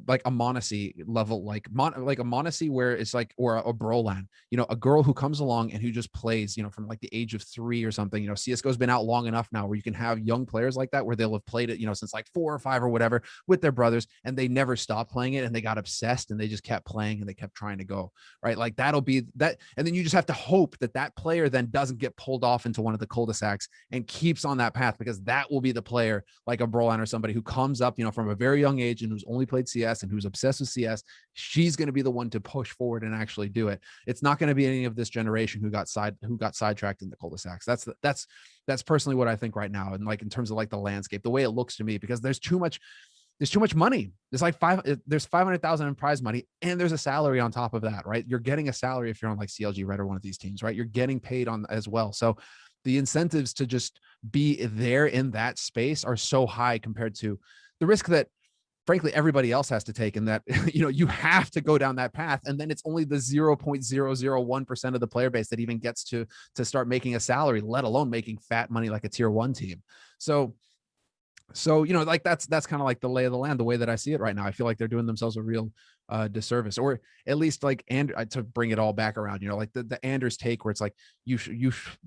E: like a Monacy level, like a Monacy where it's like, or a Brolan, you know, a girl who comes along and who just plays, you know, from like the age of 3 or something. You know, CSGO's been out long enough now where you can have young players like that, where they'll have played it, you know, since like 4 or 5 or whatever with their brothers, and they never stopped playing it, and they got obsessed, and they just kept playing, and they kept trying to go, right? Like, that'll be that. And then you just have to hope that player then doesn't get pulled off into one of the cul-de-sacs and keeps on that path, because that will be the player like a Brolan or somebody who comes up, you know, from a very young age and who's only played CS and who's obsessed with CS. She's going to be the one to push forward and actually do it. It's not going to be any of this generation who got sidetracked in the cul-de-sacs. That's personally what I think right now. And like, in terms of like the landscape, the way it looks to me, because there's too much money. There's like there's 500,000 in prize money, and there's a salary on top of that, right? You're getting a salary if you're on like CLG Red or one of these teams, right? You're getting paid on as well. So the incentives to just be there in that space are so high compared to the risk that frankly everybody else has to take, and that, you know, you have to go down that path, and then it's only the 0.001% of the player base that even gets to start making a salary, let alone making fat money like a tier 1 team. So, you know, like that's kind of like the lay of the land, the way that I see it right now. I feel like they're doing themselves a real disservice, or at least like, and to bring it all back around, you know, like the Anders take, where it's like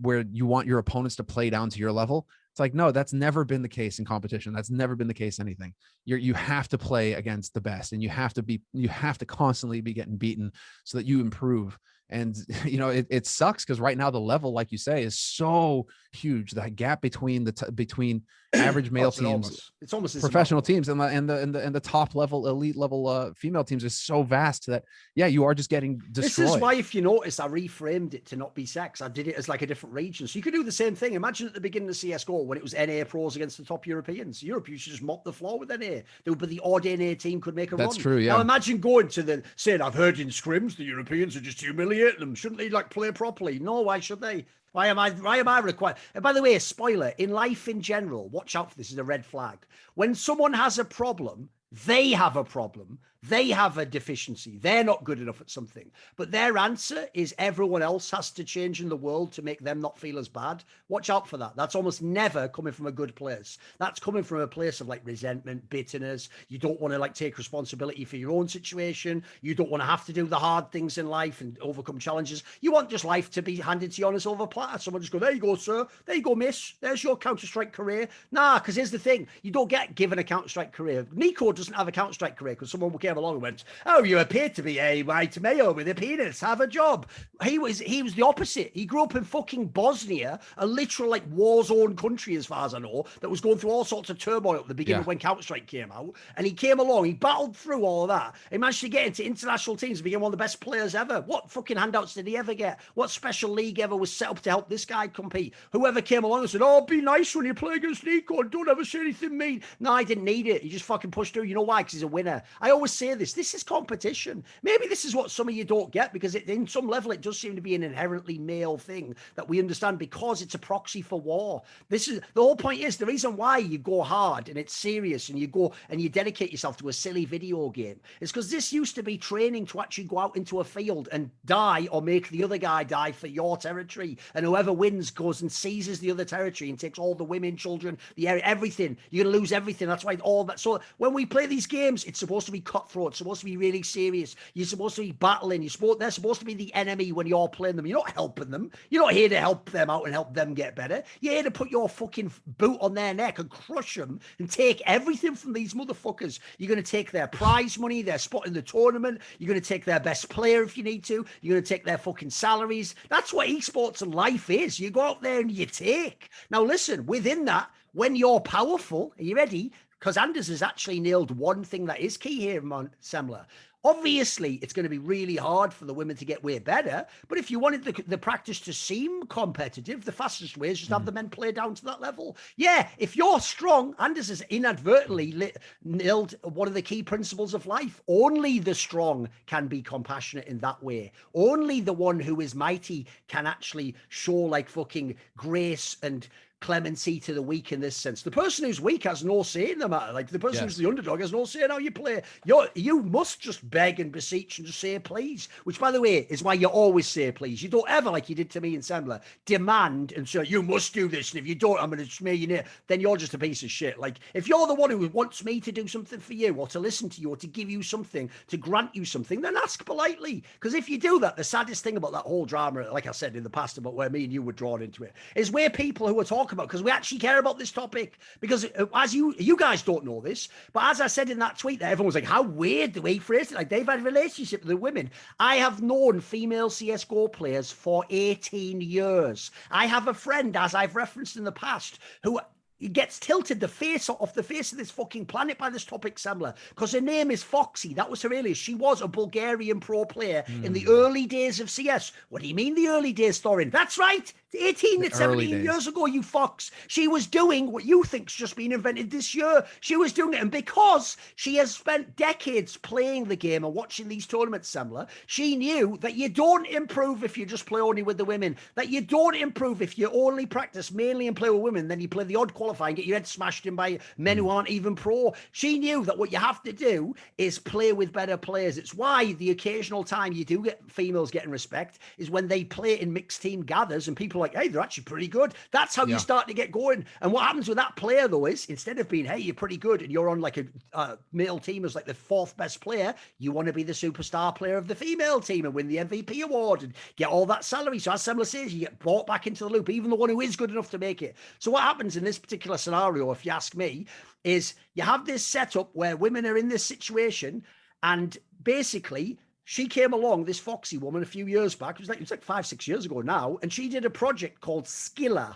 E: where you want your opponents to play down to your level. It's like, no, that's never been the case in competition. That's never been the case. Anything. You have to play against the best, and you have to constantly be getting beaten so that you improve. And, you know, it sucks because right now the level, like you say, is so huge. The gap between between average male teams,
A: it's almost
E: professional teams, and the top level, elite level female teams is so vast that, yeah, you are just getting destroyed.
A: This is why, if you notice, I reframed it to not be sex. I did it as like a different region. So you could do the same thing. Imagine at the beginning of CSGO when it was NA pros against the top Europeans. Europe, you should just mop the floor with NA. There would be the odd NA team could make a run.
E: That's true, yeah.
A: Now imagine going to saying, I've heard in scrims the Europeans are just humiliating them. Shouldn't they like play properly? No, why should they? Why am I required? And by the way, a spoiler, in life in general, watch out for this, is a red flag. When someone has a problem, they have a problem. They have a deficiency. They're not good enough at something. But their answer is everyone else has to change in the world to make them not feel as bad. Watch out for that. That's almost never coming from a good place. That's coming from a place of like resentment, bitterness. You don't want to like take responsibility for your own situation. You don't want to have to do the hard things in life and overcome challenges. You want just life to be handed to you on a silver platter. Someone just go, there you go, sir. There you go, miss. There's your Counter-Strike career. Nah, because here's the thing. You don't get given a Counter-Strike career. NiKo doesn't have a Counter-Strike career because someone came came along and went, "Oh, you appear to be a white male with a penis. Have a job." He was the opposite. He grew up in fucking Bosnia, a literal like war zone country, as far as I know, that was going through all sorts of turmoil at the beginning when Counter-Strike came out. And he came along, he battled through all of that. He managed to get into international teams and became one of the best players ever. What fucking handouts did he ever get? What special league ever was set up to help this guy compete? Whoever came along and said, "Oh, be nice when you play against NiKo and don't ever say anything mean." No, I didn't need it. He just fucking pushed through. You know why? Because he's a winner. I always say this is competition. Maybe this is what some of you don't get, because in some level it does seem to be an inherently male thing that we understand, because it's a proxy for war. This is the whole point. Is the reason why you go hard and it's serious and you go and you dedicate yourself to a silly video game is because this used to be training to actually go out into a field and die or make the other guy die for your territory, and whoever wins goes and seizes the other territory and takes all the women, children, the area, everything. You're gonna lose everything. That's why all that. So when we play these games, it's supposed to be cutthroat. It's supposed to be really serious. You're supposed to be battling. They're supposed to be the enemy when you're playing them. You're not helping them. You're not here to help them out and help them get better. You're here to put your fucking boot on their neck and crush them and take everything from these motherfuckers. You're going to take their prize money, their spot in the tournament. You're going to take their best player if you need to. You're going to take their fucking salaries. That's what esports and life is. You go out there and you take. Now listen, within that, when you're powerful, are you ready? Because Anders has actually nailed one thing that is key here, Semler. Obviously, it's going to be really hard for the women to get way better. But if you wanted the practice to seem competitive, the fastest way is just have the men play down to that level. Yeah, if you're strong, Anders has inadvertently nailed one of the key principles of life. Only the strong can be compassionate in that way. Only the one who is mighty can actually show like fucking grace and clemency to the weak in this sense. The person who's weak has no say in the matter. Like the person who's the underdog has no say in how you play. You must just beg and beseech and just say please, which by the way is why you always say please. You don't ever, like you did to me in Sembler, demand and say you must do this, and if you don't I'm going to smear you near. Then you're just a piece of shit. Like if you're the one who wants me to do something for you or to listen to you or to give you something, to grant you something, then ask politely. Because if you do that, the saddest thing about that whole drama, like I said in the past about where me and you were drawn into it, is where people who are talking about, because we actually care about this topic, because as you guys don't know this, but as I said in that tweet, that everyone was like, how weird the way he phrased it, like they've had a relationship with the women. I have known female CSGO players for 18 years. I have a friend, as I've referenced in the past, who gets tilted off the face of this fucking planet by this topic, Samler, because her name is Foxy. That was her alias. She was a Bulgarian pro player in the early days of CS. What do you mean the early days, Thorin? That's right. 18 and 17 years ago, you fox. She was doing what you think's just been invented this year. She was doing it. And because she has spent decades playing the game and watching these tournaments, Samler, she knew that you don't improve if you just play only with the women, that you don't improve if you only practice mainly and play with women, then you play the odd qualifier and get your head smashed in by men who aren't even pro. She knew that what you have to do is play with better players. It's why the occasional time you do get females getting respect is when they play in mixed team gathers and people like, hey, they're actually pretty good. That's how you start to get going. And what happens with that player, though, is instead of being, hey, you're pretty good and you're on like a male team as like the fourth best player, you want to be the superstar player of the female team and win the MVP award and get all that salary. So as Semler says, you get brought back into the loop, even the one who is good enough to make it. So what happens in this particular scenario, if you ask me, is you have this setup where women are in this situation and basically she came along, this Foxy woman, a few years back. It was like 5-6 years ago now. And she did a project called Skilla.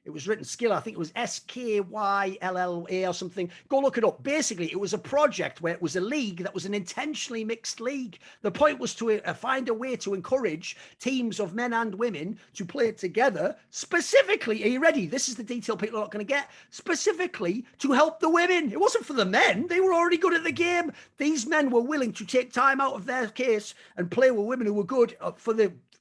A: It was written Skilla. I think it was SKYLLA or something. Go look it up. Basically, it was a project where it was a league that was an intentionally mixed league. The point was to find a way to encourage teams of men and women to play together. Specifically, are you ready? This is the detail people are not going to get. Specifically to help the women. It wasn't for the men. They were already good at the game. These men were willing to take time out of their case and play with women who were good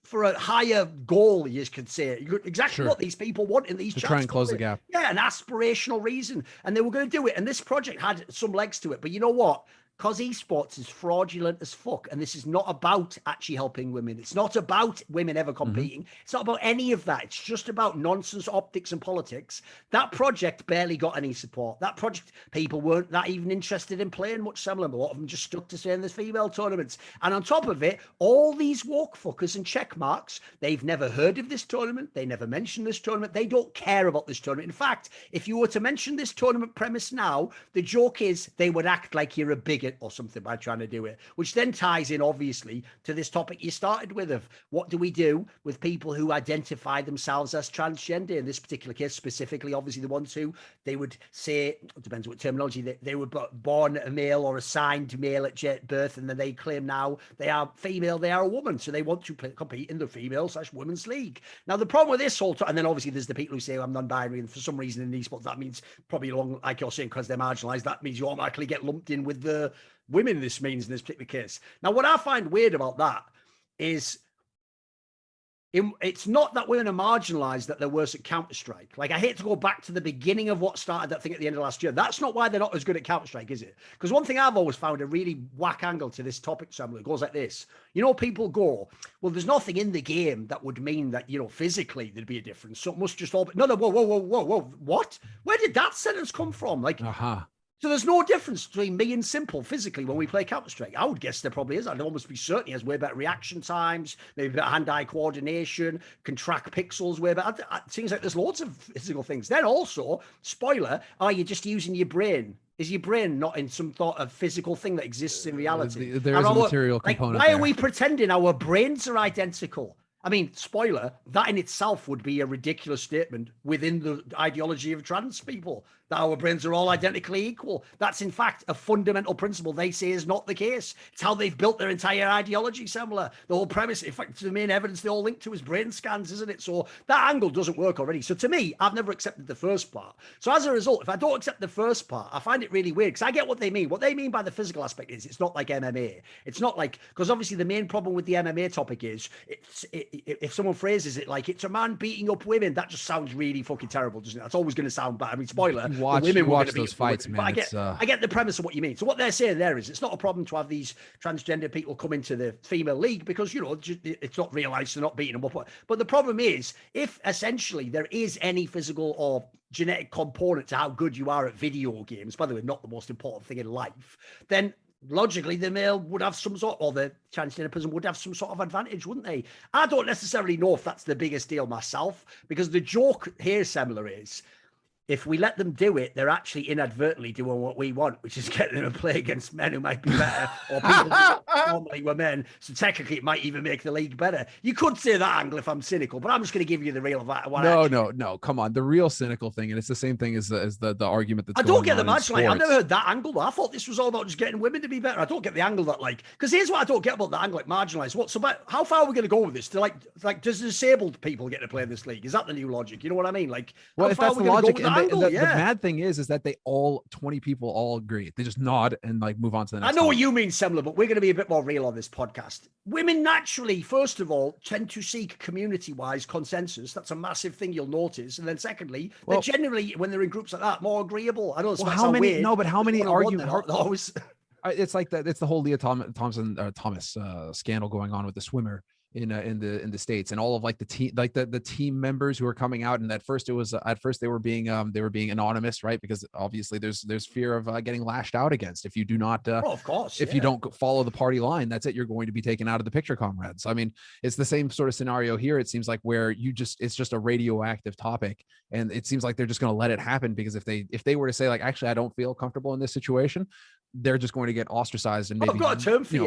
A: for a higher goal, you could say. Exactly what these people want in these chats.
E: Try and close the gap.
A: Yeah, an aspirational reason. And they were going to do it. And this project had some legs to it. But you know what? Because esports is fraudulent as fuck, and this is not about actually helping women. It's not about women ever competing. It's not about any of that. It's just about nonsense, optics, and politics. That project barely got any support. That project, people weren't that even interested in playing much similar. A lot of them just stuck to staying in the female tournaments. And on top of it, all these woke fuckers and check marks, they've never heard of this tournament. They never mentioned this tournament. They don't care about this tournament. In fact, if you were to mention this tournament premise now, the joke is they would act like you're a bigot. it or something by trying to do it, which then ties in obviously to this topic you started with of what do we do with people who identify themselves as transgender. In this particular case, specifically, obviously the ones who they would say, it depends what terminology, they were born a male or assigned male at birth, and then they claim now they are female, they are a woman, so they want to compete in the female/women's league. Now the problem with this whole and then obviously there's the people who say I'm non-binary, and for some reason in esports that means probably along, like you're saying, because they're marginalized, that means you automatically get lumped in with the women. This means in this particular case. Now what I find weird about that is it's not that women are marginalized, that they're worse at Counter-Strike. Like, I hate to go back to the beginning of what started that thing at the end of last year. That's not why they're not as good at Counter-Strike, is it? Because one thing I've always found a really whack angle to this topic, Samuel, it goes like this. You know, people go, well, there's nothing in the game that would mean that, you know, physically there'd be a difference. So it must just all be... No, whoa. What? Where did that sentence come from? Like, So there's no difference between me and Simple physically when we play Counter-Strike. I would guess there probably is. I'd almost be certain he has way better reaction times, maybe better hand-eye coordination, can track pixels way better. It seems like there's loads of physical things. Then also, spoiler, are you just using your brain? Is your brain not in some sort of physical thing that exists in reality?
E: There is a material component.
A: Why are we pretending our brains are identical? I mean, spoiler, that in itself would be a ridiculous statement within the ideology of trans people, that our brains are all identically equal. That's, in fact, a fundamental principle they say is not the case. It's how they've built their entire ideology, similar. The whole premise, in fact, the main evidence they all link to is brain scans, isn't it? So that angle doesn't work already. So to me, I've never accepted the first part. So as a result, if I don't accept the first part, I find it really weird, because I get what they mean. What they mean by the physical aspect is it's not like MMA. It's not like, because obviously the main problem with the MMA topic is if someone phrases it like it's a man beating up women, that just sounds really fucking terrible, doesn't it? That's always going to sound bad. I mean, spoiler,
E: watch those fights, man.
A: But I get the premise of what you mean. So what they're saying there is it's not a problem to have these transgender people come into the female league because, you know, it's not real life, so they're not beating them up. But the problem is, if essentially there is any physical or genetic component to how good you are at video games, by the way, not the most important thing in life, then logically the male would have some sort, or the transgender person would have some sort of advantage, wouldn't they? I don't necessarily know if that's the biggest deal myself, because the joke here, similar, is if we let them do it, they're actually inadvertently doing what we want, which is getting them to play against men who might be better, or people who normally were men. So technically, it might even make the league better. You could say that angle if I'm cynical, but I'm just going to give you the real one.
E: No, come on. The real cynical thing, and it's the same thing as the argument that's
A: I don't get the match. Like, I've never heard that angle. I thought this was all about just getting women to be better. I don't get the angle that, like, because here's what I don't get about the angle, like marginalized. What's about? How far are we going to go with this? To like, does disabled people get to play in this league? Is that the new logic? You know what I mean? Like,
E: well, if that's the logic, the mad thing is that they all 20 people all agree. They just nod and like move on to the next.
A: I know what you mean, Semler, but we're going to be a bit more real on this podcast. Women naturally, first of all, tend to seek community-wise consensus. That's a massive thing you'll notice. And then secondly, they're generally, when they're in groups like that, more agreeable. I know this might sound weird.
E: No, but how many argue?
A: Always.
E: It's like that. It's the whole Leah Thomas scandal going on with the swimmer in the States, and all of like the team, like the team members who are coming out. And at first they were being anonymous, right? Because obviously there's fear of getting lashed out against if you do not
A: of course,
E: if you don't follow the party line. That's it, you're going to be taken out of the picture, comrades. I mean, it's the same sort of scenario here. It seems like where it's just a radioactive topic, and it seems like they're just going to let it happen, because if they were to say like, actually I don't feel comfortable in this situation, they're just going to get ostracized and maybe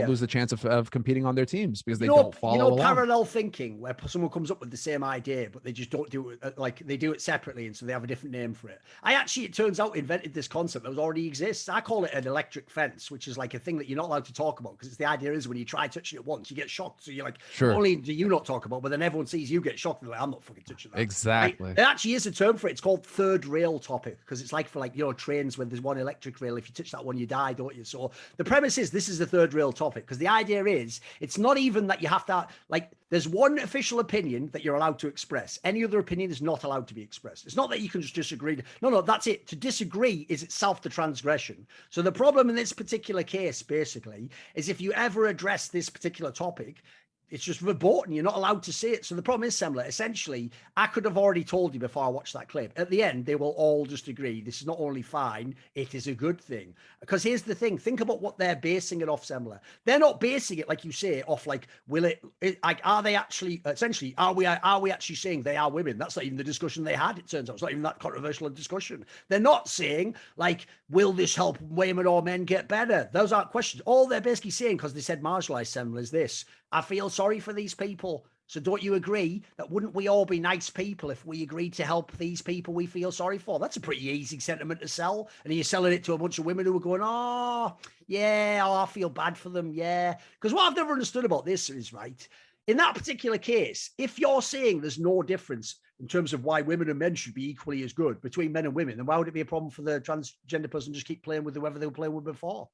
E: lose the chance of competing on their teams because they don't follow along.
A: Parallel thinking, where someone comes up with the same idea, but they just don't do it, like they do it separately, and so they have a different name for it. It turns out, invented this concept that already exists. I call it an electric fence, which is like a thing that you're not allowed to talk about, because the idea is when you try touching it once, you get shocked. So you're like,
E: sure,
A: not only do you not talk about, but then everyone sees you get shocked. And they're like, I'm not fucking touching that.
E: Exactly.
A: There actually is a term for it. It's called third rail topic, because it's like for like, you know, trains when there's one electric rail. If you touch that one, you die, don't you? So the premise is this is the third rail topic, because the idea is it's not even that you have to, like, there's one official opinion that you're allowed to express. Any other opinion is not allowed to be expressed. It's not that you can just disagree. No, that's it. To disagree is itself the transgression. So the problem in this particular case, basically, is if you ever address this particular topic, it's just verboten. You're not allowed to say it. So the problem is, Semler, essentially, I could have already told you before I watched that clip. At the end, they will all just agree this is not only fine, it is a good thing. Because here's the thing. Think about what they're basing it off, Semler. They're not basing it, like you say, off like, like, are they actually, essentially, are we actually saying they are women? That's not even the discussion they had, it turns out. It's not even that controversial a discussion. They're not saying, like, will this help women or men get better? Those aren't questions. All they're basically saying, because they said marginalized, Semler, is this: I feel sorry for these people. So don't you agree that wouldn't we all be nice people if we agreed to help these people we feel sorry for? That's a pretty easy sentiment to sell. And you're selling it to a bunch of women who are going, oh, yeah, oh, I feel bad for them. Yeah. Because what I've never understood about this is, right, in that particular case, if you're saying there's no difference in terms of why women and men should be equally as good between men and women, then why would it be a problem for the transgender person to just keep playing with whoever they were playing with before?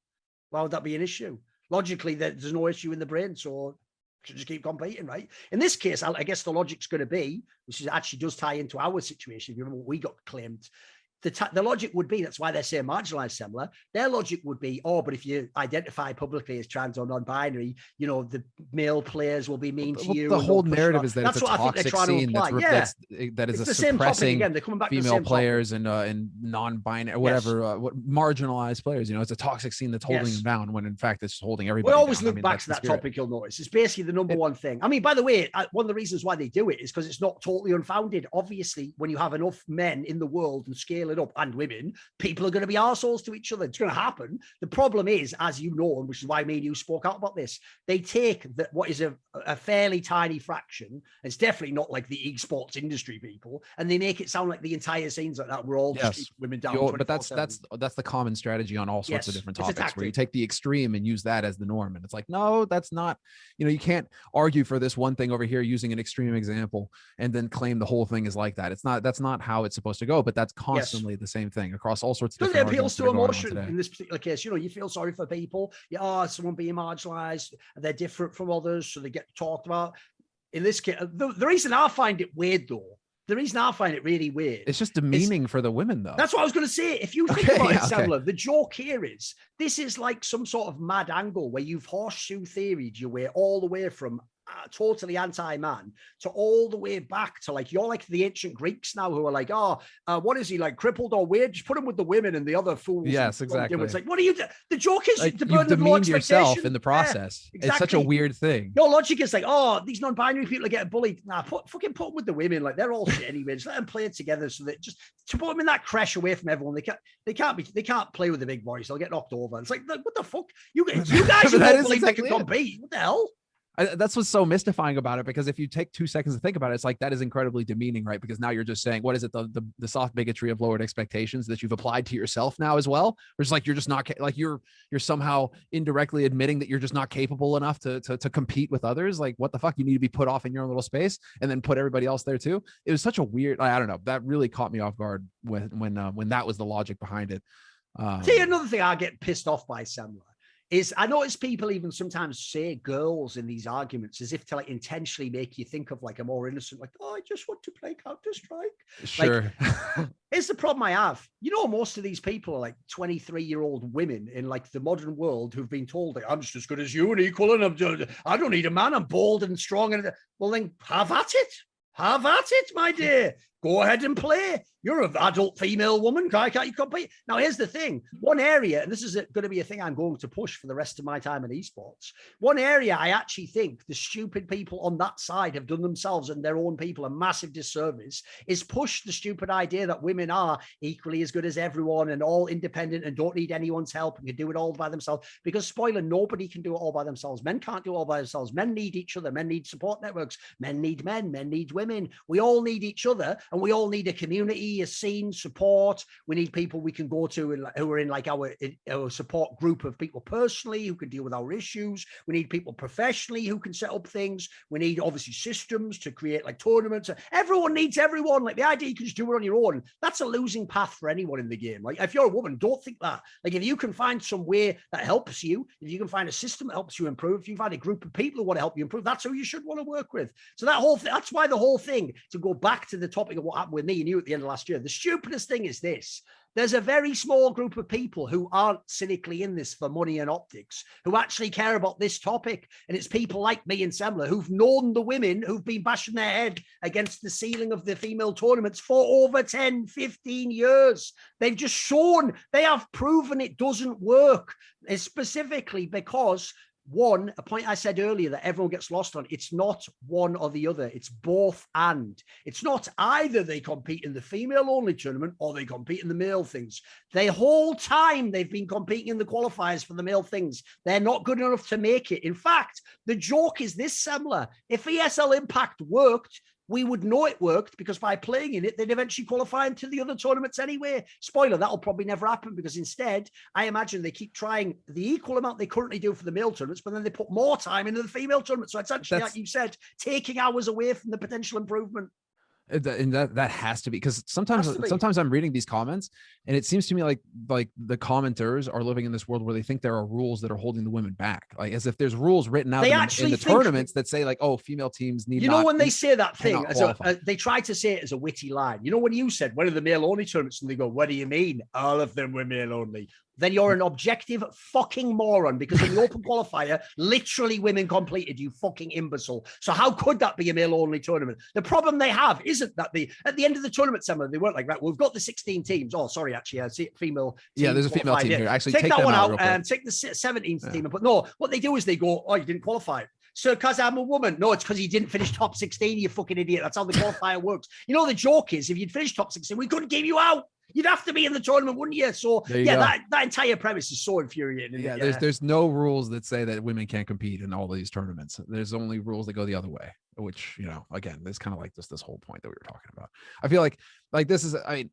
A: Why would that be an issue? Logically, there's no issue in the brain, so should just keep competing, right? In this case, I guess the logic's going to be, which is actually does tie into our situation. If you remember what we got claimed, the logic would be, that's why they're saying marginalized, Semler. Their logic would be, oh, but if you identify publicly as trans or non-binary, you know, the male players will be mean to you.
E: The whole narrative is that it's a toxic scene that is a suppressing female players and non-binary, whatever, what marginalized players. You know, it's a toxic scene that's holding them down when in fact it's holding everybody.
A: We always look back to that topic, you'll notice. It's basically the number one thing. I mean, by the way, one of the reasons why they do it is because it's not totally unfounded. Obviously, when you have enough men in the world and scale it up, and women, people are going to be arseholes to each other. It's going to happen. The problem is, as you know, and which is why me and you spoke out about this, they take what is a fairly tiny fraction. It's definitely not like the esports industry people, and they make it sound like the entire scene's like that. We're all just women down.
E: But that's the common strategy on all sorts of different topics, where you take the extreme and use that as the norm. And it's like, no, that's not. You know, you can't argue for this one thing over here using an extreme example and then claim the whole thing is like that. It's not. That's not how it's supposed to go. But that's constantly the same thing across all sorts of different
A: appeals to emotion in this particular case. You know, you feel sorry for people. Someone being marginalized, they're different from others, so they get talked about. In this case, the reason I find it weird, though, the reason I find it really weird,
E: it's just demeaning for the women, though.
A: That's what I was going to say. If you think about it, Semler, the joke here is this is like some sort of mad angle where you've horseshoe theoried your way all the way from totally anti-man to all the way back to like, you're like the ancient Greeks now who are like, what is he, like crippled or weird? Just put him with the women and the other fools.
E: Yes, exactly.
A: It's like, what are you the joke is
E: like,
A: to
E: you've demeaned yourself in the process. Exactly. It's such a weird thing.
A: Your logic is like, these non-binary people are getting bullied. Nah, fucking put them with the women. Like, they're all shit anyway. Just let them play it together, so that just to put them in that crash away from everyone. They can't play with the big boys. They'll get knocked over. It's like, what the fuck? You guys are bullied, exactly, can compete. What the hell?
E: That's what's so mystifying about it, because if you take 2 seconds to think about it, it's like, that is incredibly demeaning, right? Because now you're just saying, what is it, the soft bigotry of lowered expectations that you've applied to yourself now as well? Where it's like, you're just not like, you're somehow indirectly admitting that you're just not capable enough to compete with others. Like, what the fuck? You need to be put off in your own little space and then put everybody else there too. It was such a weird, I don't know, that really caught me off guard when that was the logic behind it.
A: See, another thing I get pissed off by, Samuel, is I notice people even sometimes say girls in these arguments as if to like intentionally make you think of like a more innocent, like, I just want to play Counter-Strike.
E: Sure.
A: Like, here's the problem I have. You know, most of these people are like 23-year-old women in like the modern world who've been told, like, I'm just as good as you and equal, and I don't need a man. I'm bold and strong. And well, then have at it. Have at it, my dear. Go ahead and play. You're an adult female woman. Can't you compete? Now, here's the thing. One area, and this is going to be a thing I'm going to push for the rest of my time in esports. One area I actually think the stupid people on that side have done themselves and their own people a massive disservice is push the stupid idea that women are equally as good as everyone and all independent and don't need anyone's help and can do it all by themselves. Because, spoiler, nobody can do it all by themselves. Men can't do it all by themselves. Men need each other. Men need support networks. Men need men. Men need women. We all need each other, and we all need a community, a scene, support. We need people we can go to who are in like our support group of people personally who can deal with our issues. We need people professionally who can set up things. We need obviously systems to create like tournaments. Everyone needs everyone. Like, the idea you can just do it on your own, that's a losing path for anyone in the game. Like, if you're a woman, don't think that. Like, if you can find some way that helps you, if you can find a system that helps you improve, if you find a group of people who want to help you improve, that's who you should want to work with. So that whole thing, that's why the whole thing, to go back to the topic at what happened with me and you at the end of last year. The stupidest thing is this. There's a very small group of people who aren't cynically in this for money and optics, who actually care about this topic. And it's people like me and Semler who've known the women who've been bashing their head against the ceiling of the female tournaments for over 10, 15 years. They've just shown, they have proven it doesn't work, specifically because one, a point I said earlier that everyone gets lost on, it's not one or the other, it's both and. It's not either they compete in the female-only tournament or they compete in the male things. The whole time they've been competing in the qualifiers for the male things, they're not good enough to make it. In fact, the joke is this, Semler. If ESL Impact worked, we would know it worked because by playing in it, they'd eventually qualify into the other tournaments anyway. Spoiler, that'll probably never happen because instead, I imagine they keep trying the equal amount they currently do for the male tournaments, but then they put more time into the female tournament. So it's actually, like you said, taking hours away from the potential improvement.
E: And that has to be, because sometimes I'm reading these comments and it seems to me like the commenters are living in this world where they think there are rules that are holding the women back, like as if there's rules written out in the tournaments that say like, oh, female teams need,
A: when they say that thing they try to say it as a witty line. When you said one of the male only tournaments and they go, what do you mean all of them were male only? Then you're an objective fucking moron, because in the open qualifier, literally women completed, you fucking imbecile. So how could that be a male-only tournament? The problem they have isn't that at the end of the tournament, some of them, they weren't like, right, we've got the 16 teams. Oh, sorry, actually, I see female team.
E: Yeah, there's a female team here. Actually,
A: take that one out and take the 17th team. But no, what they do is they go, oh, you didn't qualify. So because I'm a woman. No, it's because you didn't finish top 16, you fucking idiot. That's how the qualifier works. The joke is if you'd finished top 16, we couldn't give you out. You'd have to be in the tournament, wouldn't you? So that entire premise is so infuriating.
E: Yeah, there's no rules that say that women can't compete in all of these tournaments. There's only rules that go the other way, which, again, it's kind of like this whole point that we were talking about. I feel like this is, I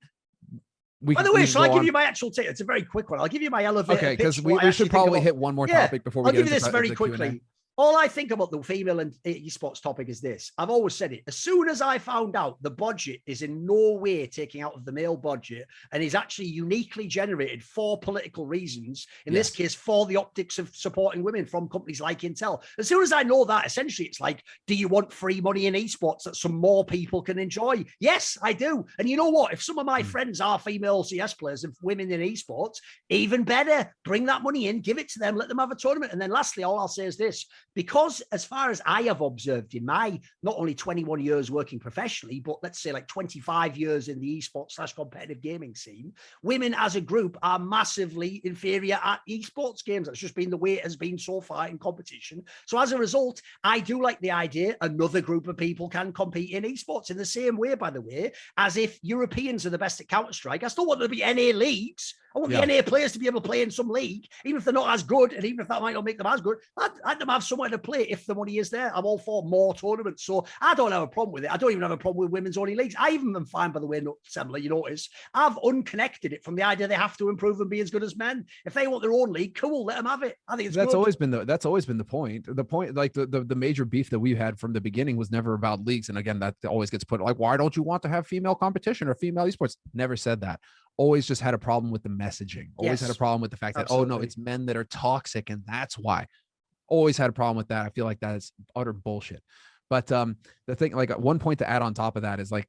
E: mean,
A: by the way, shall I give you my actual take? It's a very quick one. I'll give you my elevator.
E: Okay, because we should probably hit one more topic before we
A: I'll give you this very quickly. Q&A. All I think about the female and esports topic is this. I've always said it. As soon as I found out the budget is in no way taking out of the male budget and is actually uniquely generated for political reasons, in this case, for the optics of supporting women from companies like Intel. As soon as I know that, essentially, it's like, do you want free money in esports that some more people can enjoy? Yes, I do. And you know what? If some of my friends are female CS players and women in esports, even better. Bring that money in, give it to them, let them have a tournament. And then lastly, all I'll say is this. Because as far as I have observed in my not only 21 years working professionally, but let's say like 25 years in the esports / competitive gaming scene, women as a group are massively inferior at esports games. That's just been the way it has been so far in competition. So as a result, I do like the idea another group of people can compete in esports in the same way, by the way, as if Europeans are the best at Counter-Strike. I still want there to be NA leagues. I want the NA players to be able to play in some league, even if they're not as good, and even if that might not make them as good. I'd them have somewhere to play if the money is there. I'm all for more tournaments. So I don't have a problem with it. I don't even have a problem with women's only leagues. I even am fine, by the way, Semler, you notice, I've unconnected it from the idea they have to improve and be as good as men. If they want their own league, cool, let them have it. I think it's
E: that's
A: good.
E: That's always been the point. The point, like the major beef that we've had from the beginning was never about leagues. And again, that always gets put like, why don't you want to have female competition or female esports? Never said that. Always just had a problem with the messaging. Always had a problem with the fact that, oh no, it's men that are toxic and that's why. Always had a problem with that. I feel like that is utter bullshit. But the thing, like one point to add on top of that is like,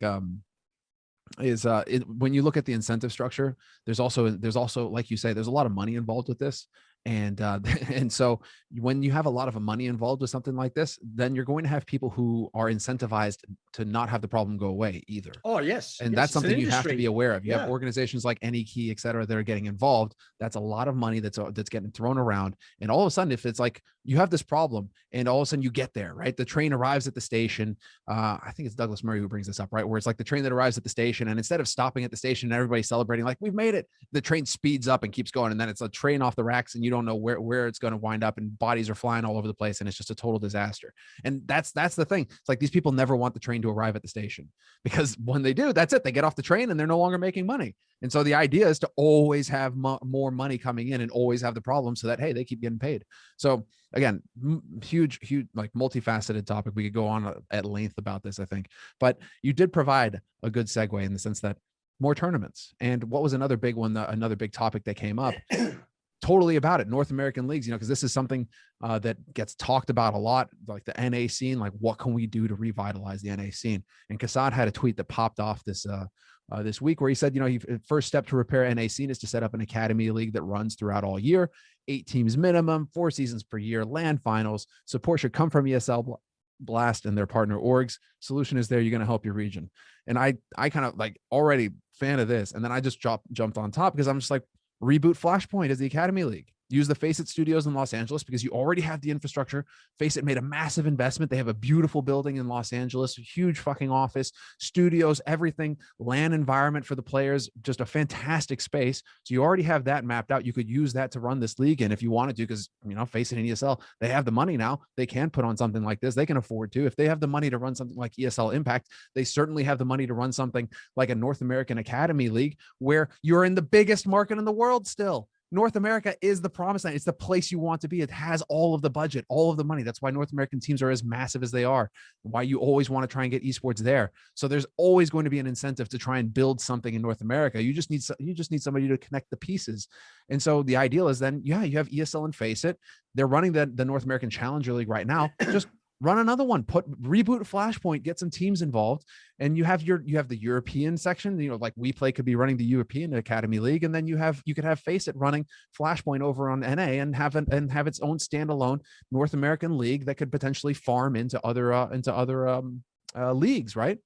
E: when you look at the incentive structure, there's also, like you say, there's a lot of money involved with this. And so when you have a lot of money involved with something like this, then you're going to have people who are incentivized to not have the problem go away either.
A: Oh, yes.
E: And that's something you have to be aware of. You have organizations like NiKo, et cetera, that are getting involved. That's a lot of money that's getting thrown around. And all of a sudden, if it's like you have this problem and all of a sudden you get there, right? The train arrives at the station. I think it's Douglas Murray who brings this up, right? Where it's like the train that arrives at the station, and instead of stopping at the station and everybody celebrating like we've made it, the train speeds up and keeps going. And then it's a train off the racks and you don't know where it's going to wind up, and bodies are flying all over the place, and it's just a total disaster. And that's the thing. It's like these people never want the train to arrive at the station, because when they do, that's it. They get off the train and they're no longer making money. And so the idea is to always have more money coming in and always have the problem so that, hey, they keep getting paid. So again, huge, like multifaceted topic. We could go on at length about this, I think, but you did provide a good segue in the sense that more tournaments. And what was another big one, another big topic that came up totally about it. North American leagues, because this is something that gets talked about a lot, like the NA scene, like what can we do to revitalize the NA scene? And Kassad had a tweet that popped off this week where he said, first step to repair NA scene is to set up an academy league that runs throughout all year, 8 teams minimum, 4 seasons per year, LAN finals. Support should come from ESL Blast and their partner orgs. Solution is there. You're going to help your region. And I kind of like already fan of this. And then I just jumped on top because I'm just like, reboot Flashpoint as the Academy League. Use the Face It Studios in Los Angeles because you already have the infrastructure. Face It made a massive investment. They have a beautiful building in Los Angeles, a huge fucking office, studios, everything, LAN environment for the players, just a fantastic space. So you already have that mapped out. You could use that to run this league in if you wanted to, because, Face It and ESL, they have the money now. They can put on something like this. They can afford to. If they have the money to run something like ESL Impact, they certainly have the money to run something like a North American Academy League where you're in the biggest market in the world still. North America is the promised land. It's the place you want to be. It has all of the budget, all of the money. That's why North American teams are as massive as they are, why you always want to try and get esports there. So there's always going to be an incentive to try and build something in North America. You just need somebody to connect the pieces. And so the ideal is then, you have ESL and Face It. They're running the North American Challenger League right now. Just run another one, reboot Flashpoint, get some teams involved. And you have the European section, like WePlay could be running the European Academy League. And then you could have Face It running Flashpoint over on NA and have its own standalone North American league that could potentially farm into other leagues. Right.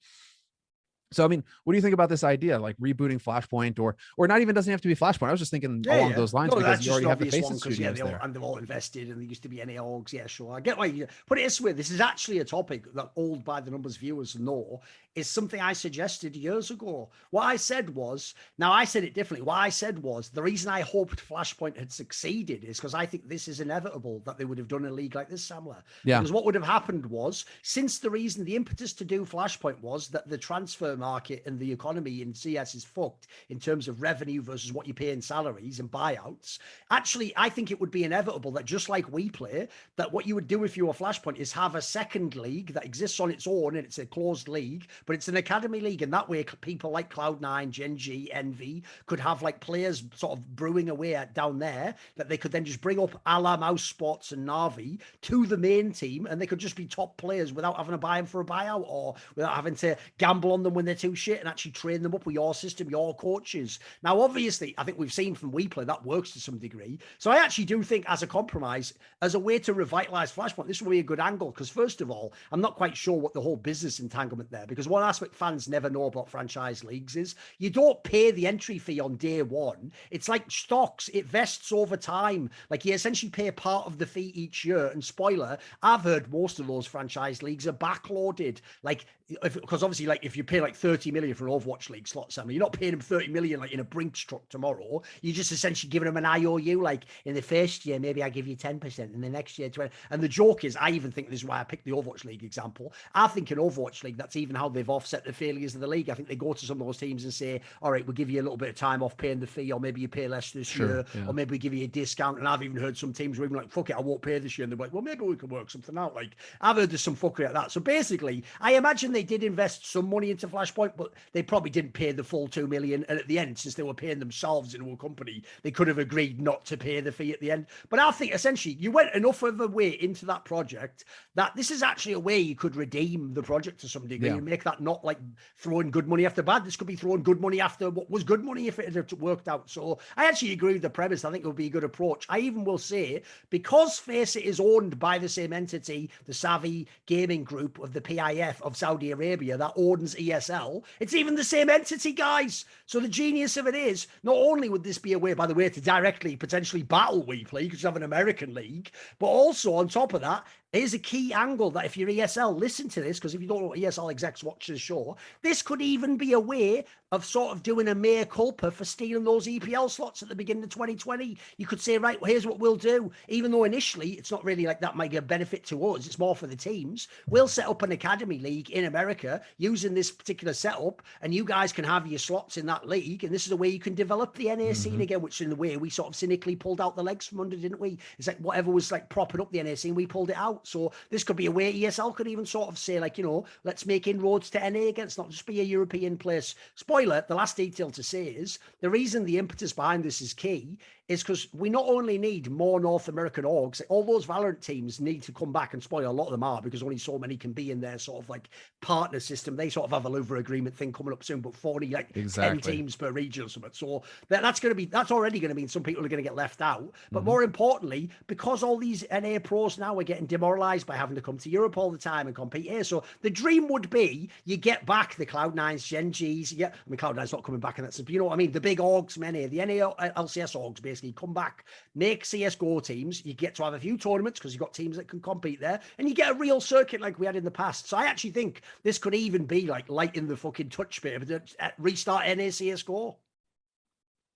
E: So, I mean, what do you think about this idea, like rebooting Flashpoint, or not even doesn't have to be Flashpoint? I was just thinking along those lines because you already have the Face It studios there.
A: And they've all invested, and they used to be NA orgs. Yeah, sure. I get why you put it this way. This is actually a topic that old by the numbers viewers know is something I suggested years ago. What I said was, now I said it differently. What I said was, the reason I hoped Flashpoint had succeeded is because I think this is inevitable that they would have done a league like this, Samler.
E: Yeah.
A: Because what would have happened was, since the impetus to do Flashpoint was that the transfer market and the economy in CS is fucked in terms of revenue versus what you pay in salaries and buyouts. Actually, I think it would be inevitable that just like WePlay, that what you would do if you were Flashpoint is have a second league that exists on its own, and it's a closed league, but it's an academy league, and that way people like Cloud9, Gen G, Envy could have like players sort of brewing away down there that they could then just bring up a la Mouse Sports and Navi to the main team, and they could just be top players without having to buy them for a buyout or without having to gamble on them when they're too shit, and actually train them up with your system, your coaches. Now, obviously, I think we've seen from WePlay that works to some degree. So I actually do think as a compromise, as a way to revitalize Flashpoint, this would be a good angle, because first of all, I'm not quite sure what the whole business entanglement there, because one aspect fans never know about franchise leagues is you don't pay the entry fee on day one. It's like stocks. It vests over time. Like you essentially pay part of the fee each year. And spoiler, I've heard most of those franchise leagues are backloaded. Like, because obviously, like if you pay like 30 million for an Overwatch League slot, Sam, you're not paying them 30 million like in a Brinks truck tomorrow. You're just essentially giving them an IOU. Like in the first year, maybe I give you 10%, and the next year 20%. And the joke is, I even think this is why I picked the Overwatch League example. I think in Overwatch League, that's even how they've offset the failures of the league. I think they go to some of those teams and say, all right, we'll give you a little bit of time off paying the fee, or maybe you pay less this year, or maybe we give you a discount. And I've even heard some teams were even like, fuck it, I won't pay this year. And they're like, well, maybe we can work something out. Like I've heard there's some fuckery like that. So basically, I imagine they did invest some money into Flashpoint, but they probably didn't pay the full 2 million. And at the end, since they were paying themselves into a company, they could have agreed not to pay the fee at the end. But I think essentially you went enough of a way into that project that this is actually a way you could redeem the project to some degree and make that not like throwing good money after bad. This could be throwing good money after what was good money if it had worked out. So I actually agree with the premise. I think it would be a good approach. I even will say, because Face It is owned by the same entity, the Savvy Gaming Group of the PIF of Saudi Arabia that owns ESL, it's even the same entity, guys. So the genius of it is, not only would this be a way, by the way, to directly potentially battle WePlay, because you have an American league, but also on top of that, here's a key angle that if you're ESL, listen to this, because if you don't know ESL execs watch the show, this could even be a way of sort of doing a mea culpa for stealing those EPL slots at the beginning of 2020. You could say, right, well, here's what we'll do. Even though initially it's not really like that might be a benefit to us, it's more for the teams. We'll set up an academy league in America using this particular setup, and you guys can have your slots in that league. And this is a way you can develop the NA scene again, which in the way we sort of cynically pulled out the legs from under, didn't we? It's like whatever was like propping up the NA scene, we pulled it out. So this could be a way ESL could even sort of say, like, you know, let's make inroads to NA again. It's not just be a European place. Spoiler, the last detail to say is the reason the impetus behind this is key is because we not only need more North American orgs, all those Valorant teams need to come back, and spoil a lot of them are because only so many can be in their sort of like partner system. They sort of have a Louvre agreement thing coming up soon, but 40, like 10 teams per region or something. So that's already going to mean some people are going to get left out. But more importantly, because all these NA pros now are getting demoralized by having to come to Europe all the time and compete here. So the dream would be you get back the Cloud9s, Gen Gs. Yeah, I mean, Cloud9's not coming back in that sense, but you know what I mean? The big orgs, many, the NA LCS orgs basically come back, make CSGO teams. You get to have a few tournaments because you've got teams that can compete there, and you get a real circuit like we had in the past. So I actually think this could even be like light in the fucking touch bit of it, restart NA CSGO.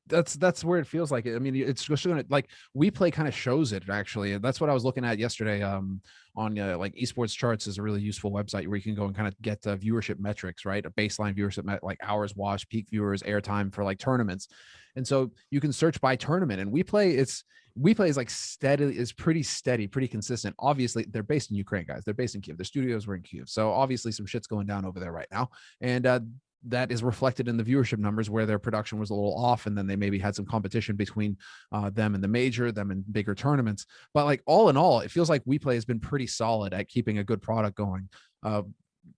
E: That's where it feels like it. I mean, it's just gonna, like, we play kind of shows it actually. That's what I was looking at yesterday. On like esports charts is a really useful website where you can go and kind of get viewership metrics, right? A baseline viewership, like hours watched, peak viewers, airtime for like tournaments. And so you can search by tournament, and we play is like steady, is pretty steady, pretty consistent. Obviously they're based in Ukraine, guys. They're based in Kyiv. Their studios were in Kyiv. So obviously some shit's going down over there right now. And that is reflected in the viewership numbers where their production was a little off, and then they maybe had some competition between them and the major, them and bigger tournaments. But like all in all, it feels like WePlay has been pretty solid at keeping a good product going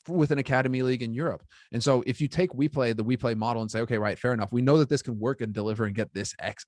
E: with an academy league in Europe. And so if you take WePlay, the WePlay model, and say, okay, right, fair enough, we know that this can work and deliver and get this X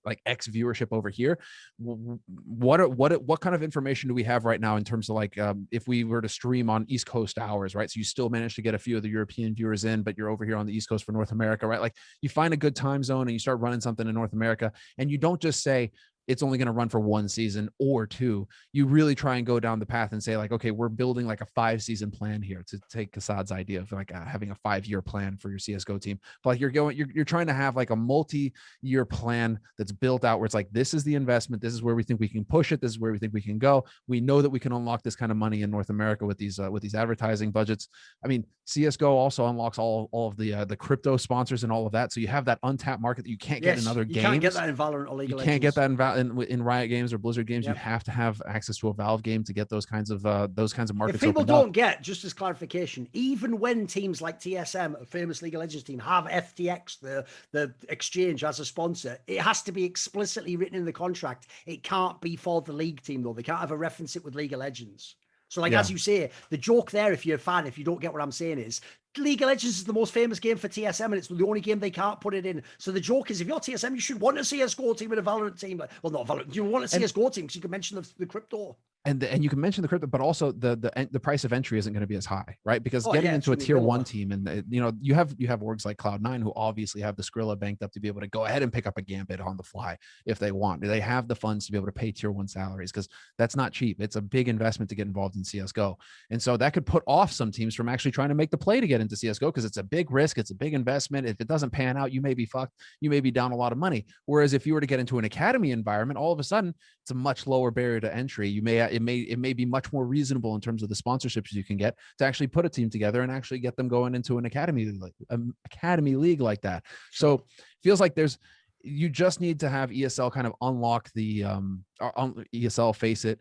E: viewership over here. What kind of information do we have right now in terms of like if we were to stream on East Coast hours, right? So you still manage to get a few of the European viewers in, but you're over here on the East Coast for North America, right? Like you find a good time zone and you start running something in North America, and you don't just say it's only going to run for 1 season or 2. You really try and go down the path and say like, okay, we're building like a 5-season plan here, to take Kassad's idea of like having a 5-year plan for your CSGO team. But like you're trying to have like a multi-year plan that's built out where it's like, this is the investment. This is where we think we can push it. This is where we think we can go. We know that we can unlock this kind of money in North America with these advertising budgets. I mean, CSGO also unlocks all of the crypto sponsors and all of that. So you have that untapped market that you can't get in other games. You can't
A: get that in Valorant or League of Legends.
E: You can't get that in Riot Games or Blizzard games. Yep. You have to have access to a Valve game to get those kinds of markets.
A: If people don't get, just as clarification, even when teams like TSM, a famous League of Legends team, have FTX, the exchange, as a sponsor, it has to be explicitly written in the contract. It can't be for the league team though. They can't have a reference it with League of Legends. So like, as you say, the joke there, if you're a fan, if you don't get what I'm saying, is League of Legends is the most famous game for TSM, and it's the only game they can't put it in. So the joke is, if you're TSM, you should want a CSGO team and a Valorant team. Like, well, not Valorant. You want a CSGO team because you can mention the crypto. And
E: you can mention the crypto, but also the price of entry isn't going to be as high, right? Because getting into a tier 1 team, and you know, you have orgs like Cloud9 who obviously have the Skrilla banked up to be able to go ahead and pick up a Gambit on the fly if they want. They have the funds to be able to pay tier 1 salaries, because that's not cheap. It's a big investment to get involved in CSGO. And so that could put off some teams from actually trying to make the play to get into CSGO, because it's a big risk. It's a big investment. If it doesn't pan out, you may be fucked. You may be down a lot of money. Whereas if you were to get into an academy environment, all of a sudden it's a much lower barrier to entry. It may be much more reasonable in terms of the sponsorships you can get to actually put a team together and actually get them going into an academy league like that. Sure. So feels like you just need to have ESL kind of unlock the ESL face it.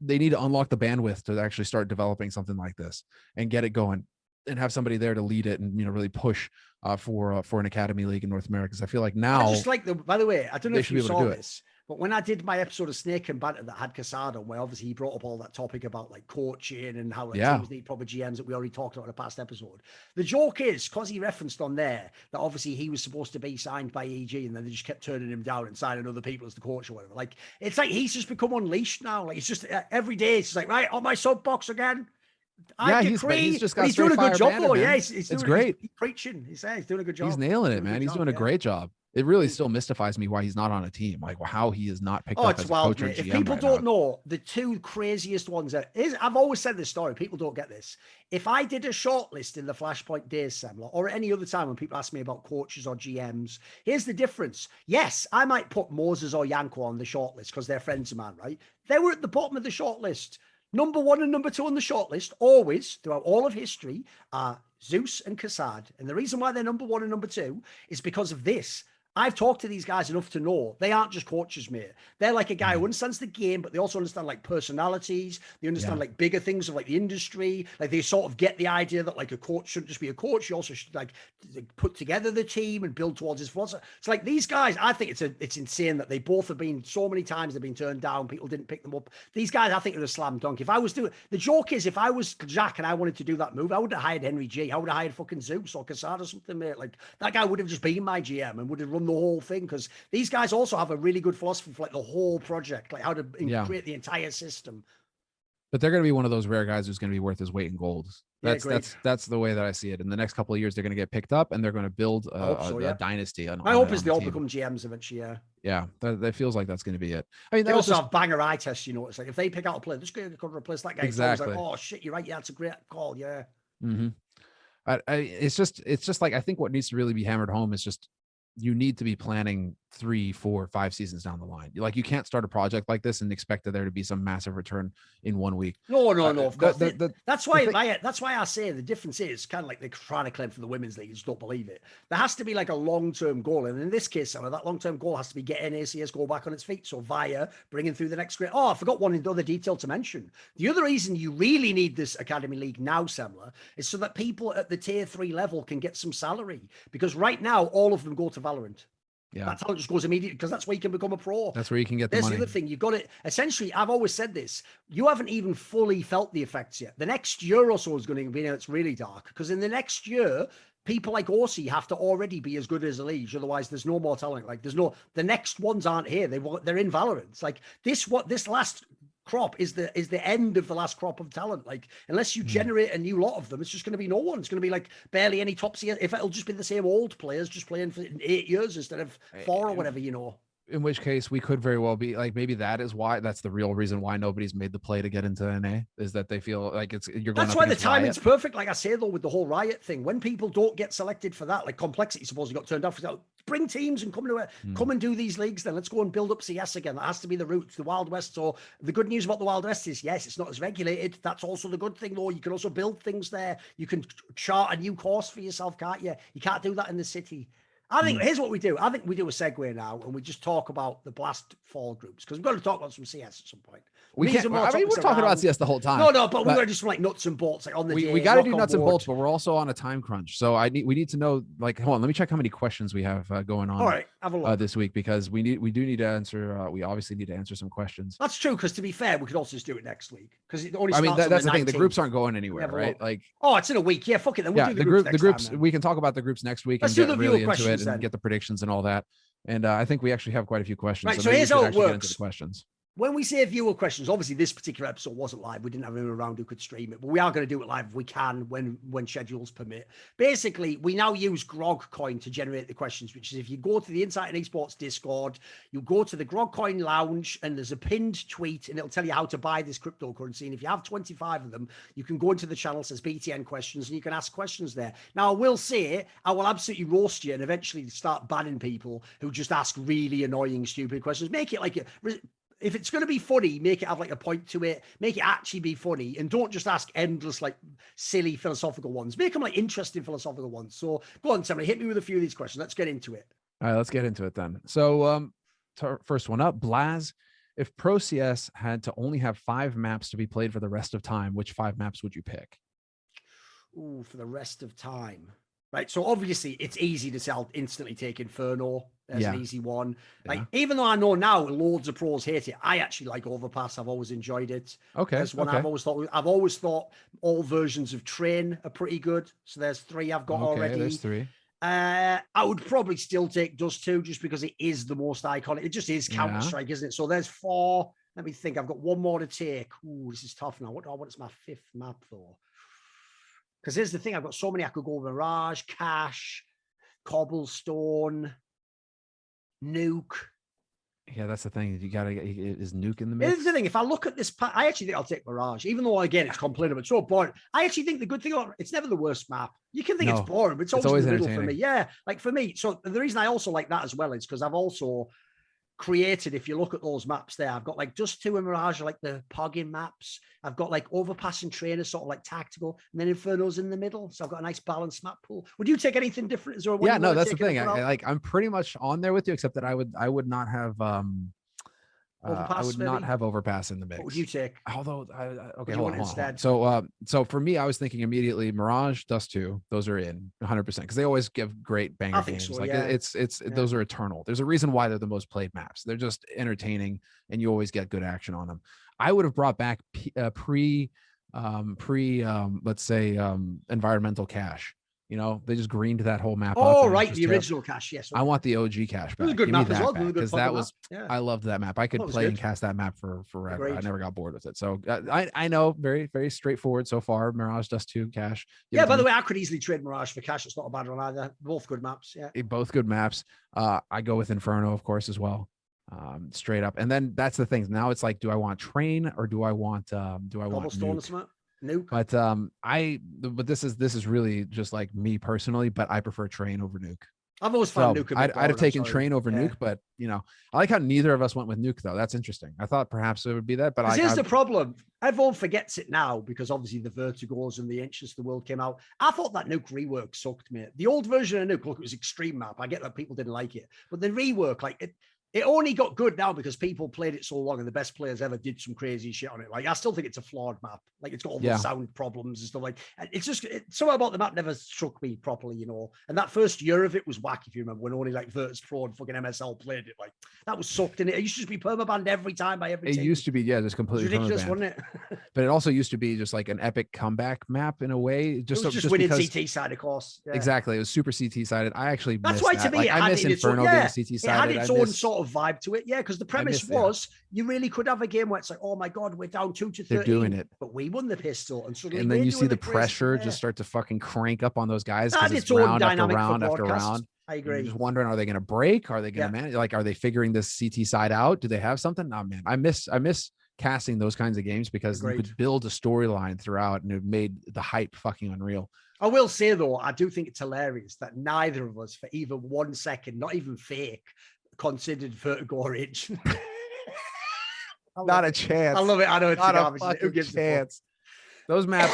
E: They need to unlock the bandwidth to actually start developing something like this and get it going, and have somebody there to lead it and, you know, really push for an academy league in North America. Because I feel like now,
A: I just like by the way, I don't know if you saw this, but when I did my episode of Snake and Banter that had Kassad on, where obviously he brought up all that topic about like coaching and how teams need proper GMs that we already talked about in a past episode. The joke is, because he referenced on there that obviously he was supposed to be signed by EG, and then they just kept turning him down and signing other people as the coach or whatever. Like, it's like he's just become unleashed now. Like, it's just every day it's just like, right, on my soapbox again.
E: He's
A: doing a good job though. Yeah, he's
E: great.
A: He's preaching. He's doing a good job.
E: He's nailing it, man. He's doing a great job. It really still mystifies me why he's not on a team. Like how he is not picked up as a coach or GM.
A: If people don't know, the two craziest ones I've always said this story. People don't get this. If I did a shortlist in the Flashpoint Days seminar or any other time when people ask me about coaches or GMs, here's the difference. Yes, I might put Moses or Yanko on the shortlist because they're friends of mine, right? They were at the bottom of the shortlist. Number 1 and number 2 on the shortlist, always, throughout all of history, are Zeus and Kassad. And the reason why they're number 1 and number 2 is because of this. I've talked to these guys enough to know they aren't just coaches, mate. They're like a guy who understands the game, but they also understand like personalities. They understand like bigger things of like the industry. Like they sort of get the idea that like a coach shouldn't just be a coach. You also should like put together the team and build towards his philosophy. It's like these guys, I think it's insane that they both have been so many times they've been turned down. People didn't pick them up. These guys, I think, are a slam dunk. If I was doing the joke is if I was Jack and I wanted to do that move, I would have hired Henry G. I would have hired fucking Zeus or Casada or something, mate. Like that guy would have just been my GM and would have run the whole thing, because these guys also have a really good philosophy for like the whole project, like how to create the entire system.
E: But they're going to be one of those rare guys who's going to be worth his weight in gold. That's the way that I see it. In the next couple of years, they're going to get picked up and they're going to build a dynasty.
A: I hope they all become GMs eventually.
E: Yeah, that feels like that's going to be it. I mean,
A: they also have banger eye tests. You know, it's like if they pick out a player, just going to replace that guy.
E: Exactly.
A: Like, oh shit, you're right. Yeah, that's a great call. Yeah.
E: Mm-hmm. It's just like, I think what needs to really be hammered home is just, you need to be planning 3, 4, 5 seasons down the line. Like you can't start a project like this and expect there to be some massive return in 1 week.
A: No. Of course. That's why I say the difference is kind of like they're trying to claim for the women's league. You just don't believe it. There has to be like a long-term goal. And in this case, that long-term goal has to be getting ACS go back on its feet. So via bringing through the next grade. Oh, I forgot one other detail to mention. The other reason you really need this Academy League now, Semler, is so that people at the tier 3 level can get some salary. Because right now, all of them go to Valorant.
E: Yeah,
A: that talent just goes immediately because that's where you can become a pro.
E: That's where you can get the money.
A: There's the other thing. You've got it. Essentially, I've always said this. You haven't even fully felt the effects yet. The next year or so is going to be, it's really dark, because in the next year, people like Orsi have to already be as good as Elige. Otherwise, there's no more talent. Like the next ones aren't here. They're in Valorant. It's like this last crop is the end of the last crop of talent. Like unless you generate a new lot of them, it's just going to be no one. It's going to be like barely any top tier. If it'll just be the same old players just playing for 8 years instead of 4 or whatever, in
E: which case we could very well be like, maybe that's the real reason why nobody's made the play to get into NA, is that they feel like you're going.
A: That's why the timing's perfect. Like I say though, with the whole Riot thing, when people don't get selected for that, like Complexity supposedly got turned off. Bring teams and come and do these leagues. Then let's go and build up CS again. That has to be the route to the Wild West. So the good news about the Wild West is, yes, it's not as regulated. That's also the good thing though. You can also build things there. You can chart a new course for yourself, can't you? You can't do that in the city. I think here's what we do. I think we do a segue now and we just talk about the Blast Fall groups, because we've got to talk about some CS at some point.
E: We're talking about CS the whole time.
A: No, but we're going to do some like nuts and bolts like on the day.
E: We got to do nuts and bolts, but we're also on a time crunch. So we need to know, like, hold on, let me check how many questions we have going on.
A: All right, have a look.
E: This week, because we do need to answer. We obviously need to answer some questions.
A: That's true, because to be fair, we could also just do it next week, because it only.
E: That's the thing. The groups aren't going anywhere, right? Like,
A: it's in a week. Yeah, fuck it. Then we'll do
E: the groups. We can talk about the groups next week. Let's
A: do the
E: really
A: into
E: it and get the predictions and all that. And I think we actually have quite a few questions.
A: Right, so here's how it works.
E: Questions.
A: When we say viewer questions, obviously this particular episode wasn't live. We didn't have anyone around who could stream it, but we are going to do it live if we can when schedules permit. Basically, we now use GROGcoin to generate the questions, which is if you go to the Insight and Esports Discord, you go to the GROGcoin Lounge and there's a pinned tweet and it'll tell you how to buy this cryptocurrency. And if you have 25 of them, you can go into the channel that says BTN questions and you can ask questions there. Now, I will say, I will absolutely roast you and eventually start banning people who just ask really annoying, stupid questions. Make it like if it's going to be funny, make it have like a point to it. Make it actually be funny, and don't just ask endless like silly philosophical ones. Make them like interesting philosophical ones. So go on, somebody hit me with a few of these questions. Let's get into it.
E: All right, let's get into it then. So first one up, Blaz. If Pro CS had to only have 5 maps to be played for the rest of time, which 5 maps would you pick?
A: Ooh, for the rest of time. Right, so obviously it's easy to say I'll instantly take Inferno. There's an easy one. Like, even though I know now loads of pros hate it, I actually like Overpass. I've always enjoyed it.
E: Okay.
A: There's one I've always thought all versions of Train are pretty good. So there's 3 I've got already.
E: There's 3.
A: I would probably still take Dust 2 just because it is the most iconic. It just is Counter-Strike, isn't it? So there's 4. Let me think. I've got one more to take. Ooh, this is tough now. What is my 5th map though? Because here's the thing. I've got so many. I could go Mirage, Cache, Cobblestone, Nuke.
E: Yeah, that's the thing. You gotta get, is Nuke in the mix?
A: Here's the thing. If I look at this, I actually think I'll take Mirage, even though again it's complaining, but so boring. I actually think the good thing, it's never the worst map. You can think it's boring, but it's always in the middle for me. Yeah, like for me. So the reason I also like that as well is because I've also created, if you look at those maps there, I've got like Dust 2 and Mirage are like the pogging maps. I've got like Overpass and Trainer, sort of like tactical, and then Inferno's in the middle. So I've got a nice balanced map pool. Would you take anything different? Is there a way
E: Yeah,
A: you
E: no,
A: wanna
E: that's the
A: take it
E: thing.
A: and put out?
E: I'm pretty much on there with you, except that I would not have I
A: Overpass,
E: would not
A: maybe?
E: have Overpass in the mix.
A: What would you take?
E: Although, okay,
A: you
E: hold
A: want
E: on.
A: instead?
E: So for me, I was thinking immediately Mirage, Dust 2, those are in 100% because they always give great banger
A: I think
E: games.
A: so,
E: Like
A: yeah.
E: those are eternal. There's a reason why they're the most played maps. They're just entertaining, and you always get good action on them. I would have brought back let's say environmental cache. You know, they just greened that whole map up.
A: Oh,
E: and it was
A: right,
E: just
A: the
E: terrible.
A: original cache. Yes,
E: I want the OG cache
A: It was a
E: back.
A: good
E: Give me
A: map as
E: that
A: well.
E: back,
A: It was a good
E: because that
A: fucking
E: was
A: map. Yeah.
E: I loved that map. I could
A: That was
E: play and
A: good.
E: cast that map for forever.
A: Agreed.
E: I never got bored with it. So I know, very, very straightforward so far. Mirage, Dust 2, cache.
A: Yeah, by the way, I could easily trade Mirage for cache. It's not a bad one either. Both good maps. Yeah.
E: Both good maps. I go with Inferno, of course, as well. Straight up. And then that's the thing. Now it's like, do I want Train or do I want
A: Cobblestone or
E: Nuke?
A: something. Nuke.
E: But this is really just like me personally, but I prefer Train over Nuke.
A: I've always found
E: So
A: Nuke.
E: I'd have taken Train over Nuke, but I like how neither of us went with Nuke though. That's interesting. I thought perhaps it would be that, but
A: here's the problem. Everyone forgets it now because obviously the Vertigos and the Ancients of the World came out. I thought that Nuke rework sucked, mate. The old version of Nuke, look, it was extreme map. I get that people didn't like it, but the rework, like it only got good now because people played it so long and the best players ever did some crazy shit on it. Like, I still think it's a flawed map. Like, it's got all the sound problems and stuff like, and it's just, something about the map never struck me properly, you know? And that first year of it was whack, if you remember, when only like Virtus Pro and fucking MSL played it. Like, that was sucked in it. It used to just be permabanned every time by every team.
E: It used to be, just completely
A: ridiculous, wasn't it?
E: But it also used to be just like an epic comeback map in a way. Just
A: winning
E: because,
A: CT side, of course. Yeah.
E: Exactly. It was super CT sided. I actually
A: That's why, to me,
E: I miss Inferno being CT sided.
A: It had its own sort of vibe to it. Yeah, because the premise was you really could have a game where it's like, oh my god, we're down 2 to 13.
E: They're doing it,
A: but we won the pistol,
E: and then you see the pressure just start to fucking crank up on those guys because it's
A: round
E: after round after round.
A: I agree.
E: You're just wondering, are they going to break? Are they going to manage? Like, are they figuring this CT side out? Do they have something? Oh man, I miss casting those kinds of games because you could build a storyline throughout, and it made the hype fucking unreal.
A: I will say though, I do think it's hilarious that neither of us, for even 1 second, not even fake, considered Vertigo Orange.
E: Not a chance.
A: I love it. I know it's
E: not
A: a
E: fucking
A: who gives
E: chance. Those maps,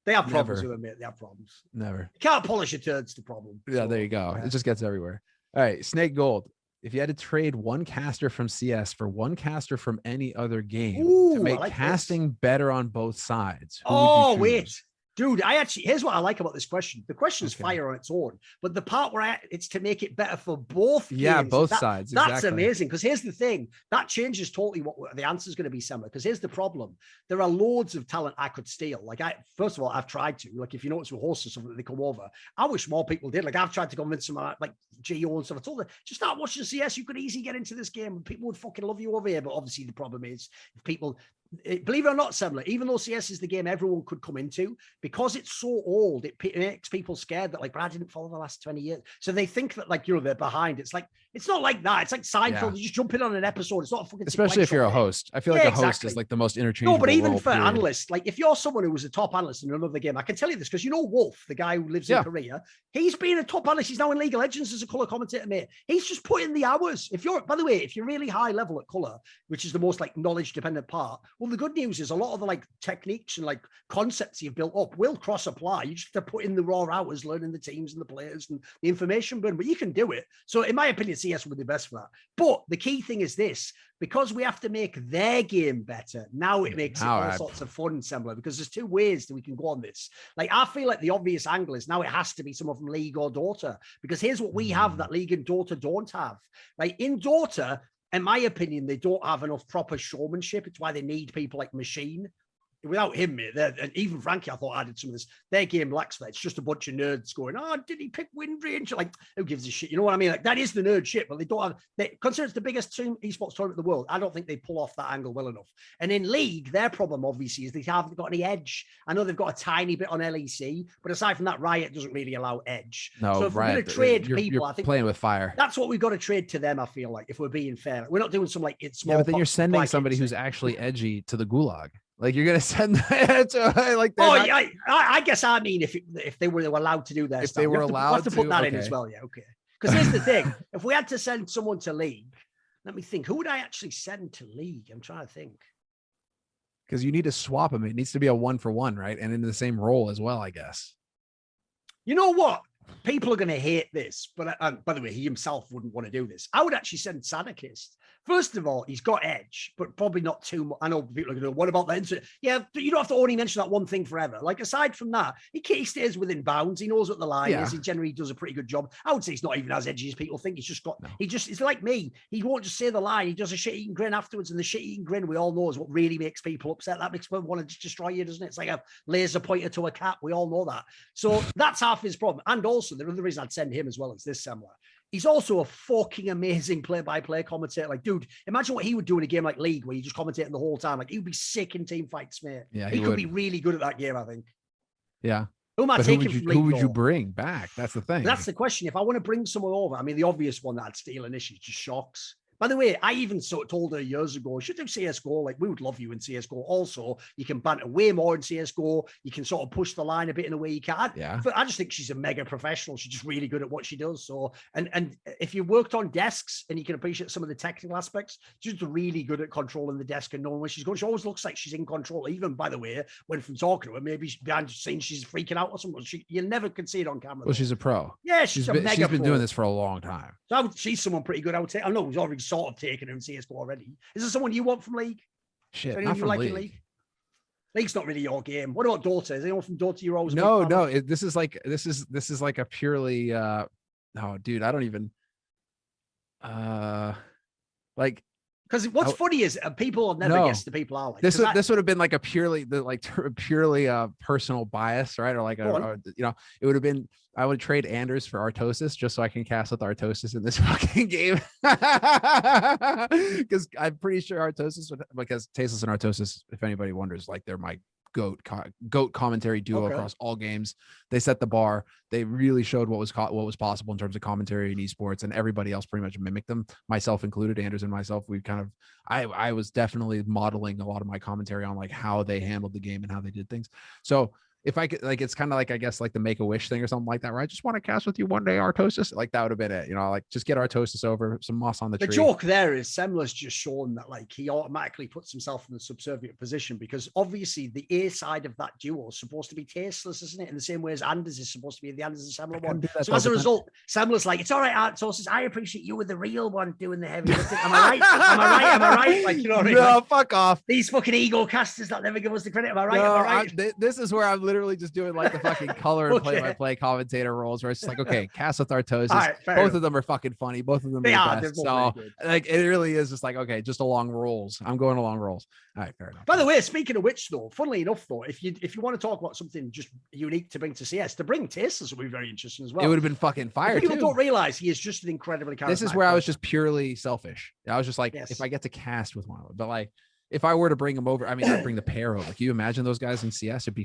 A: they have problems with them, mate. They have problems.
E: Never.
A: You can't polish a turd's the problem.
E: Yeah, there you go. It just gets everywhere. All right, Snake Gold. If you had to trade one caster from CS for one caster from any other game to make casting better on both sides, who would you choose?
A: Dude, here's what I like about this question. The question is fire on its own, but the part where it's to make it better for both games.
E: Yeah, both sides.
A: That's
E: exactly.
A: amazing. Because here's the thing, that changes totally what the answer is going to be similar. Because here's the problem. There are loads of talent I could steal. Like, first of all, I've tried to, like, if you notice with hosts or something, they come over. I wish more people did. Like, I've tried to convince them, like Geo and stuff. I told them, just start watching CS. You could easily get into this game and people would fucking love you over here. But obviously the problem is if people, believe it or not, Semler, even though CS is the game everyone could come into, because it's so old, it makes people scared that, like, but I didn't follow the last 20 years. So they think that, like, they're behind. It's like, it's not like that. It's like Seinfeld. You just jump in on an episode. It's not a fucking,
E: especially if you're a host. I feel like a host is like the most interchangeable.
A: No, but even for analysts, like if you're someone who was a top analyst in another game, I can tell you this because you know Wolf, the guy who lives in Korea, he's been a top analyst. He's now in League of Legends as a color commentator, mate. He's just put in the hours. If you're, by the way, if you're really high level at color, which is the most like knowledge dependent part, well, the good news is a lot of the like techniques and like concepts you've built up will cross apply. You just have to put in the raw hours, learning the teams and the players and the information burn, but you can do it. So in my opinion, CS would be best for that. But the key thing is this, because we have to make their game better, now it makes it all sorts of fun, Sembler, because there's two ways that we can go on this. Like, I feel like the obvious angle is now it has to be someone from League or Dota, because here's what we have that League and Dota don't have. Like, in Dota, in my opinion, they don't have enough proper showmanship. It's why they need people like Machine. Without him, mate, and even Frankie, I thought added some of this. Their game lacks that. It's just a bunch of nerds going, oh, did he pick Windrange? Like, who gives a shit? You know what I mean? Like, that is the nerd shit, but they don't have, consider it's the biggest esports tournament in the world. I don't think they pull off that angle well enough. And in League, their problem, obviously, is they haven't got any edge. I know they've got a tiny bit on LEC, but aside from that, Riot doesn't really allow edge.
E: No,
A: so if we're going to trade people,
E: you're
A: I think
E: playing with fire.
A: That's what we've got to trade to them, I feel like, if we're being fair. We're not doing some like it's small.
E: Yeah, but then you're sending somebody who's actually edgy to the gulag. Like, you're gonna send that to, like,
A: I guess I mean if they were allowed to do that,
E: if they were allowed
A: to put that in as well. Yeah, okay. Because here's the thing: if we had to send someone to League, Let me think. Who would I actually send to League? I'm trying to think.
E: Because you need to swap him. It needs to be a 1-for-1, right? And in the same role as well, I guess.
A: You know what? People are going to hate this, but by the way, he himself wouldn't want to do this. I would actually send Sadakist. First of all, he's got edge, but probably not too much. I know people are going to go, what about the incident? Yeah, you don't have to only mention that one thing forever. Like, aside from that, he stays within bounds. He knows what the line is. He generally does a pretty good job. I would say he's not even as edgy as people think. He's just got, it's like me. He won't just say the line. He does a shit-eating grin afterwards, and the shit-eating grin, we all know, is what really makes people upset. That makes people want to just destroy you, doesn't it? It's like a laser pointer to a cat. We all know that. So that's half his problem. And also, the other reason I'd send him as well is this, similar. He's also a fucking amazing play-by-play commentator. Like, dude, imagine what he would do in a game like League where you just commentating the whole time. Like, he would be sick in team fights, mate.
E: Yeah,
A: he could be really good at that game, I think.
E: Yeah.
A: Who am I taking from League?
E: Who would you bring back? That's the thing.
A: That's the question. If I want to bring someone over, I mean, the obvious one that I'd steal initially is just Shocks. By the way, I even told her years ago, you should do CSGO. Like, we would love you in CSGO. Also, you can banter way more in CSGO. You can sort of push the line a bit in a way you can.
E: Yeah.
A: But I just think she's a mega professional. She's just really good at what she does. So, and if you worked on desks and you can appreciate some of the technical aspects, she's just really good at controlling the desk and knowing where she's going. She always looks like she's in control. Even, by the way, when from talking to her, maybe behind the scenes she's freaking out or something. You never can see it on camera.
E: Well, she's a pro.
A: Yeah, she's
E: been doing this for a long time.
A: So she's someone pretty good. I would say. I know we've already sort of taken her in CSGO already. Is there someone you want from League?
E: Shit, not from League.
A: League's not really your game. What about Dota? Is anyone from Dota you're always
E: no? This is like a purely no, dude. I don't even like.
A: Because what's funny is people will never guess the people are like.
E: This would have been like a purely personal bias, right? Or like it would have been, I would trade Anders for Artosis just so I can cast with Artosis in this fucking game. Because I'm pretty sure Artosis would, because Tasteless and Artosis, if anybody wonders, like they're my goat commentary duo across all games. They set the bar. They really showed what was possible in terms of commentary and esports, and everybody else pretty much mimicked them, myself included. Anders and myself, we kind of, I was definitely modeling a lot of my commentary on like how they handled the game and how they did things. So if I could, like, it's kind of like, I guess, like the Make-A-Wish thing or something like that, where I just want to cast with you one day, Artosis. Like, that would have been it, like, just get Artosis over, some moss on the tree.
A: The joke there is Semler's just shown that, like, he automatically puts himself in a subservient position, because obviously the A side of that duo is supposed to be Tasteless, isn't it? In the same way as Anders is supposed to be the Anders and Semler one. So as a result, Semler's like, it's all right, Artosis, I appreciate you with the real one doing the heavy lifting. Am I right? Am I right? Like, you know what I mean?
E: No,
A: like,
E: fuck off.
A: These fucking ego casters that never give us the credit. Am I right? Am I right?
E: This is where I'm literally just doing like the fucking color and play-by-play commentator roles, where it's just like, okay, cast with Artosis.
A: Right,
E: both of them are fucking funny. Both of them are the best. So like, it really is just like, okay, just along rolls. I'm going along rolls. All right, fair enough.
A: By the way, speaking of which, though, funnily enough, though, if you want to talk about something just unique to bring to CS, to bring Tasteless would be very interesting as well.
E: It would have been fucking fire.
A: People don't realize he is just an incredibly charismatic.
E: This is where I was just purely selfish. I was just like, if I get to cast with one of them, but like, if I were to bring them over, I mean, I'd bring the pair over. Can you imagine those guys in CS? They'd be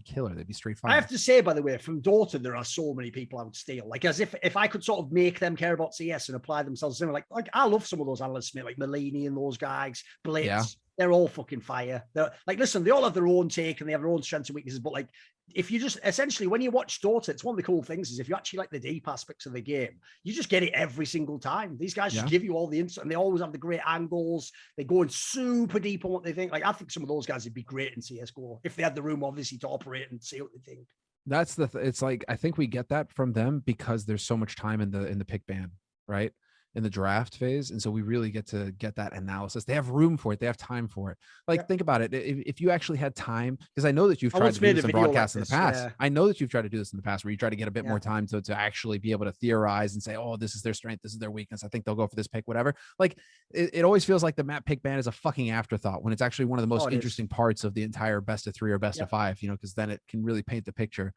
E: killer. They'd be straight fire.
A: I have to say, by the way, from Dota, there are so many people I would steal. Like, as if I could sort of make them care about CS and apply themselves in, like I love some of those analysts, mate, like Melini and those guys, Blitz. Yeah. They're all fucking fire. They're like, listen, they all have their own take and they have their own strengths and weaknesses. But like, if you just essentially, when you watch Dota, it's one of the cool things is if you actually like the deep aspects of the game, you just get it every single time. These guys just give you all the insight, and they always have the great angles. They go in super deep on what they think. Like, I think some of those guys would be great in CSGO if they had the room, obviously, to operate and see what they think.
E: That's it's like, I think we get that from them because there's so much time in the pick ban, right? In the draft phase. And so we really get to get that analysis. They have room for it. They have time for it. Like, think about it. If you actually had time, because I know that you've tried to do some broadcasts in the past. Yeah. I know that you've tried to do this in the past where you try to get a bit more time to actually be able to theorize and say, oh, this is their strength. This is their weakness. I think they'll go for this pick, whatever. Like, it always feels like the map pick ban is a fucking afterthought when it's actually one of the most interesting parts of the entire best of 3 or best of 5, because then it can really paint the picture.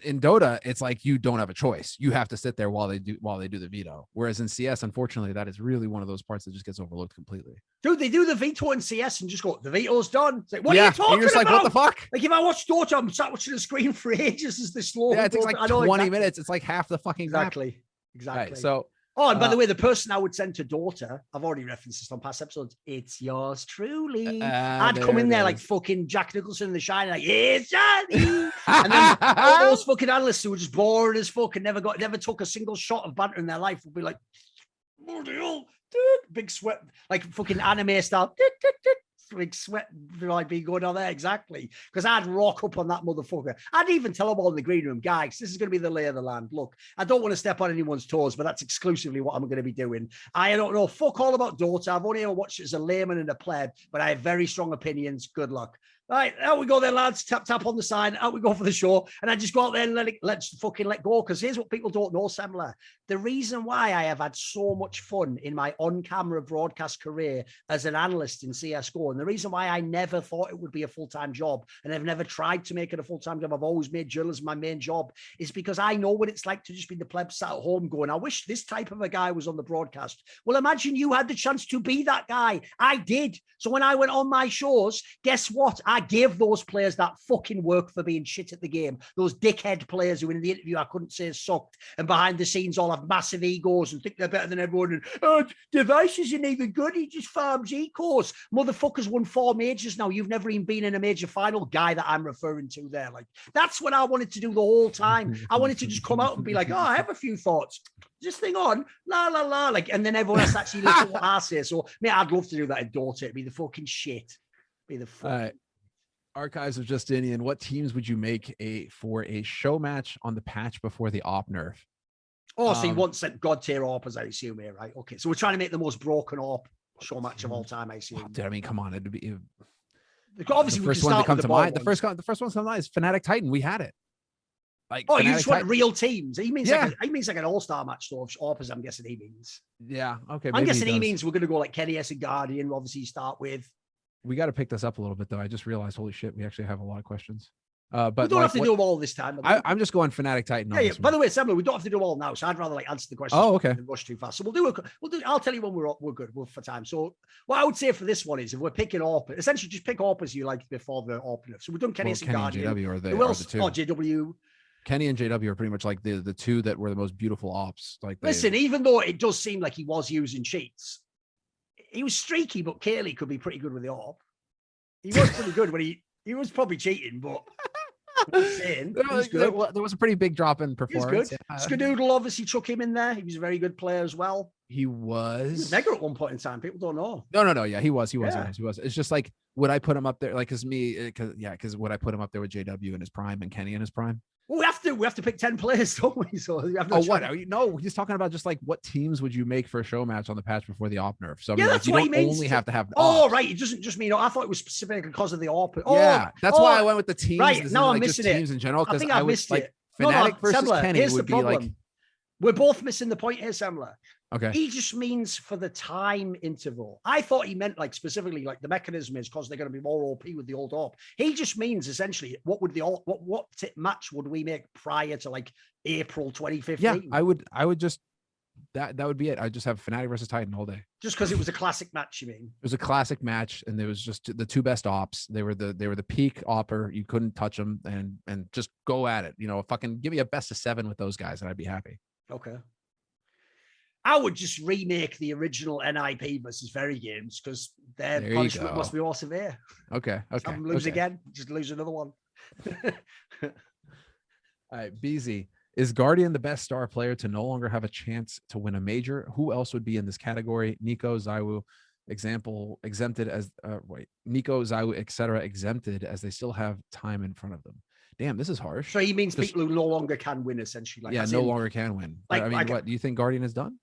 E: In Dota, it's like you don't have a choice. You have to sit there while they do the veto. Whereas in CS, unfortunately, that is really one of those parts that just gets overlooked completely.
A: Dude, they do the veto in CS and just go, the veto's done. It's like, what are you talking
E: and you're just
A: about?
E: Like, what the fuck?
A: Like, if I watch Dota, I'm sat watching the screen for ages as the slow.
E: Yeah, it takes like 20 minutes. It's like half the fucking
A: exactly.
E: Right, so.
A: Oh, and by the way, the person I would send to Dota, I've already referenced this on past episodes. It's yours truly. I'd come in there like fucking Jack Nicholson in The Shining, like, it's Johnny. And then all those fucking analysts who were just boring as fuck and never took a single shot of banter in their life would be like, big sweat, like fucking anime style. Big sweat like be going on there exactly because I'd rock up on that motherfucker. I'd even tell them all in the green room, guys, this is going to be the lay of the land. Look, I don't want to step on anyone's toes, but that's exclusively what I'm going to be doing. I don't know fuck all about Dota. I've only ever watched it as a layman and a pleb, but I have very strong opinions. Good luck. All right, out we go then, lads. Tap, tap on the sign. Out we go for the show. And I just go out there and let's fucking let go. Because here's what people don't know, Semler. The reason why I have had so much fun in my on-camera broadcast career as an analyst in CSGO, and the reason why I never thought it would be a full-time job, and I've never tried to make it a full-time job, I've always made journalism my main job, is because I know what it's like to just be the pleb sat at home going, I wish this type of a guy was on the broadcast. Well, imagine you had the chance to be that guy. I did. So when I went on my shows, guess what? I gave those players that fucking work for being shit at the game. Those dickhead players who in the interview I couldn't say sucked and behind the scenes all have massive egos and think they're better than everyone. And Device isn't even good. He just farms ecos. Motherfuckers won 4 majors now. You've never even been in a major final, guy that I'm referring to there. Like, that's what I wanted to do the whole time. I wanted to just come out and be like, oh, I have a few thoughts. Just thing on, la la la, like, and then everyone else actually listen to what I say. So, mate, I'd love to do that in Dota. It'd be the fucking shit. Be the fucking.
E: Archives of Justinian. What teams would you make for a show match on the patch before the op nerf?
A: Oh, so you want set God tier AWP, as I assume here, right? Okay, so we're trying to make the most broken AWP show match of all time, I assume.
E: Dude, I mean, come on, it'd be
A: obviously
E: the first one to come to mind. The first one to come to mind is Fnatic Titan. We had it. Like,
A: oh,
E: Fnatic
A: you just want
E: Titan.
A: real teams. He means
E: yeah.
A: he means like an all-star match, though, of AWP, I'm guessing he means.
E: Yeah, okay.
A: I'm guessing he means we're going to go like Kenny S and Guardian. Obviously, start with.
E: We got to pick this up a little bit, though. I just realized, holy shit, we actually have a lot of questions. But
A: we don't have to do them all this time.
E: I'm just going Fnatic Titan.
A: Yeah. By the way, Samuel, we don't have to do them all now, so I'd rather like answer the question.
E: Oh, okay.
A: And rush too fast. So we'll do. I'll tell you when we're good. We're for time. So what I would say for this one is, if we're picking AWP, essentially just pick AWP as you like before the AWP. So we've done Kenny and Guardian.
E: And JW are the two.
A: Oh, JW.
E: Kenny and JW are pretty much like the two that were the most beautiful ops. Like,
A: listen, even though it does seem like he was using cheats, he was streaky, but Kaylee could be pretty good with the AWP. He was pretty good when he was probably cheating, but saying,
E: there was a pretty big drop in performance.
A: He's good. Skadoodle obviously chuck him in there. He was a very good player as well.
E: He was
A: mega at one point in time. People don't know.
E: No. Yeah, he was. It's just like, would I put him up there? Like, because would I put him up there with JW in his prime and Kenny in his prime?
A: Well, we have to pick 10 players, don't we? So we have
E: what? No, he's talking about just like what teams would you make for a show match on the patch before the op nerf. So I mean,
A: that's
E: you
A: what
E: don't
A: he means.
E: only have to have.
A: Oh, right. It doesn't just mean. I thought it was specific because of the op.
E: Yeah, that's why I went with the teams.
A: Right now, I'm missing
E: teams in general.
A: I think I missed it.
E: Fnatic versus
A: Semler,
E: Kenny would be like.
A: We're both missing the point here, Semler.
E: Okay.
A: He just means for the time interval. I thought he meant like specifically like the mechanism is because they're going to be more OP with the old AWP. He just means essentially what match would we make prior to like April 2015?
E: Yeah, I would just that would be it. I just have Fnatic versus Titan all day.
A: Just because it was a classic match, you mean?
E: It was a classic match, and there was just the two best ops. They were the peak opper. You couldn't touch them, and just go at it. You know, fucking give me a best of 7 with those guys, and I'd be happy.
A: Okay. I would just remake the original NIP versus Very Games because their punishment must be more severe.
E: Okay.
A: Lose again, just lose another one.
E: All right, BZ. Is Guardian the best star player to no longer have a chance to win a major? Who else would be in this category? NiKo, ZywOo, exempted as NiKo, ZywOo, etc. exempted as they still have time in front of them. Damn, this is harsh.
A: So he means people who no longer can win, essentially. Like,
E: yeah, no longer can win. Like, I mean, what do you think Guardian has done?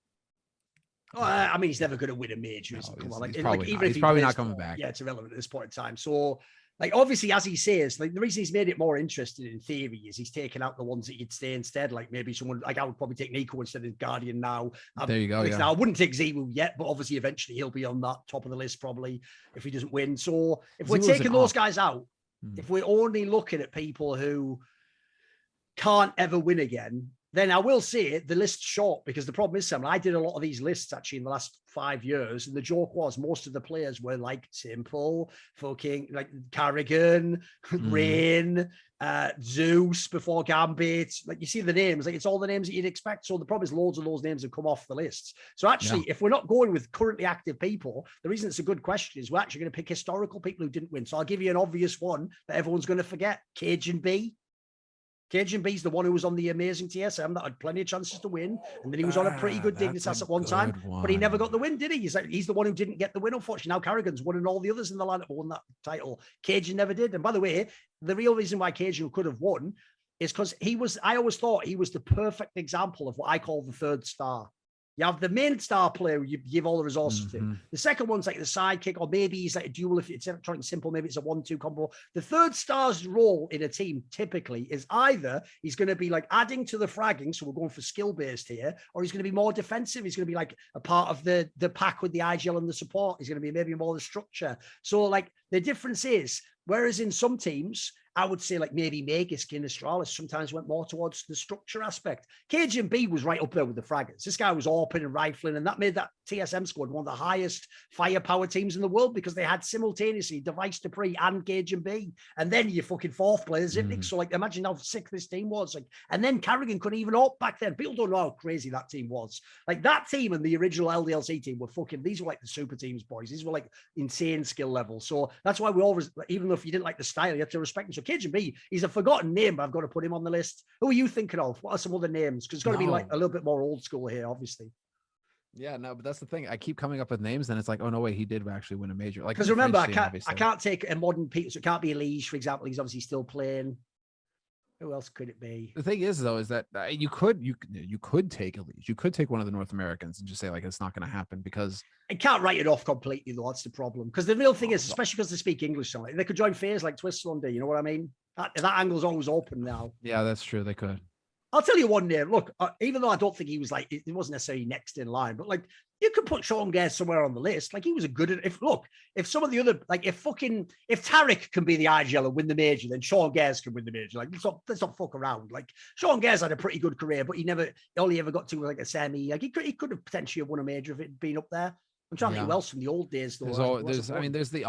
A: Oh, I mean, he's never going to win a major. No, come on,
E: he's probably not coming back.
A: Yeah, it's irrelevant at this point in time. So, like, obviously, as he says, like the reason he's made it more interesting in theory is he's taken out the ones that you'd stay instead. Like maybe someone, like I would probably take NiKo instead of Guardian now.
E: There you go. Yeah.
A: Now I wouldn't take ZywOo yet, but obviously eventually he'll be on that top of the list probably if he doesn't win. So if we're taking those guys out, if we're only looking at people who can't ever win again, then I will say the list's short because the problem is, Sam, I did a lot of these lists actually in the last 5 years. And the joke was most of the players were like Simple, fucking like Carrigan, Rain, Zeus before Gambit. Like you see the names, like it's all the names that you'd expect. So the problem is loads of those names have come off the lists. So actually, if we're not going with currently active people, the reason it's a good question is we're actually going to pick historical people who didn't win. So I'll give you an obvious one that everyone's going to forget. Cajun B. Cajun B's the one who was on the amazing TSM that had plenty of chances to win, and then he was on a pretty good Dignitas at one time, but he never got the win, did he? He's the one who didn't get the win, unfortunately. Now Carrigan's won, and all the others in the lineup won that title. Cajun never did. And by the way, the real reason why Cajun could have won is because I always thought he was the perfect example of what I call the third star. You have the main star player you give all the resources to. The second one's like the sidekick, or maybe he's like a duel if it's electronic simple, maybe it's a 1-2 combo. The third star's role in a team typically is either he's going to be like adding to the fragging, so we're going for skill-based here, or he's going to be more defensive. He's going to be like a part of the pack with the IGL and the support. He's going to be maybe more the structure. So like the difference is, whereas in some teams, I would say like maybe Megis and Astralis sometimes went more towards the structure aspect. Cajun B was right up there with the fraggers. This guy was AWPing and rifling, and that made that TSM squad one of the highest firepower teams in the world because they had simultaneously Device Dupree and Cajun B. And then your fucking fourth player, Zipnik. So like imagine how sick this team was. Like, and then Carrigan couldn't even AWP back then. People don't know how crazy that team was. Like that team and the original LDLC team were fucking, these were like the super teams, boys. These were like insane skill levels. So that's why we always, even though if you didn't like the style, you have to respect him. So Cajun B, he's a forgotten name, but I've got to put him on the list. Who are you thinking of? What are some other names? Because it's got to be like a little bit more old school here, obviously.
E: Yeah, no, but that's the thing. I keep coming up with names, and it's like, oh no, wait, he did actually win a major. Like,
A: because remember, I can't take a modern piece. So it can't be Elige, for example. He's obviously still playing. Who else could it be?
E: The thing is, though, is that you could take Elige. You could take one of the North Americans and just say like it's not going to happen because
A: I can't write it off completely, though. That's the problem. Because the real thing is, especially because they speak English, so like, they could join FaZe like Twist one day. You know what I mean? That angle's always open now.
E: Yeah, that's true. They could.
A: I'll tell you one name. Look, even though I don't think he was like, it wasn't necessarily next in line, but like you could put Sean Gare somewhere on the list. Like he was a good, if some of the other, like if Tarek can be the IGL and win the major, then Sean Gares can win the major. Like let's not fuck around. Like Sean Gares had a pretty good career, but he only ever got to like a semi. Like he could have potentially won a major if it had been up there. I'm trying to think who else from the old days, though.
E: There's the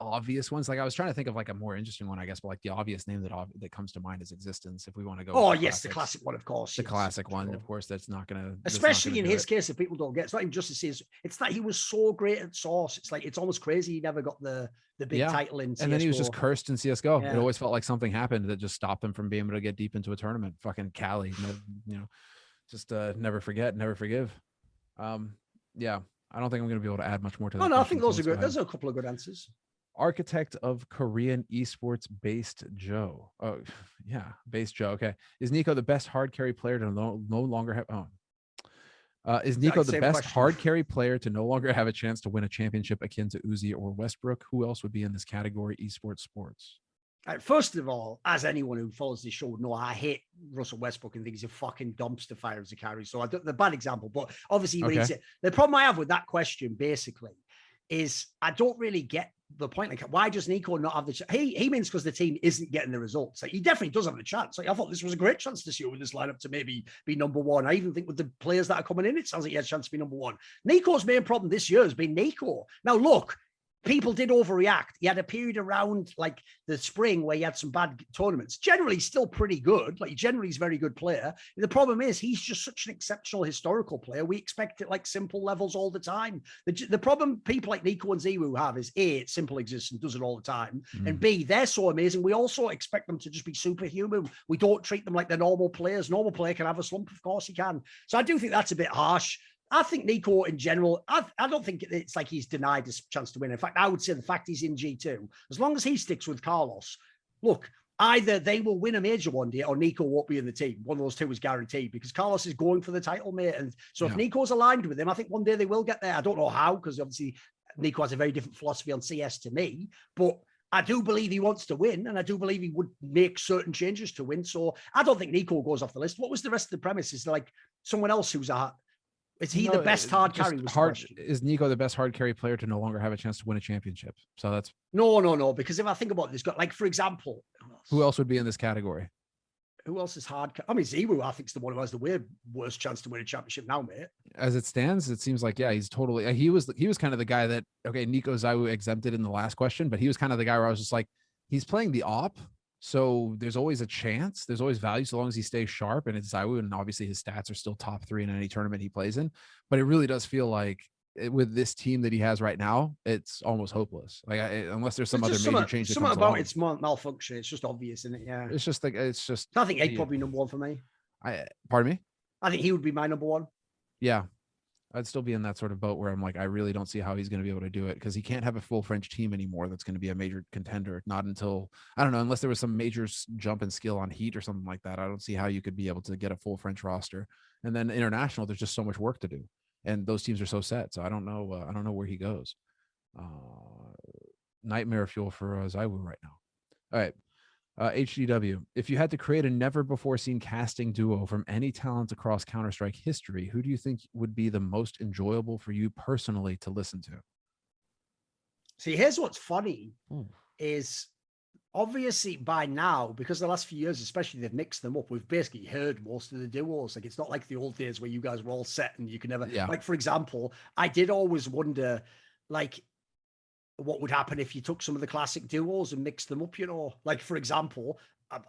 E: obvious ones. Like I was trying to think of like a more interesting one, I guess, but like the obvious name that comes to mind is Existence. If we want to go,
A: oh yes, the classic one, of course.
E: The classic one, of course. That's not gonna,
A: especially in his case, if people don't get, it's not even just to see. It's that he was so great at Source. It's like it's almost crazy he never got the big title in CSGO.
E: And then he was just cursed in CSGO. It always felt like something happened that just stopped him from being able to get deep into a tournament. Fucking Cali, just never forget, never forgive. Yeah. I don't think I'm going to be able to add much more to that.
A: No, I think those are good. Those are a couple of good answers.
E: Architect of Korean esports based Joe. Oh, yeah, based Joe. Okay. Is NiKo the best hard carry player to no longer have? Is NiKo the best hard carry player to no longer have a chance to win a championship akin to Uzi or Westbrook? Who else would be in this category? Esports sports.
A: First of all, as anyone who follows this show would know, I hate Russell Westbrook and think he's a fucking dumpster fire as a carry. So the bad example, but obviously the problem I have with that question basically is I don't really get the point. Like, why does NiKo not have the chance? He means because the team isn't getting the results. Like, he definitely does have the chance. Like, I thought this was a great chance this year with this lineup to maybe be number one. I even think with the players that are coming in, it sounds like he has a chance to be number one. NiKo's main problem this year has been NiKo. Now, look, people did overreact. He had a period around like the spring where he had some bad tournaments. Generally, still pretty good. Like generally, he's a very good player. The problem is he's just such an exceptional historical player. We expect it like simple levels all the time. The problem people like NiKo and Ziwu have is A, it simple exists and does it all the time. And B, they're so amazing. We also expect them to just be superhuman. We don't treat them like they're normal players. Normal player can have a slump. Of course he can. So I do think that's a bit harsh. I think NiKo in general, I don't think it's like he's denied his chance to win. In fact, I would say the fact he's in G2, as long as he sticks with Carlos, look, either they will win a major one day or NiKo won't be in the team. One of those two is guaranteed because Carlos is going for the title, mate. And so if NiKo's aligned with him, I think one day they will get there. I don't know how, because obviously NiKo has a very different philosophy on CS to me, but I do believe he wants to win, and I do believe he would make certain changes to win. So I don't think NiKo goes off the list. What was the rest of the premise? Is like someone else who's is he the best hard carry?
E: Is NiKo the best hard carry player to no longer have a chance to win a championship? So that's
A: no. Because if I think about this, like for example,
E: who else would be in this category?
A: Who else is hard? I mean, Ziwu, I think, is the one who has the worst chance to win a championship now, mate.
E: As it stands, it seems like he's totally. He was kind of the guy that NiKo Ziwu exempted in the last question, but he was kind of the guy where I was just like, he's playing the op. So there's always a chance. There's always value so long as he stays sharp. And it's Ziwu, and obviously his stats are still top 3 in any tournament he plays in. But it really does feel like with this team that he has right now, it's almost hopeless. Like unless there's some other major change that
A: something
E: comes
A: about
E: along.
A: it's malfunction. It's just obvious, isn't it? Yeah.
E: It's just like
A: I think he'd probably number one for me.
E: Pardon me.
A: I think he would be my number one.
E: Yeah, I'd still be in that sort of boat where I'm like, I really don't see how he's going to be able to do it, because he can't have a full French team anymore that's going to be a major contender. Not until, I don't know, unless there was some major jump in skill on Heat or something like that. I don't see how you could be able to get a full French roster. And then international, there's just so much work to do, and those teams are so set. So I don't know. I don't know where he goes. Nightmare fuel for Zaiwu right now. All right. HDW, if you had to create a never before seen casting duo from any talent across Counter-Strike history, who do you think would be the most enjoyable for you personally to listen to?
A: See, here's what's funny is obviously by now, because the last few years, especially, they've mixed them up. We've basically heard most of the duos. Like, it's not like the old days where you guys were all set and you can never, like, for example, I did always wonder, like, what would happen if you took some of the classic duos and mixed them up, you know? Like, for example,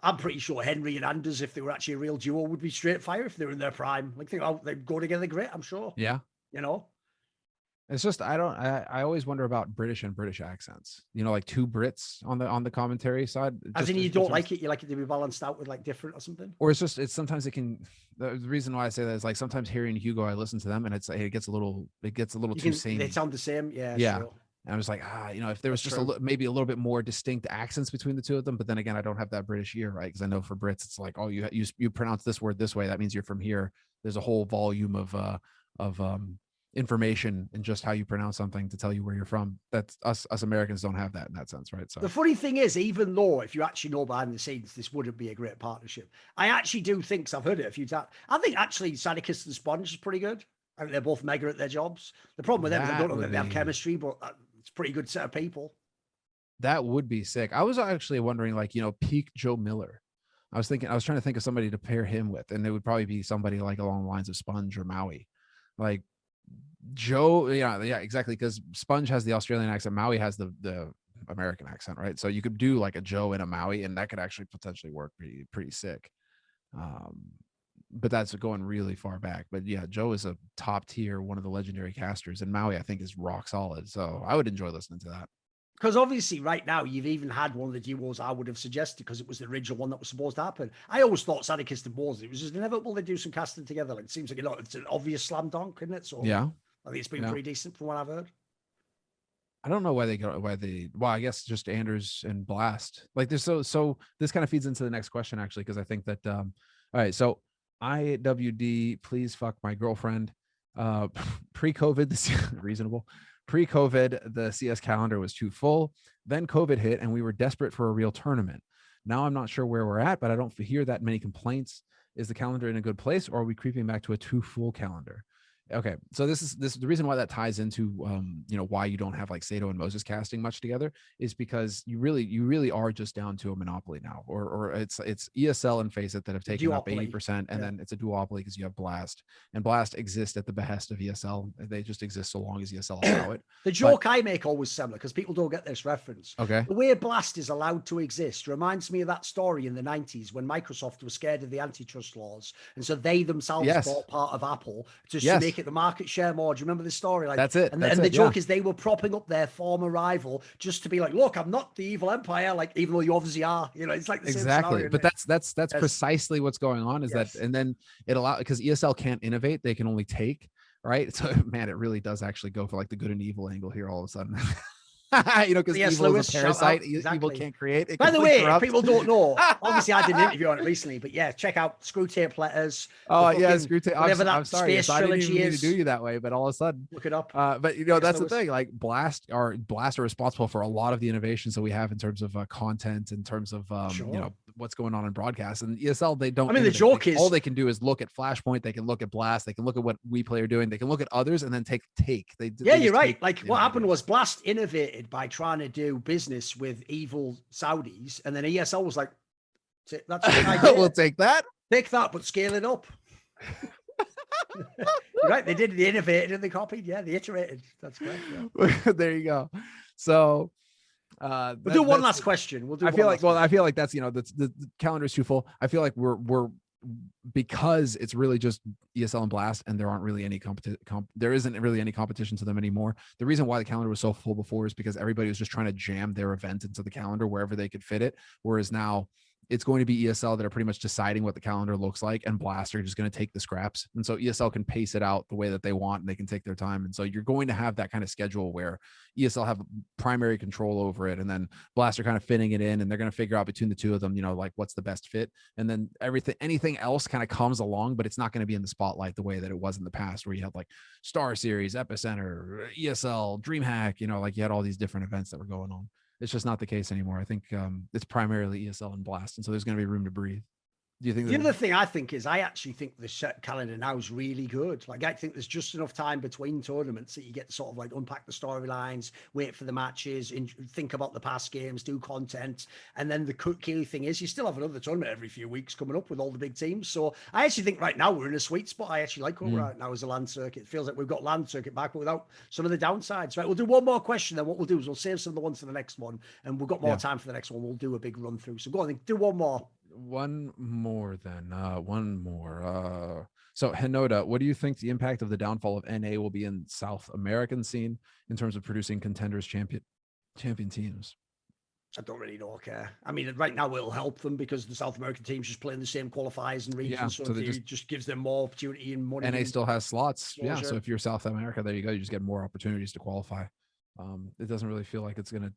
A: I'm pretty sure Henry and Anders, if they were actually a real duo, would be straight fire if they were in their prime. Like, they'd go together great, I'm sure.
E: Yeah.
A: You know?
E: It's just, I always wonder about British and British accents, you know, like two Brits on the commentary side.
A: As in, you don't like it, you like it to be balanced out with like different or something?
E: Or it's sometimes it can, the reason why I say that is like sometimes Harry and Hugo, I listen to them and it gets a little too samey.
A: They sound the same. Yeah.
E: Sure. And I was like, you know, if there was just maybe a little bit more distinct accents between the two of them, but then again, I don't have that British ear, right? Because I know for Brits, it's like, oh, you pronounce this word this way, that means you're from here. There's a whole volume of information in just how you pronounce something to tell you where you're from. That's us Americans don't have that in that sense, right? So
A: the funny thing is, even though if you actually know behind the scenes, this wouldn't be a great partnership. I actually do think, because I've heard it a few times, I think actually Sadikist and Sponge is pretty good. I think they're both mega at their jobs. The problem with them is I don't know that they have chemistry, but it's a pretty good set of people.
E: That would be sick. I was actually wondering, like, you know, peak Joe Miller. I was trying to think of somebody to pair him with, and it would probably be somebody like along the lines of Sponge or Maui. Like Joe, yeah, exactly. Because Sponge has the Australian accent, Maui has the American accent, right? So you could do like a Joe and a Maui, and that could actually potentially work pretty sick. But that's going really far back. But yeah, Joe is a top tier, one of the legendary casters, and Maui I think is rock solid. So I would enjoy listening to that.
A: Because obviously right now you've even had one of the duos I would have suggested, because it was the original one that was supposed to happen. I always thought Sadikist and Mosley, it was just inevitable they do some casting together. Like, it seems like, you know, it's an obvious slam dunk, isn't it? So
E: yeah,
A: I think it's been pretty decent from what I've heard.
E: I don't know well, I guess just Anders and Blast. Like, there's so this kind of feeds into the next question actually, because I think that all right, so IWD, please fuck my girlfriend. Pre-COVID, reasonable. Pre-COVID, the CS calendar was too full. Then COVID hit and we were desperate for a real tournament. Now I'm not sure where we're at, but I don't hear that many complaints. Is the calendar in a good place, or are we creeping back to a too full calendar? Okay, so this is the reason why that ties into you know, why you don't have like Sato and Moses casting much together, is because you really are just down to a monopoly now, or it's ESL and Faceit that have taken up 80%, and then it's a duopoly because you have Blast, and Blast exists at the behest of ESL. They just exist so long as ESL allow it.
A: The joke I make always similar, because people don't get this reference.
E: Okay,
A: the way Blast is allowed to exist reminds me of that story in the 90s when Microsoft was scared of the antitrust laws, and so they themselves bought part of Apple just to make it the market share more. Do you remember this story? Like,
E: that's it.
A: And the joke is they were propping up their former rival just to be like, look, I'm not the evil empire, like, even though you obviously are. You know, it's like the same scenario,
E: but that's precisely what's going on, is that, and then it allows, because ESL can't innovate, they can only take, right? So man, it really does actually go for like the good and evil angle here all of a sudden. You know, because evil is a parasite. Evil can't create.
A: By the way, if people don't know, obviously I did an interview on it recently, but yeah, check out Screw Tape Letters.
E: Oh yeah, Screw Tape.
A: I'm sorry,
E: I didn't even mean to do you that way, but all of a sudden,
A: look it up.
E: But you know, that's the thing. Like Blast are responsible for a lot of the innovations that we have in terms of content, in terms of you know, what's going on in broadcast. And ESL, they don't.
A: I mean, the joke is
E: all they can do is look at Flashpoint. They can look at Blast. They can look at what We Play are doing. They can look at others and then take.
A: You're right. Like, what happened was Blast innovated by trying to do business with evil Saudis, and then ESL was like, that's an idea.
E: We'll take that,
A: but scale it up. Right, they innovated and they copied. Yeah, they iterated. That's great. Yeah.
E: There you go. So
A: we'll do one last question. I feel like
E: that's, you know, the calendar is too full. I feel like we're because it's really just ESL and Blast, and there aren't really any there isn't really any competition to them anymore. The reason why the calendar was so full before is because everybody was just trying to jam their event into the calendar wherever they could fit it. Whereas now it's going to be ESL that are pretty much deciding what the calendar looks like, and Blast are just going to take the scraps. And so ESL can pace it out the way that they want, and they can take their time. And so you're going to have that kind of schedule where ESL have primary control over it, and then Blast are kind of fitting it in, and they're going to figure out between the two of them, like what's the best fit. And then anything else kind of comes along, but it's not going to be in the spotlight the way that it was in the past, where you had like Star Series, Epicenter, ESL, DreamHack, like you had all these different events that were going on. It's just not the case anymore. I think it's primarily ESL and Blast, and so there's going to be room to breathe. Do you think
A: the other thing I think is I actually think the set calendar now is really good. Like, I think there's just enough time between tournaments that you get to sort of like unpack the storylines, wait for the matches, think about the past games, do content. And then the key thing is you still have another tournament every few weeks coming up with all the big teams. So I actually think right now we're in a sweet spot. I actually like where we're at now as a land circuit. It feels like we've got land circuit back, but without some of the downsides. Right, we'll do one more question. Then what we'll do is we'll save some of the ones for the next one, and we've got more time for the next one. We'll do a big run through. So go on, do one more.
E: One more. So Hinoda, what do you think the impact of the downfall of NA will be in South American scene in terms of producing contenders champion teams?
A: I don't really know. Okay. I mean, right now it'll help them because the South American teams just playing the same qualifiers and regions. So it just gives them more opportunity and money.
E: NA still has slots. Yeah. So if you're South America, there you go. You just get more opportunities to qualify. It doesn't really feel like it's going to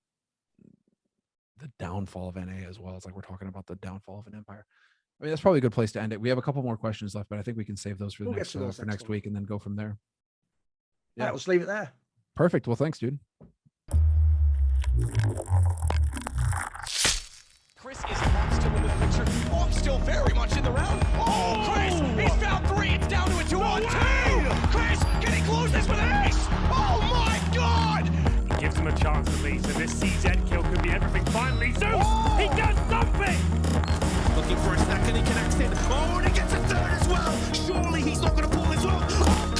E: the downfall of NA as well. It's like we're talking about the downfall of an empire. I mean, that's probably a good place to end it. We have a couple more questions left, but I think we can save those for next week and then go from there.
A: Yeah, right, let's leave it there.
E: Perfect. Well, thanks, dude.
B: Chris is not still in the picture. Oh, I'm still very much in the round. Oh, Chris, he's found 3. It's down to a 2-on-2. Chris, can he close this with an ace? Oh my God!
C: Gives him a chance at least, and this CZ kill could be everything. Finally, Zeus, he does something!
B: Looking for a second, he can exit. Oh, and he gets a third as well. Surely he's not going to pull this off.